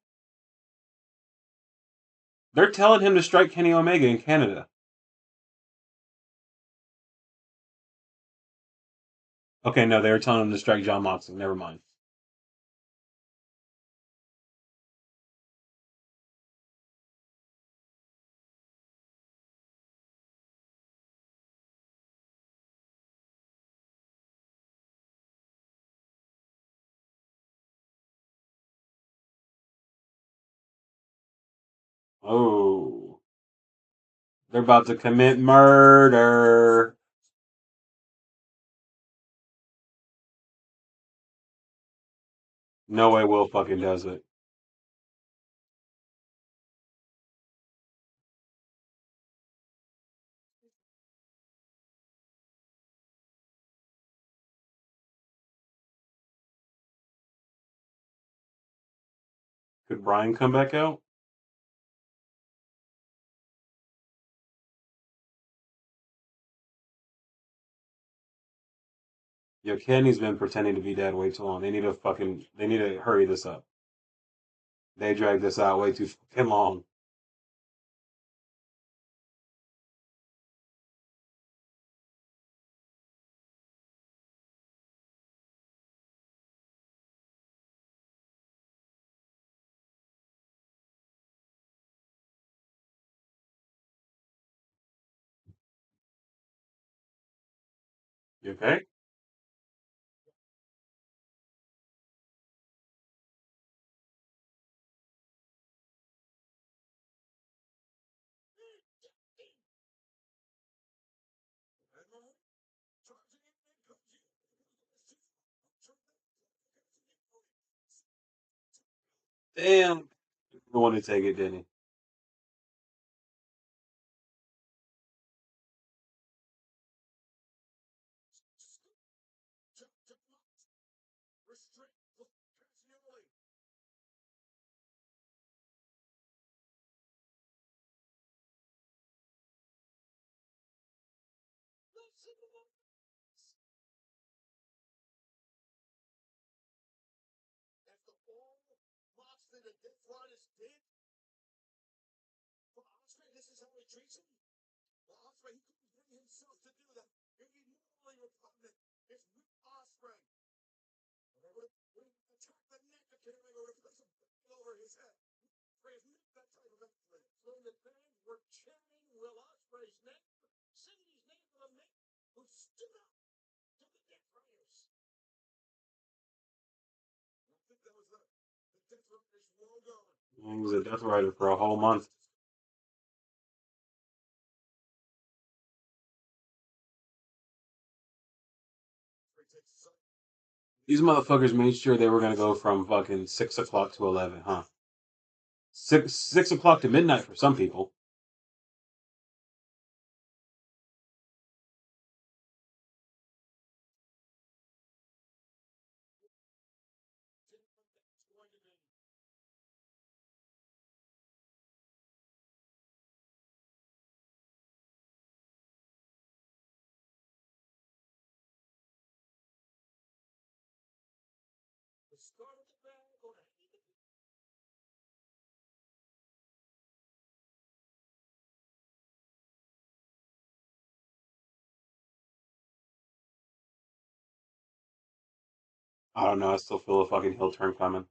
They're telling him to strike Kenny Omega in Canada. Okay, no, they were telling him to strike Jon Moxley. Never mind. Oh. They're about to commit murder. No way Will fucking does it. Could Brian come back out? Yo, Kenny's been pretending to be dead way too long. They need to hurry this up. They dragged this out way too fucking long. You okay? Damn. He wanted to take it, didn't he? After all Moxley the Death Riders did for Osprey, this is how he treats him? Well, Osprey, he couldn't bring himself to do that. He'd be morally repugnant if Will Osprey would attack the neck of Kenny Omega, would have placed a bag over his head. Osprey is not that type of athlete. So the fans were chanting Will Ospreay's name, singing his name for the man who stood up to the Death Riders. I think that was the Death Riders logo. He was a Death Rider for a whole month. These motherfuckers made sure they were gonna go from fucking 6 o'clock to 11, huh? 6 o'clock to midnight for some people. I don't know. I still feel a fucking heel turn coming.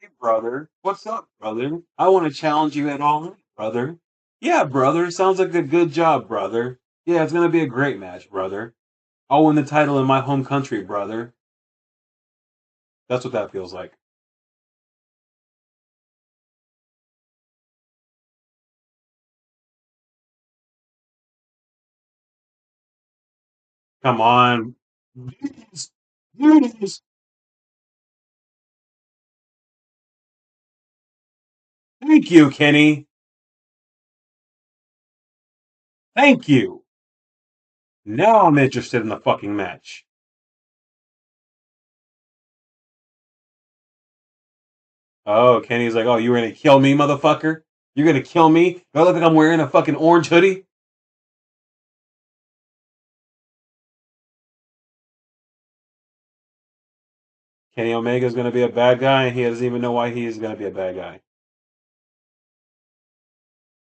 Hey, brother. What's up, brother? I want to challenge you at all, brother. Yeah, brother. Sounds like a good job, brother. Yeah, it's gonna be a great match, brother. I'll win the title in my home country, brother. That's what that feels like. Come on. Beauties. Beauties. Thank you, Kenny. Thank you. Now I'm interested in the fucking match. Oh, Kenny's like, oh, you were gonna kill me, motherfucker? You're gonna kill me? Do I look like I'm wearing a fucking orange hoodie? Kenny Omega's gonna be a bad guy, and he doesn't even know why he is gonna be a bad guy.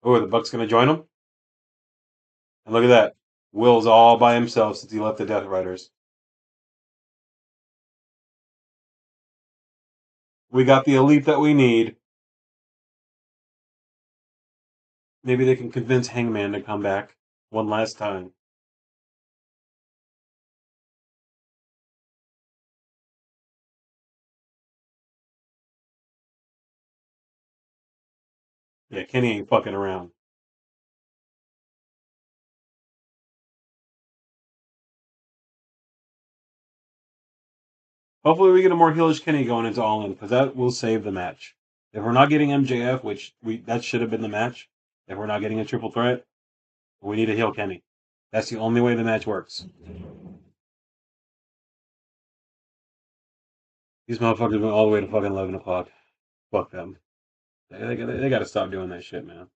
Oh, the Buck's gonna join him? And look at that. Will's all by himself since he left the Death Riders. We got the elite that we need. Maybe they can convince Hangman to come back one last time. Yeah, Kenny ain't fucking around. Hopefully we get a more heelish Kenny going into All In, because that will save the match. If we're not getting MJF, which that should have been the match, if we're not getting a triple threat, we need a heel Kenny. That's the only way the match works. These motherfuckers went all the way to fucking 11 o'clock. Fuck them. They got to stop doing that shit, man.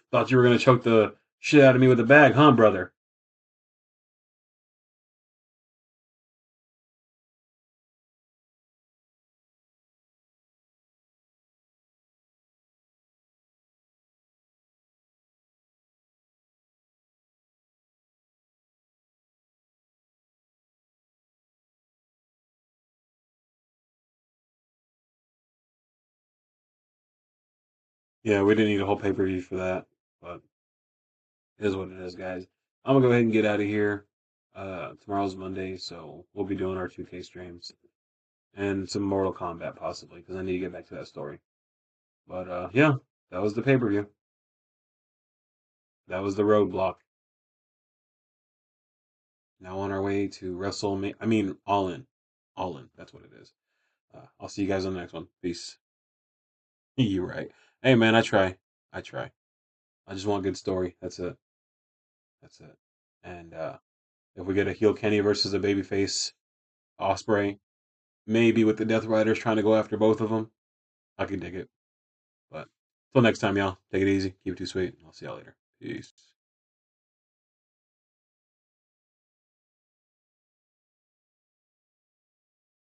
Thought you were going to choke the shit out of me with a bag, huh, brother? Yeah, we didn't need a whole pay per view for that, but it is what it is, guys. I'm gonna go ahead and get out of here. Tomorrow's Monday, so we'll be doing our 2K streams and some Mortal Kombat possibly because I need to get back to that story. But yeah, that was the pay per view. That was the roadblock. Now on our way to WrestleMania. I mean, All In. All In. That's what it is. I'll see you guys on the next one. Peace. You're right. Hey, man, I try. I try. I just want a good story. That's it. That's it. And if we get a heel Kenny versus a babyface Osprey, maybe with the Death Riders trying to go after both of them, I can dig it. But till next time, y'all, take it easy. Keep it too sweet. I'll see y'all later. Peace.